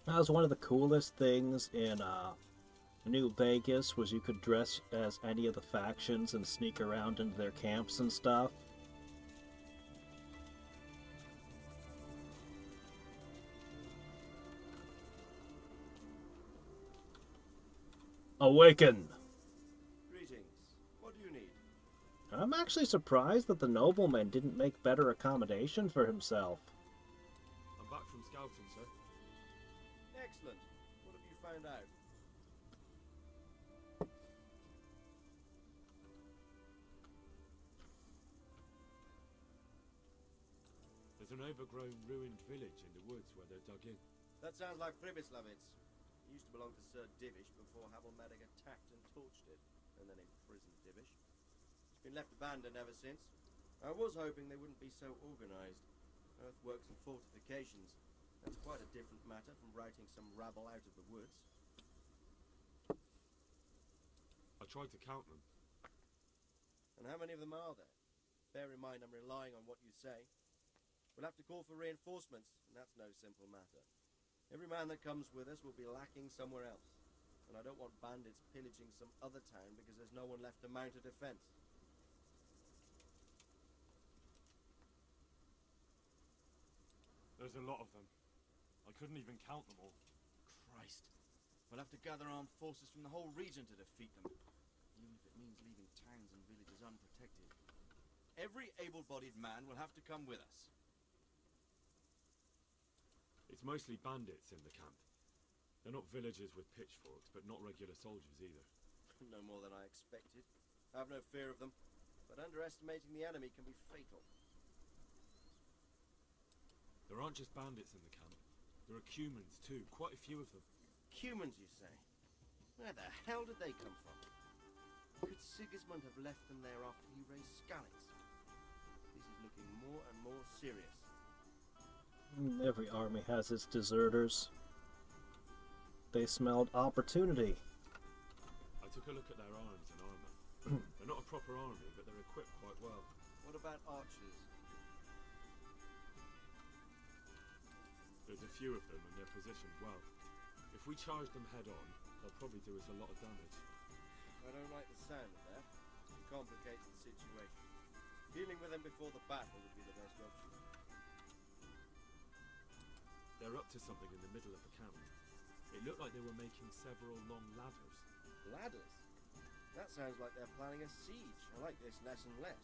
That was one of the coolest things in New Vegas was you could dress as any of the factions and sneak around into their camps and stuff. Awaken! Greetings. What do you need? I'm actually surprised that the nobleman didn't make better accommodation for himself. I'm back from scouting, sir. Excellent. What have you found out? There's an overgrown, ruined village in the woods where they're dug in. That sounds like Pribyslavitz. He used to belong to Sir Divish before Havelmadig attacked and torched it, and then imprisoned Divish. It's been left abandoned ever since. I was hoping they wouldn't be so organized. Earthworks and fortifications. That's quite a different matter from routing some rabble out of the woods. I tried to count them. And how many of them are there? Bear in mind I'm relying on what you say. We'll have to call for reinforcements, and that's no simple matter. Every man that comes with us will be lacking somewhere else. And I don't want bandits pillaging some other town because there's no one left to mount a defense. There's a lot of them. I couldn't even count them all. Christ. We'll have to gather armed forces from the whole region to defeat them. Even if it means leaving towns and villages unprotected. Every able-bodied man will have to come with us. It's mostly bandits in the camp. They're not villagers with pitchforks, but not regular soldiers either. No more than I expected. I have no fear of them, but underestimating the enemy can be fatal. There aren't just bandits in the camp. There are Cumans too, quite a few of them. Cumans, you say? Where the hell did they come from? Could Sigismund have left them there after he raised Skalitz? This is looking more and more serious. Every army has its deserters. They smelled opportunity. I took a look at their arms and armor. They're not a proper army, but they're equipped quite well. What about archers? There's a few of them and they're positioned well. If we charge them head on, they'll probably do us a lot of damage. I don't like the sound of that. It complicates the situation. Dealing with them before the battle would be the best option. They're up to something in the middle of the camp. It looked like they were making several long ladders. Ladders? That sounds like they're planning a siege. I like this less and less.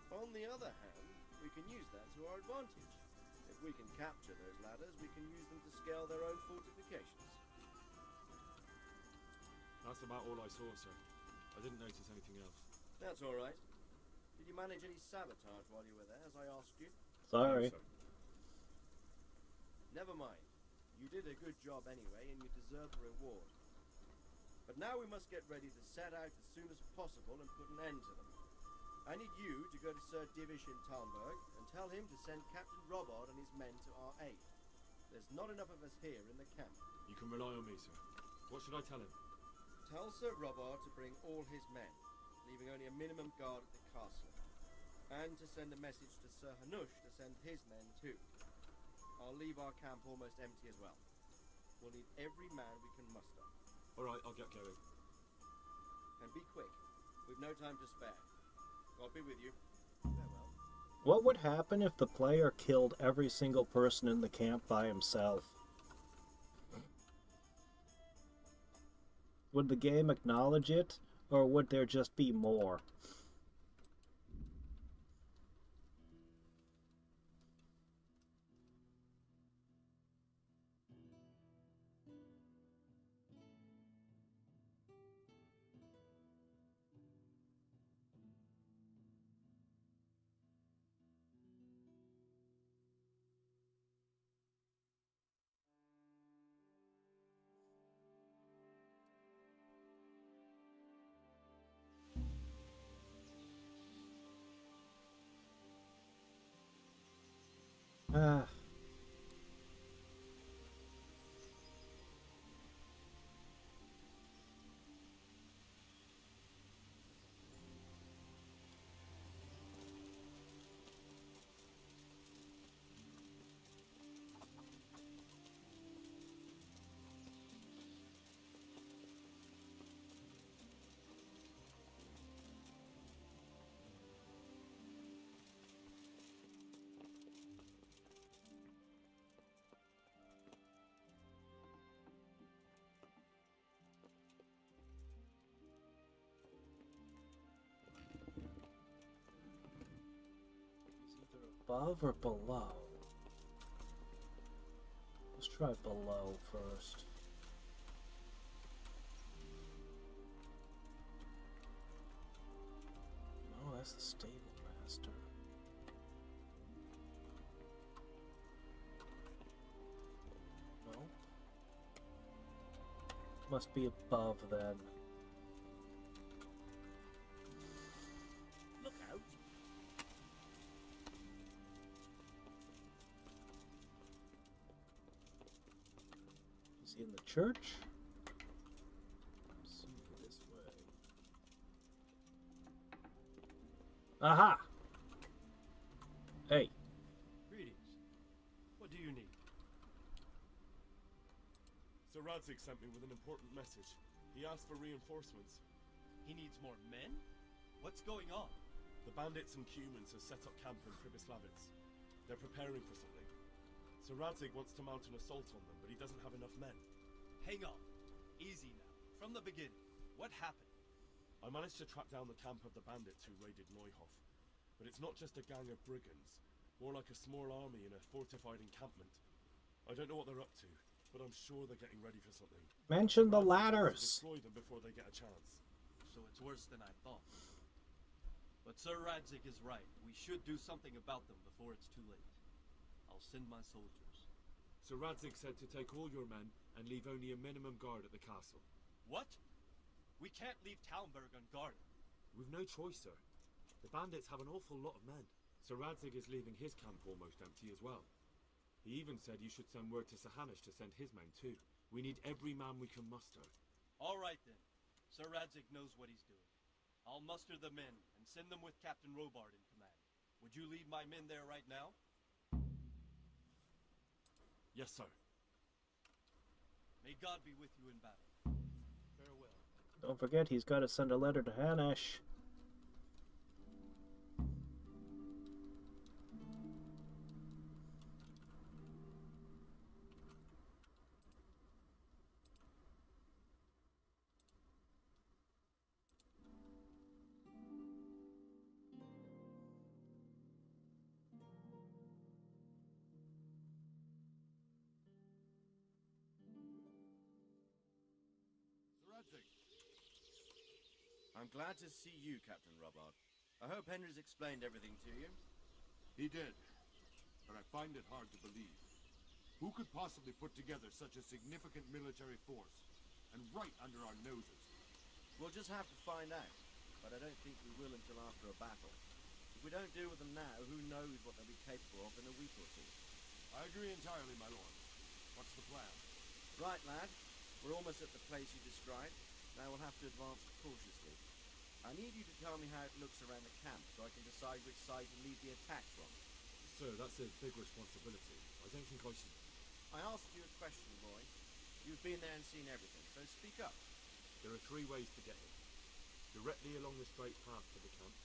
On the other hand, we can use that to our advantage. If we can capture those ladders, we can use them to scale their own fortifications. That's about all I saw, sir. I didn't notice anything else. That's all right. Did you manage any sabotage while you were there, as I asked you? Sorry. No, Never mind. You did a good job anyway, and you deserve a reward. But now we must get ready to set out as soon as possible and put an end to them. I need you to go to Sir Divish in Talmberg and tell him to send Captain Robard and his men to our aid. There's not enough of us here in the camp. You can rely on me, sir. What should I tell him? Tell Sir Robard to bring all his men, leaving only a minimum guard at the castle. And to send a message to Sir Hanush to send his men too. I'll leave our camp almost empty as well. We'll need every man we can muster. Alright, I'll get going. And be quick. We've no time to spare. God be with you. Farewell. What would happen if the player killed every single person in the camp by himself? Would the game acknowledge it, or would there just be more? Ah. Above or below? Let's try below first. No, that's the stable master. No. Must be above then. Look out! Is he in the church? Let's see this way. Aha! Hey. Greetings. What do you need? Sir Radzik sent me with an important message. He asked for reinforcements. He needs more men? What's going on? The bandits and humans have set up camp in Pribyslavitz. They're preparing for something. Sir Radzik wants to mount an assault on them, but he doesn't have enough men. Hang on. Easy now. From the beginning. What happened? I managed to track down the camp of the bandits who raided Neuhof. But it's not just a gang of brigands. More like a small army in a fortified encampment. I don't know what they're up to, but I'm sure they're getting ready for something. Mention the Radzik wants to ladders. destroy them before they get a chance. So it's worse than I thought. But Sir Radzik is right. We should do something about them before it's too late. I'll send my soldiers. Sir Radzik said to take all your men and leave only a minimum guard at the castle. What? We can't leave Talmberg unguarded. We've no choice, sir. The bandits have an awful lot of men. Sir Radzik is leaving his camp almost empty as well. He even said you should send word to Sahanish to send his men too. We need every man we can muster. All right then. Sir Radzik knows what he's doing. I'll muster the men and send them with Captain Robard in command. Would you lead my men there right now? Yes, sir. May God be with you in battle. Farewell. Don't forget, he's got to send a letter to Hanish. I'm glad to see you, Captain Robard. I hope Henry's explained everything to you. He did, but I find it hard to believe. Who could possibly put together such a significant military force, and right under our noses? We'll just have to find out, but I don't think we will until after a battle. If we don't deal with them now, who knows what they'll be capable of in a week or two. I agree entirely, my lord. What's the plan? Right, lad. We're almost at the place you described. Now we'll have to advance cautiously. I need you to tell me how it looks around the camp so I can decide which side to lead the attack from. Sir, that's a big responsibility. I don't think I should... I asked you a question, boy. You've been there and seen everything, so speak up. There are 3 ways to get in. Directly along the straight path to the camp,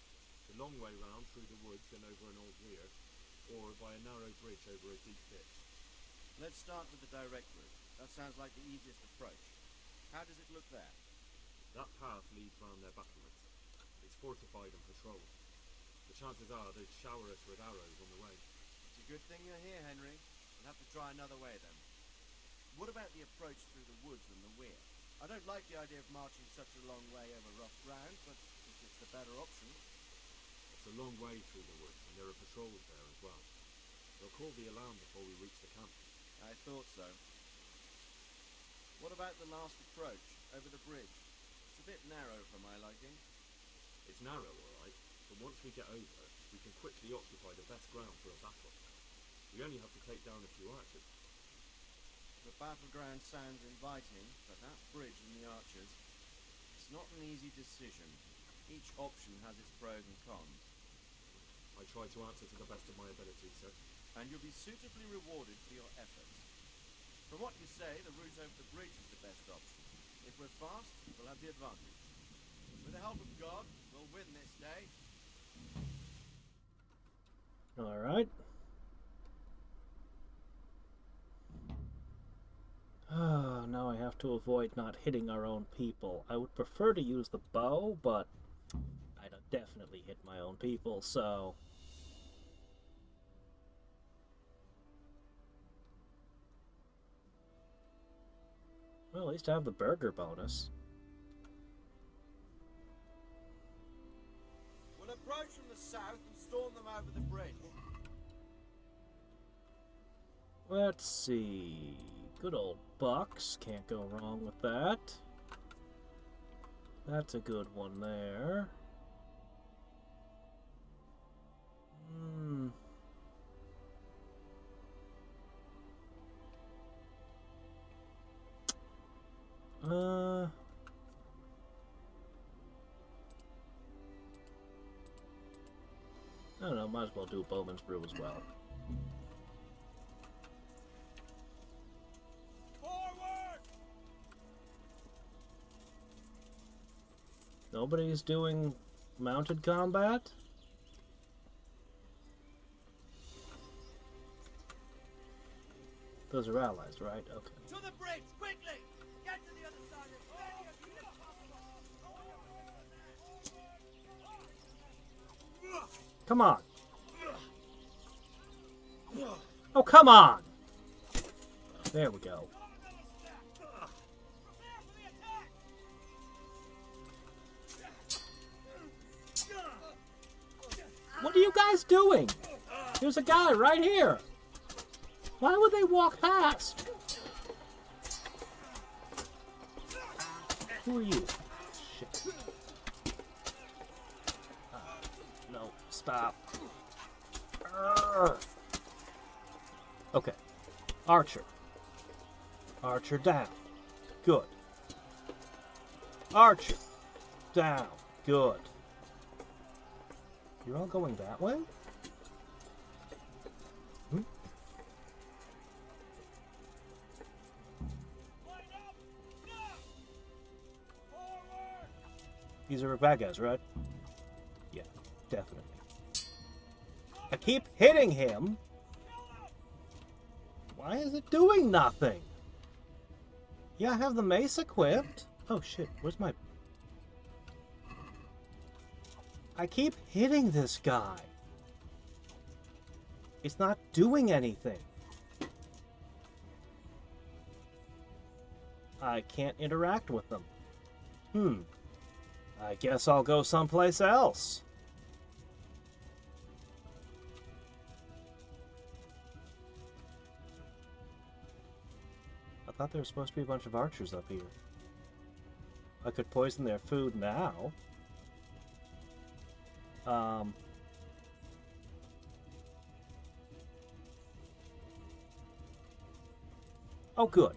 the long way round through the woods and over an old weir, or by a narrow bridge over a deep ditch. Let's start with the direct route. That sounds like the easiest approach. How does it look there? That path leads round their battlements. It's fortified and patrolled. The chances are they'd shower us with arrows on the way. It's a good thing you're here, Henry. We'll have to try another way then. What about the approach through the woods and the weir? I don't like the idea of marching such a long way over rough ground, but if it's the better option... It's a long way through the woods, and there are patrols there as well. They'll call the alarm before we reach the camp. I thought so. What about the last approach, over the bridge? It's a bit narrow for my liking. It's narrow, all right, but once we get over, we can quickly occupy the best ground for a battle. We only have to take down a few archers. The battleground sounds inviting, but that bridge and the archers, it's not an easy decision. Each option has its pros and cons. I try to answer to the best of my ability, sir. And you'll be suitably rewarded for your efforts. From what you say, the route over the bridge is the best option. If we're fast, we'll have the advantage. With the help of God, we'll win this day. Alright. Now I have to avoid not hitting our own people. I would prefer to use the bow, but I'd definitely hit my own people, so... least have the burger bonus. We'll approach from the south and storm them over the bridge. Let's see. Good old Bucks. Can't go wrong with that. That's a good one there. Hmm. I don't know, might as well do Bowman's Brew as well. Nobody's doing mounted combat? Those are allies, right? Okay. To the bridge, quickly! Get to the other side as many of you as possible! Come on! Oh, come on! There we go. What are you guys doing? There's a guy right here. Why would they walk past? Who are you? Shit. No, stop. Urgh. Okay. Archer. Archer down. Good. Archer. Down. Good. You're all going that way? Hmm? These are bad guys, right? Yeah, definitely. I keep hitting him. Why is it doing nothing? Yeah, I have the mace equipped. Oh shit, where's my... I keep hitting this guy. It's not doing anything. I can't interact with them. I guess I'll go someplace else. I thought there was supposed to be a bunch of archers up here. I could poison their food now. Oh, good.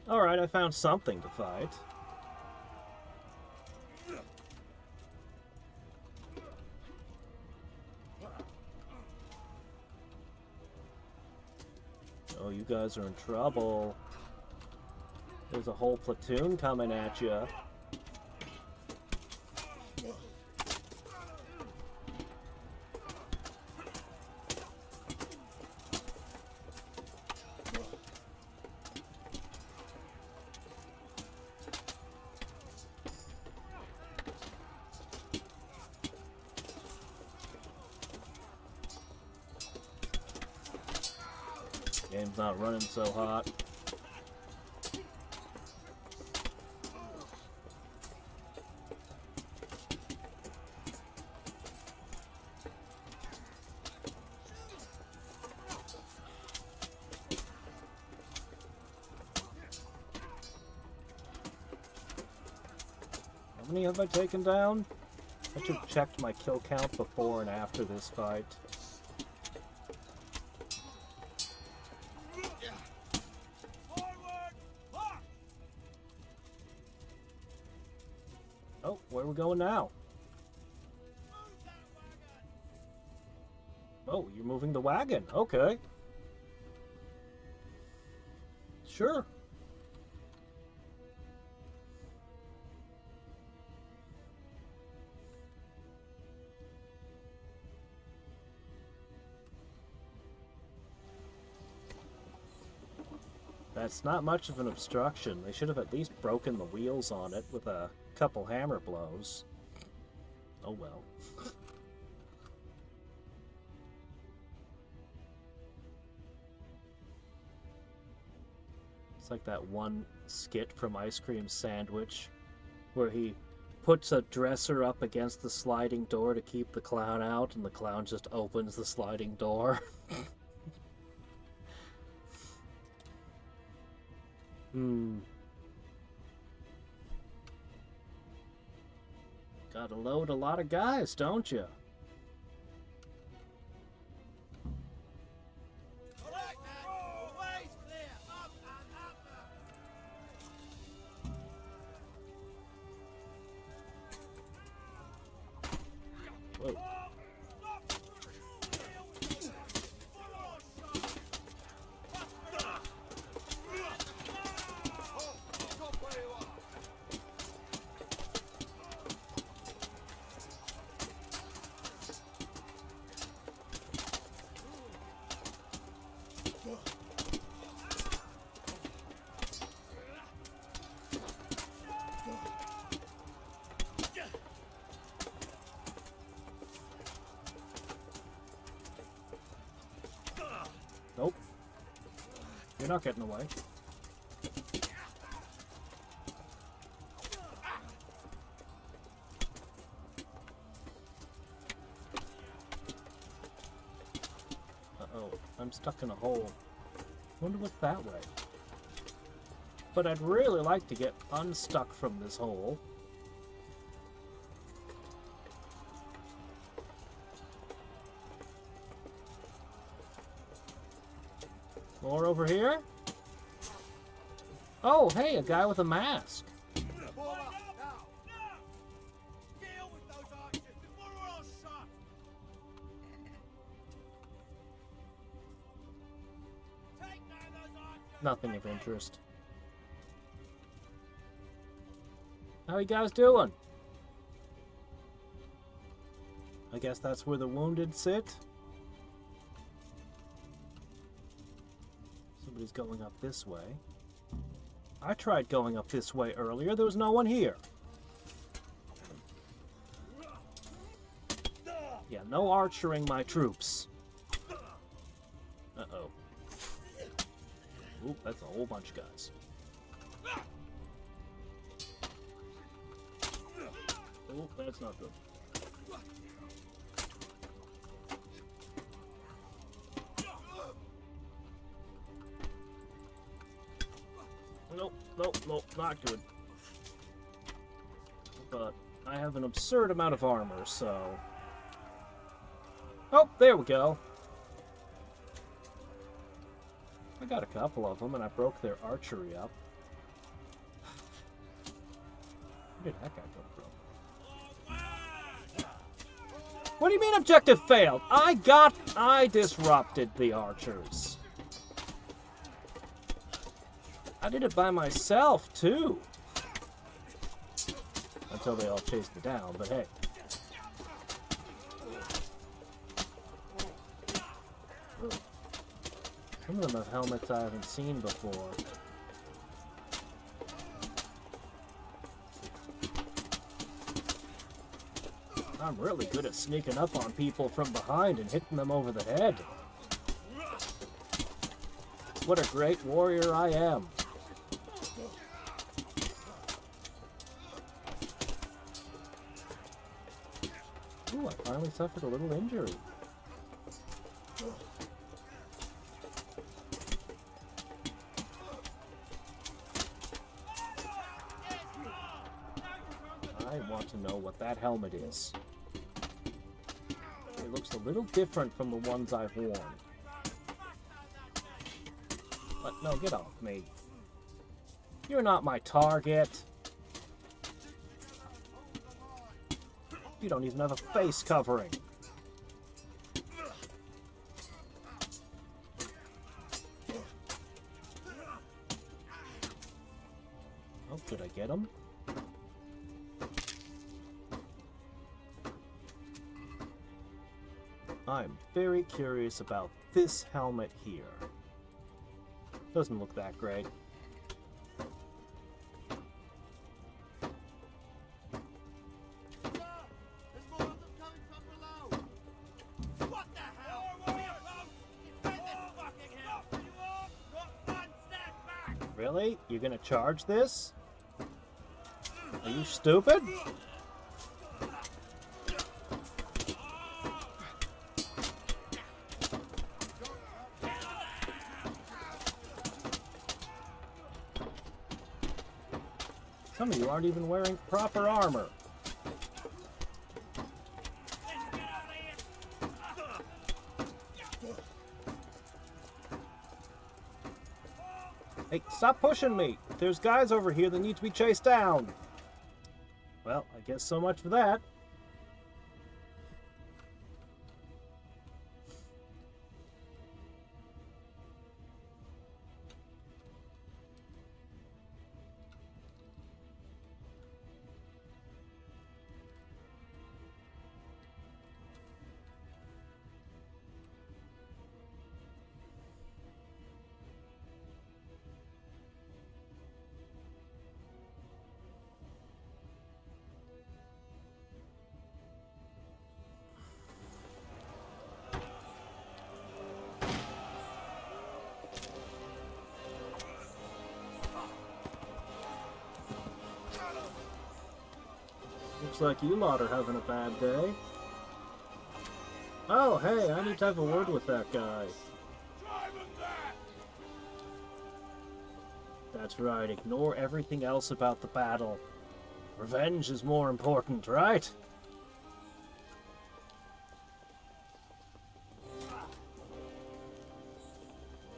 Alright, I found something to fight. Oh, you guys are in trouble. There's a whole platoon coming at you. Game's not running so hot. How many have I taken down? I should have checked my kill count before and after this fight. Oh, where are we going now? Oh, you're moving the wagon. Okay. Sure. That's not much of an obstruction. They should have at least broken the wheels on it with a couple hammer blows. Oh well. It's like that one skit from Ice Cream Sandwich where he puts a dresser up against the sliding door to keep the clown out, and the clown just opens the sliding door. Gotta load a lot of guys, don't you? Whoa. Nope. You're not getting away. Uh-oh, I'm stuck in a hole. Wonder what's that way. But I'd really like to get unstuck from this hole. More over here? Oh, hey, a guy with a mask. Nothing of interest. How you guys doing? I guess that's where the wounded sit. Somebody's going up this way. I tried going up this way earlier. There was no one here. Yeah, no archering my troops. Uh-oh. Oop, that's a whole bunch of guys. Oh, that's not good. Nope, nope, nope, not good. But I have an absurd amount of armor, so... Oh, there we go. I got a couple of them, and I broke their archery up. Where did that guy come from? What do you mean objective failed? I disrupted the archers. I did it by myself, too. Until they all chased me down, but hey. Some of them have helmets I haven't seen before. I'm really good at sneaking up on people from behind and hitting them over the head. What a great warrior I am. Ooh, I finally suffered a little injury. I want to know what that helmet is. It looks a little different from the ones I've worn. But no, get off me. You're not my target. You don't even have a face covering. Oh, did I get him? I'm very curious about this helmet here. Doesn't look that great. Really? You're gonna charge this? Are you stupid? Some of you aren't even wearing proper armor. Hey, stop pushing me! There's guys over here that need to be chased down! Well, I guess so much for that. Looks like you lot are having a bad day. Oh, hey, I need to have a word with that guy. That's right, ignore everything else about the battle. Revenge is more important, right?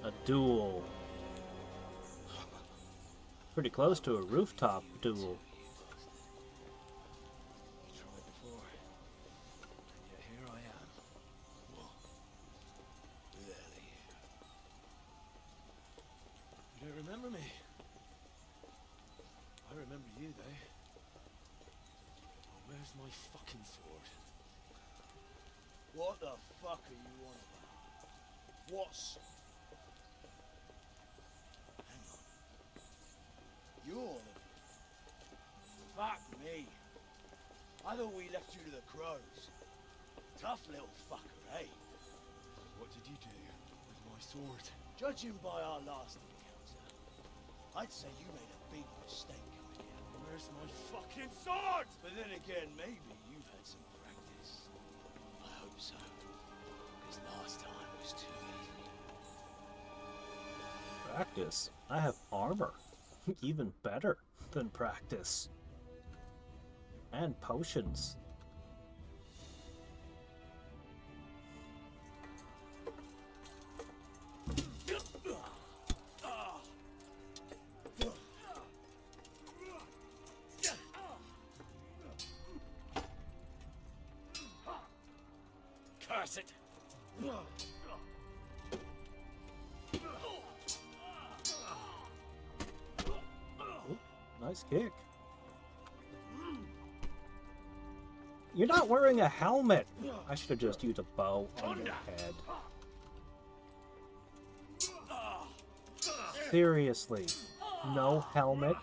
A duel. Pretty close to a rooftop duel. Remember me? I remember you, though. Where's my fucking sword? What the fuck are you on about? What's... Hang on. You're the... Fuck me. I thought we left you to the crows. Tough little fucker, eh? What did you do with my sword? Judging by our last encounter, I'd say you made a big mistake coming here. Where's my fucking sword? But then again, maybe you've had some practice. I hope so. Because last time was too easy. Practice? I have armor. Even better than practice. And potions. Curse it! Ooh, nice kick. You're not wearing a helmet! I should have just used a bow on your head. Seriously, no helmet?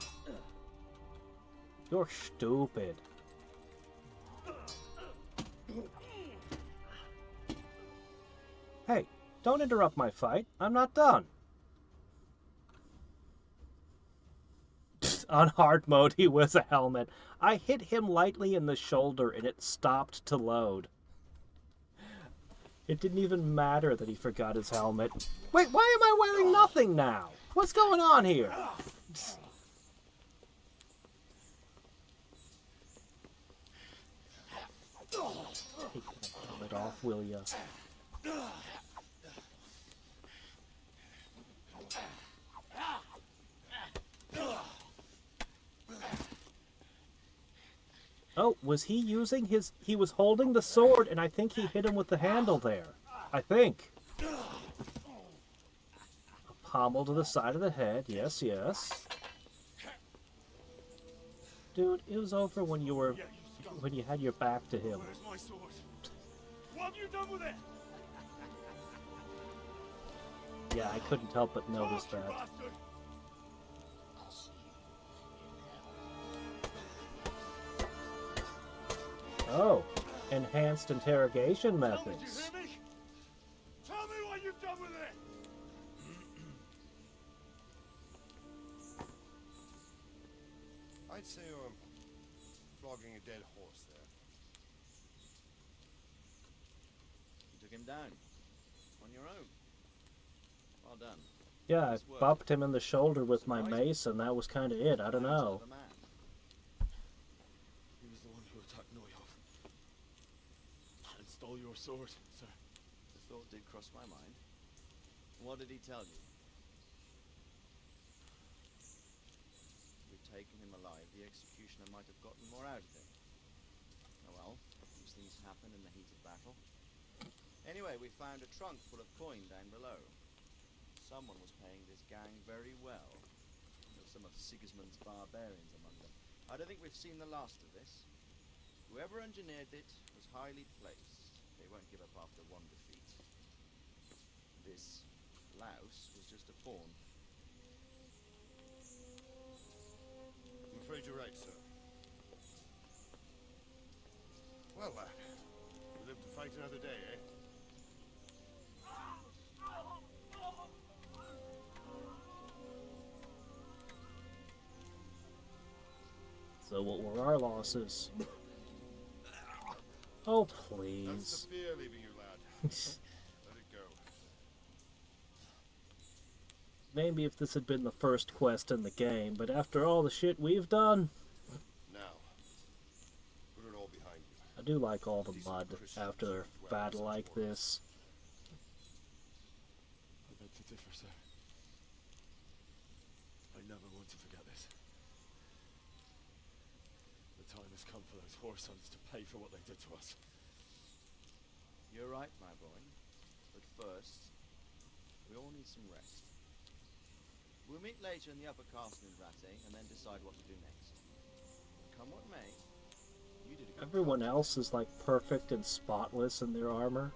You're stupid. Hey, don't interrupt my fight. I'm not done. On hard mode, he wears a helmet. I hit him lightly in the shoulder and it stopped to load. It didn't even matter that he forgot his helmet. Wait, why am I wearing nothing now? What's going on here? Take that helmet off, will ya? Oh, was he using his... He was holding the sword, and I think he hit him with the handle there. I think. A pommel to the side of the head. Yes, yes. Dude, it was over when you were... When you had your back to him. Where's my sword? What have you done with it? Yeah, I couldn't help but notice that. Oh, enhanced interrogation methods. Did you hear me? Tell me what you've done with it! say you're flogging a dead horse there? You took him down. On your own. Well done. Yeah, I Nice work. bopped him in the shoulder with my mace, and that was kind of it. I don't know. He was the one who attacked Neuhoff. And stole your sword, sir. The thought did cross my mind. What did he tell you? We'd taken him alive, the executioner might have gotten more out of him. Oh well, these things happen in the heat of battle. Anyway, we found a trunk full of coin down below. Someone was paying this gang very well. There's some of Sigismund's barbarians among them. I don't think we've seen the last of this. Whoever engineered it was highly placed. They won't give up after one defeat. This louse was just a pawn. I'm afraid you're right, sir. Well, lad, we live to fight another day, eh? So what were our losses? Oh, please. That's the fear leaving you, lad. Let it go. Maybe if this had been the first quest in the game, but after all the shit we've done... Now, put it all behind you. I do like all the mud after a battle like this. I beg to differ, sir. I never want to forget this. The time has come for those whoresons to pay for what they did to us. You're right, my boy. But first, we all need some rest. We'll meet later in the upper castle in Rattay and then decide what to do next. Come what may, you did a good Everyone else is like perfect and spotless in their armor.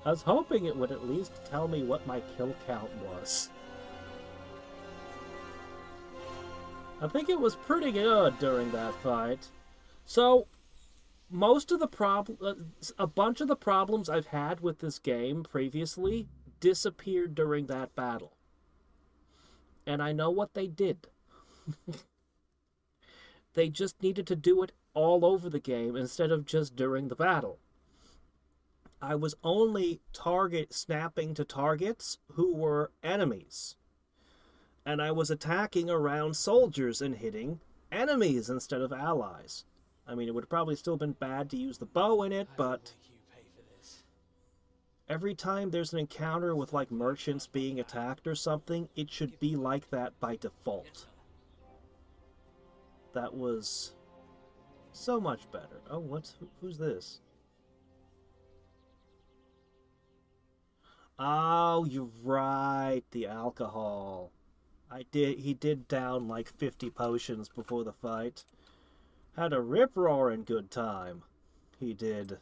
I was hoping it would at least tell me what my kill count was. I think it was pretty good during that fight. So, most of the a bunch of the problems I've had with this game previously disappeared during that battle. And I know what they did. They just needed to do it all over the game instead of just during the battle. I was only snapping to targets who were enemies. And I was attacking around soldiers and hitting enemies instead of allies. I mean, it would have probably still been bad to use the bow in it, but every time there's an encounter with, like, merchants being attacked or something, it should be like that by default. That was so much better. Oh, who's this? Oh, you're right, the alcohol. He did down like 50 potions before the fight. Had a rip-roaring good time. He did.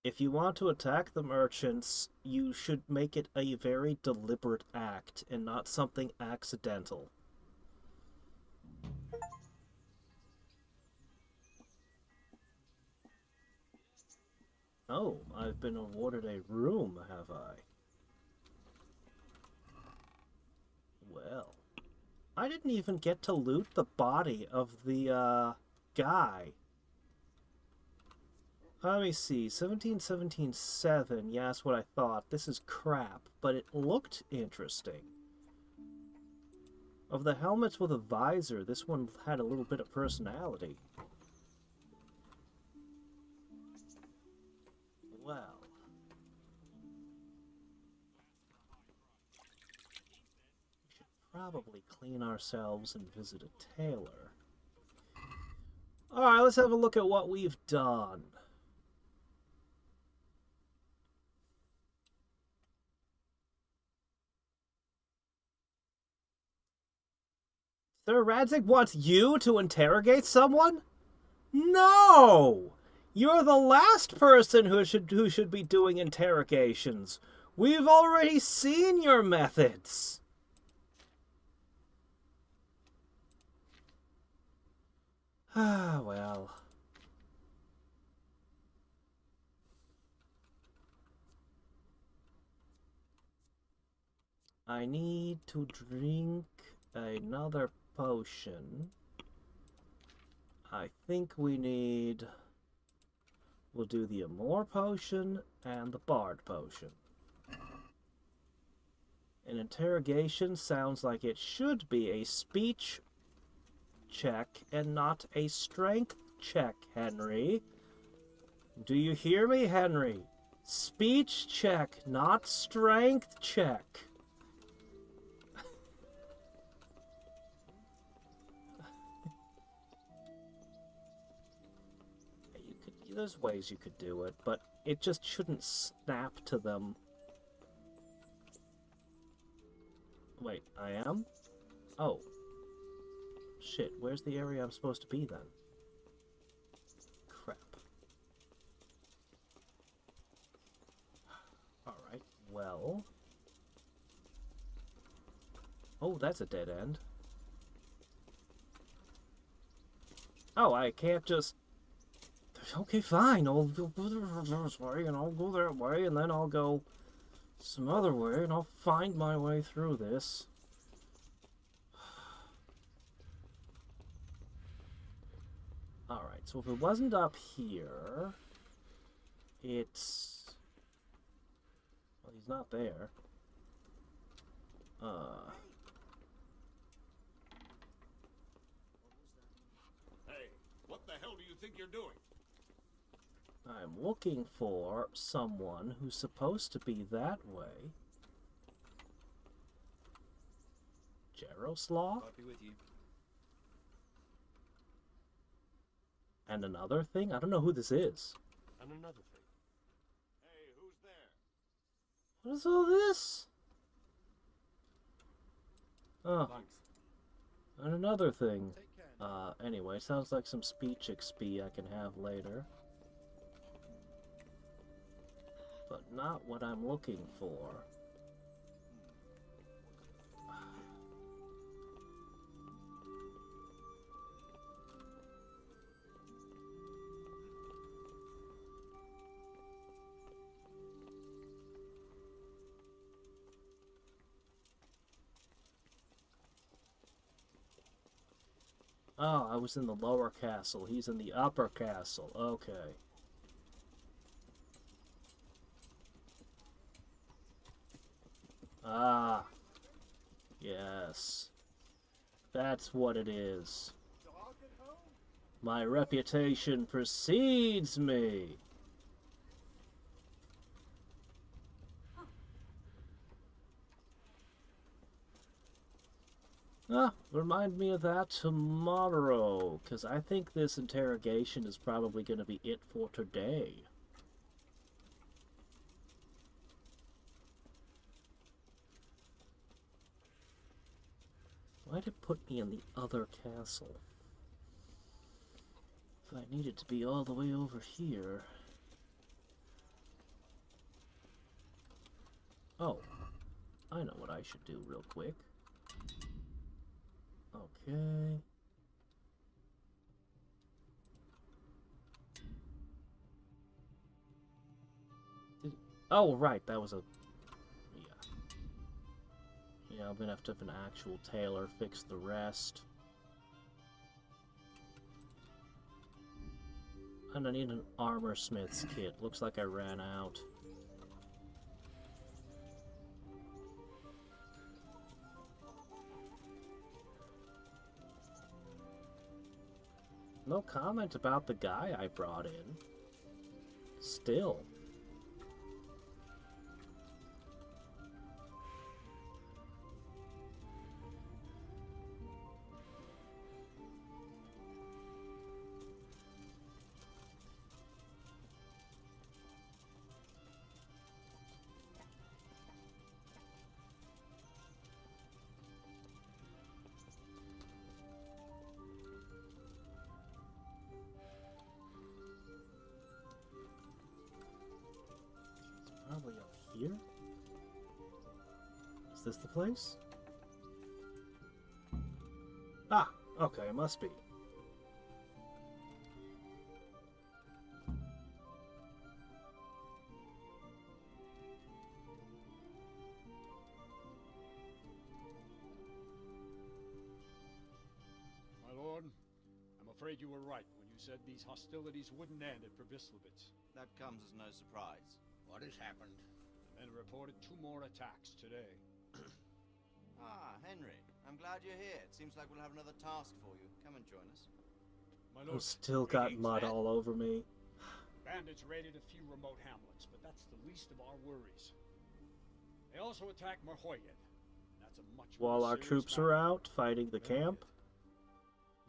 If you want to attack the merchants, you should make it a very deliberate act and not something accidental. Oh, I've been awarded a room, have I? Well, I didn't even get to loot the body of the, guy. Let me see, 1717-7, yeah, that's what I thought. This is crap, but it looked interesting. Of the helmets with a visor, this one had a little bit of personality. Well. We should probably clean ourselves and visit a tailor. Alright, let's have a look at what we've done. Sir Radzik wants you to interrogate someone? No! You're the last person who should be doing interrogations. We've already seen your methods. Ah, well. I need to drink another potion. I think we need... We'll do the Amore potion and the Bard potion. An interrogation sounds like it should be a speech check and not a strength check, Henry. Do you hear me, Henry? Speech check, not strength check. There's ways you could do it, but it just shouldn't snap to them. Wait, I am? Oh. Shit, where's the area I'm supposed to be then? Crap. Alright, well... Oh, that's a dead end. Oh, I can't just... Okay, fine, I'll go this way, and I'll go that way, and then I'll go some other way, and I'll find my way through this. Alright, so if it wasn't up here, it's... Well, he's not there. Hey, what the hell do you think you're doing? I'm looking for someone who's supposed to be that way. Jaroslaw? I'll be with you. And another thing? I don't know who this is. And another thing. Hey, who's there? What is all this? Oh. Thanks. And another thing. Anyway, sounds like some speech XP I can have later. But not what I'm looking for. Oh, I was in the lower castle. He's in the upper castle. Okay. Ah. Yes. That's what it is. My reputation precedes me. Ah, remind me of that tomorrow, because I think this interrogation is probably going to be it for today. Why'd it put me in the other castle? If I needed to be all the way over here... Oh, I know what I should do real quick. Okay. Oh, right, that was a... Yeah. Yeah, I'm gonna have to have an actual tailor fix the rest. And I need an armor smith's kit. Looks like I ran out. No comment about the guy I brought in. Still. Probably up here? Is this the place? Ah, okay, it must be. afraid you were right when you said these hostilities wouldn't end at Probislavitz. That comes as no surprise. What has happened? The men reported 2 more attacks today. Ah, Henry. I'm glad you're here. It seems like we'll have another task for you. Come and join us. My I've lord, still got mud all over me. bandits raided a few remote hamlets, but that's the least of our worries. They also attacked Marhoyed. That's a much more While our serious troops matter. are out fighting the camp.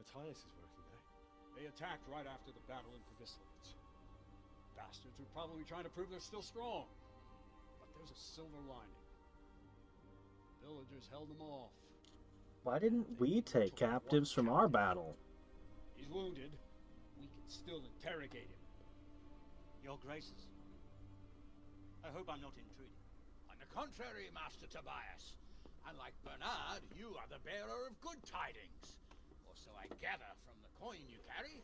Matthias is working there. They attacked right after the battle in Probislavitz. Bastards are probably trying to prove they're still strong. But there's a silver lining. The villagers held them off. Why didn't we take captives from our battle? He's wounded. We can still interrogate him. Your Graces, I hope I'm not intruding. On the contrary, Master Tobias. Unlike Bernard, you are the bearer of good tidings. Or so I gather from the coin you carry.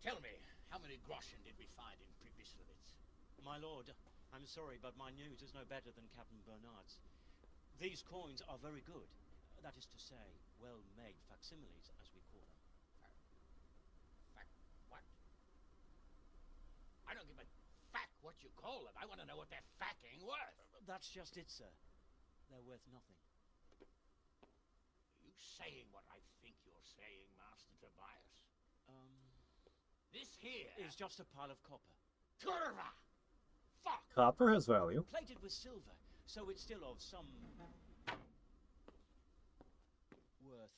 Tell me, how many groschen did we find in Probislavitz? My lord, I'm sorry, but my news is no better than Captain Bernard's. These coins are very good. That is to say, well-made facsimiles, as we call them. What? I don't give a fuck what you call them. I want to know what they're fucking worth. That's just it, sir. They're worth nothing. You saying what I think you're saying, Master Tobias? This here is just a pile of copper. Kurva! Fuck! Copper has value. Plated with silver, so it's still of some worth.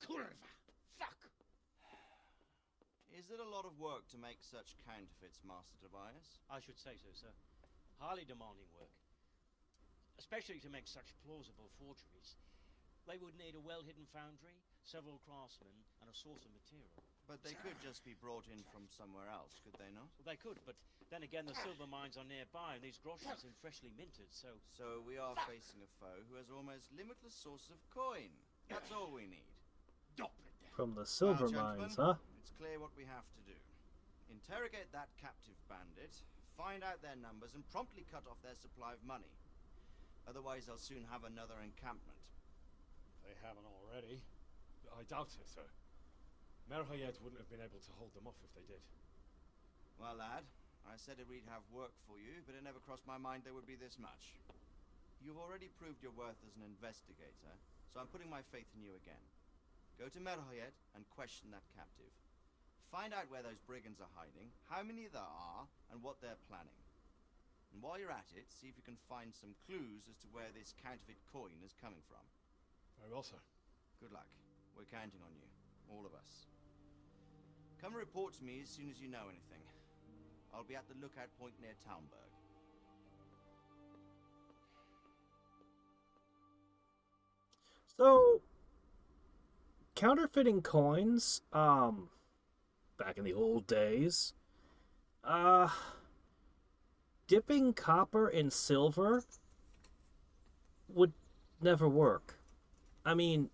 Kurva! Fuck! Is it a lot of work to make such counterfeits, Master Tobias? I should say so, sir. Highly demanding work. Especially to make such plausible forgeries. They would need a well-hidden foundry, several craftsmen, and a source of material. But they could just be brought in from somewhere else, could they not? Well, they could, but then again the silver mines are nearby and these groschens seem freshly minted, so... So we are facing a foe who has almost limitless source of coin. That's all we need. From the silver Well, mines, huh? It's clear what we have to do. Interrogate that captive bandit, find out their numbers, and promptly cut off their supply of money. Otherwise, they'll soon have another encampment. They haven't already. I doubt it, sir. Merhoyed wouldn't have been able to hold them off if they did. Well, lad, I said we'd have work for you, but it never crossed my mind there would be this much. You've already proved your worth as an investigator, so I'm putting my faith in you again. Go to Merhoyed and question that captive. Find out where those brigands are hiding, how many there are, and what they're planning. And while you're at it, see if you can find some clues as to where this counterfeit coin is coming from. Very well, sir. Good luck. We're counting on you. All of us. Come report to me as soon as you know anything. I'll be at the lookout point near Talmberg. So, counterfeiting coins, back in the old days, dipping copper in silver would never work. I mean,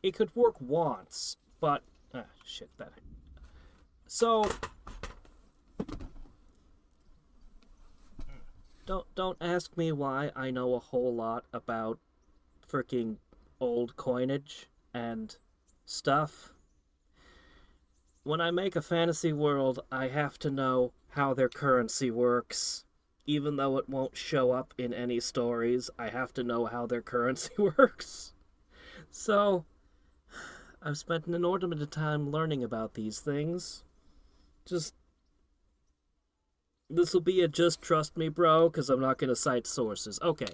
it could work once, but shit, that. So don't ask me why I know a whole lot about freaking old coinage and stuff. When I make a fantasy world, I have to know how their currency works. Even though it won't show up in any stories, I have to know how their currency works. So, I've spent an inordinate of time learning about these things. This will be a just trust me, bro, because I'm not going to cite sources. Okay.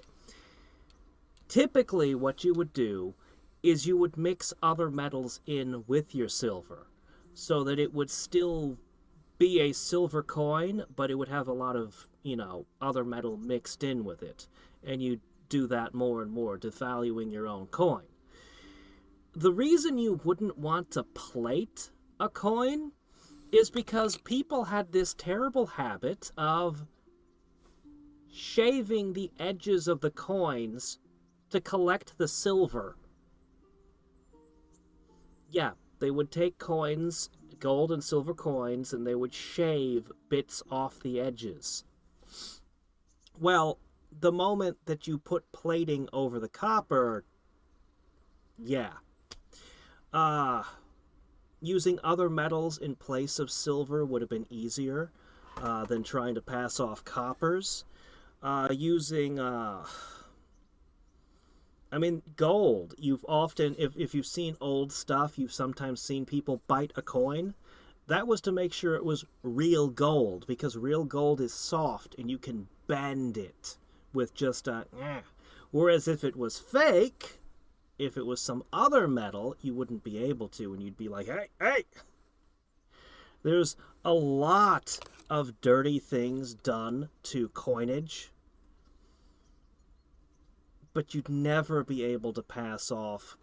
Typically, what you would do is you would mix other metals in with your silver, so that it would still be a silver coin, but it would have a lot of, other metal mixed in with it. And you do that more and more, devaluing your own coin. The reason you wouldn't want to plate a coin is because people had this terrible habit of shaving the edges of the coins to collect the silver. Yeah, they would take coins, gold and silver coins, and they would shave bits off the edges. Well, the moment that you put plating over the copper, yeah. Using other metals in place of silver would have been easier than trying to pass off coppers. Using, I mean, gold. You've often, if you've seen old stuff, you've sometimes seen people bite a coin. That was to make sure it was real gold, because real gold is soft and you can bend it with just a Whereas if it was fake, if it was some other metal, you wouldn't be able to, and you'd be like, hey, hey! There's a lot of dirty things done to coinage, but you'd never be able to pass off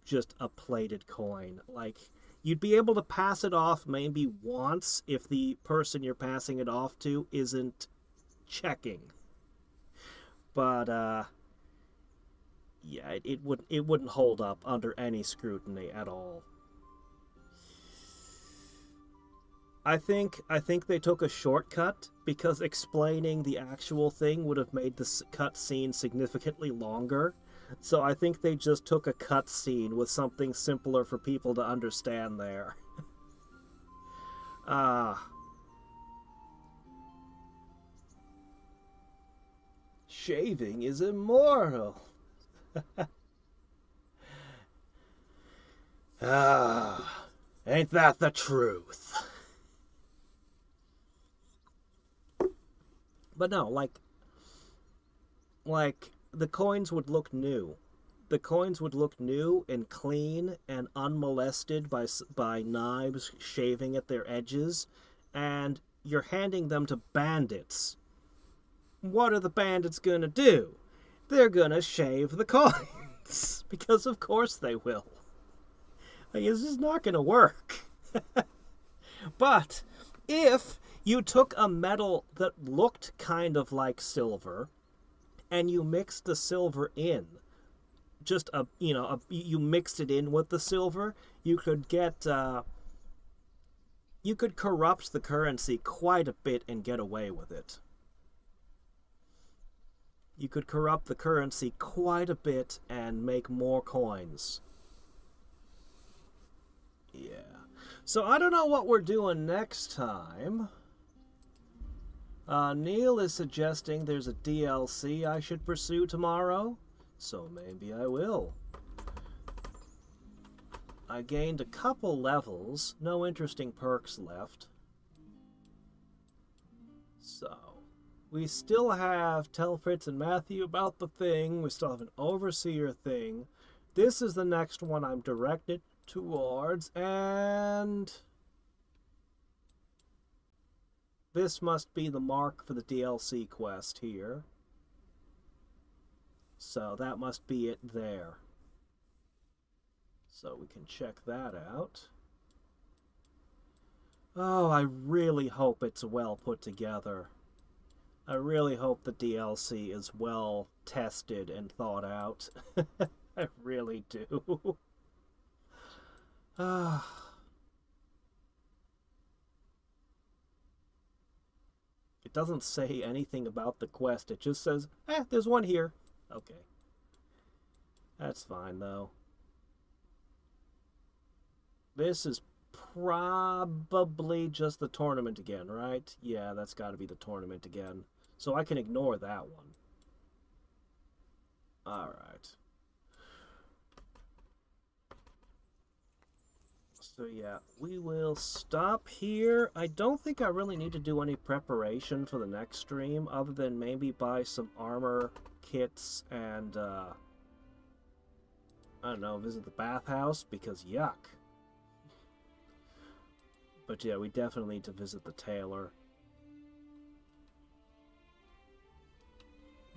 just a plated coin. Like, you'd be able to pass it off maybe once if the person you're passing it off to isn't checking. But, yeah, it wouldn't hold up under any scrutiny at all. I think they took a shortcut because explaining the actual thing would have made the cut scene significantly longer. So I think they just took a cut scene with something simpler for people to understand there. Shaving is immortal. Ain't that the truth? But no, like the coins would look new. The coins would look new and clean and unmolested by knives shaving at their edges, and you're handing them to bandits. What are the bandits gonna do? They're gonna shave the coins. Because of course they will. Like, this is not gonna work. But if you took a metal that looked kind of like silver and you mixed the silver in, you mixed it in with the silver, you could get you could corrupt the currency quite a bit and get away with it. You could corrupt the currency quite a bit and make more coins. Yeah. So I don't know what we're doing next time. Neil is suggesting there's a DLC I should pursue tomorrow, so maybe I will. I gained a couple levels, no interesting perks left. So, we still have Tell Fritz and Matthew about the thing, we still have an Overseer thing. This is the next one I'm directed towards, and this must be the mark for the DLC quest here. So that must be it there. So we can check that out. Oh, I really hope it's well put together. I really hope the DLC is well tested and thought out. I really do. It doesn't say anything about the quest. It just says, there's one here. Okay. That's fine, though. This is probably just the tournament again, right? Yeah, that's got to be the tournament again. So I can ignore that one. Alright. So yeah, we will stop here. I don't think I really need to do any preparation for the next stream, other than maybe buy some armor kits and, I don't know, visit the bathhouse, because yuck. But yeah, we definitely need to visit the tailor.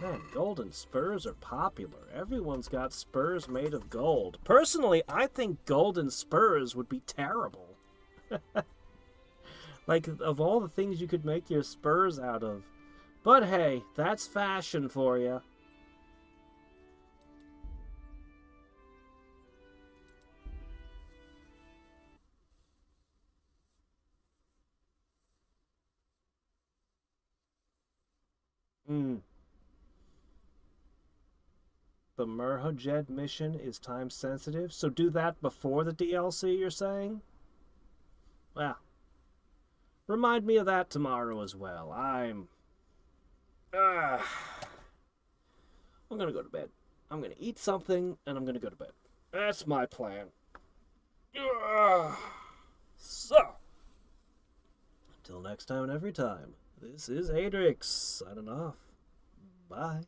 Man, golden spurs are popular. Everyone's got spurs made of gold. Personally, I think golden spurs would be terrible. Like, of all the things you could make your spurs out of. But hey, that's fashion for you. the Murhajed mission is time sensitive, so do that before the DLC, you're saying? Well, remind me of that tomorrow as well. I'm gonna go to bed. I'm gonna eat something, and I'm gonna go to bed. That's my plan. So, until next time and every time, this is Hadriex signing off. Bye.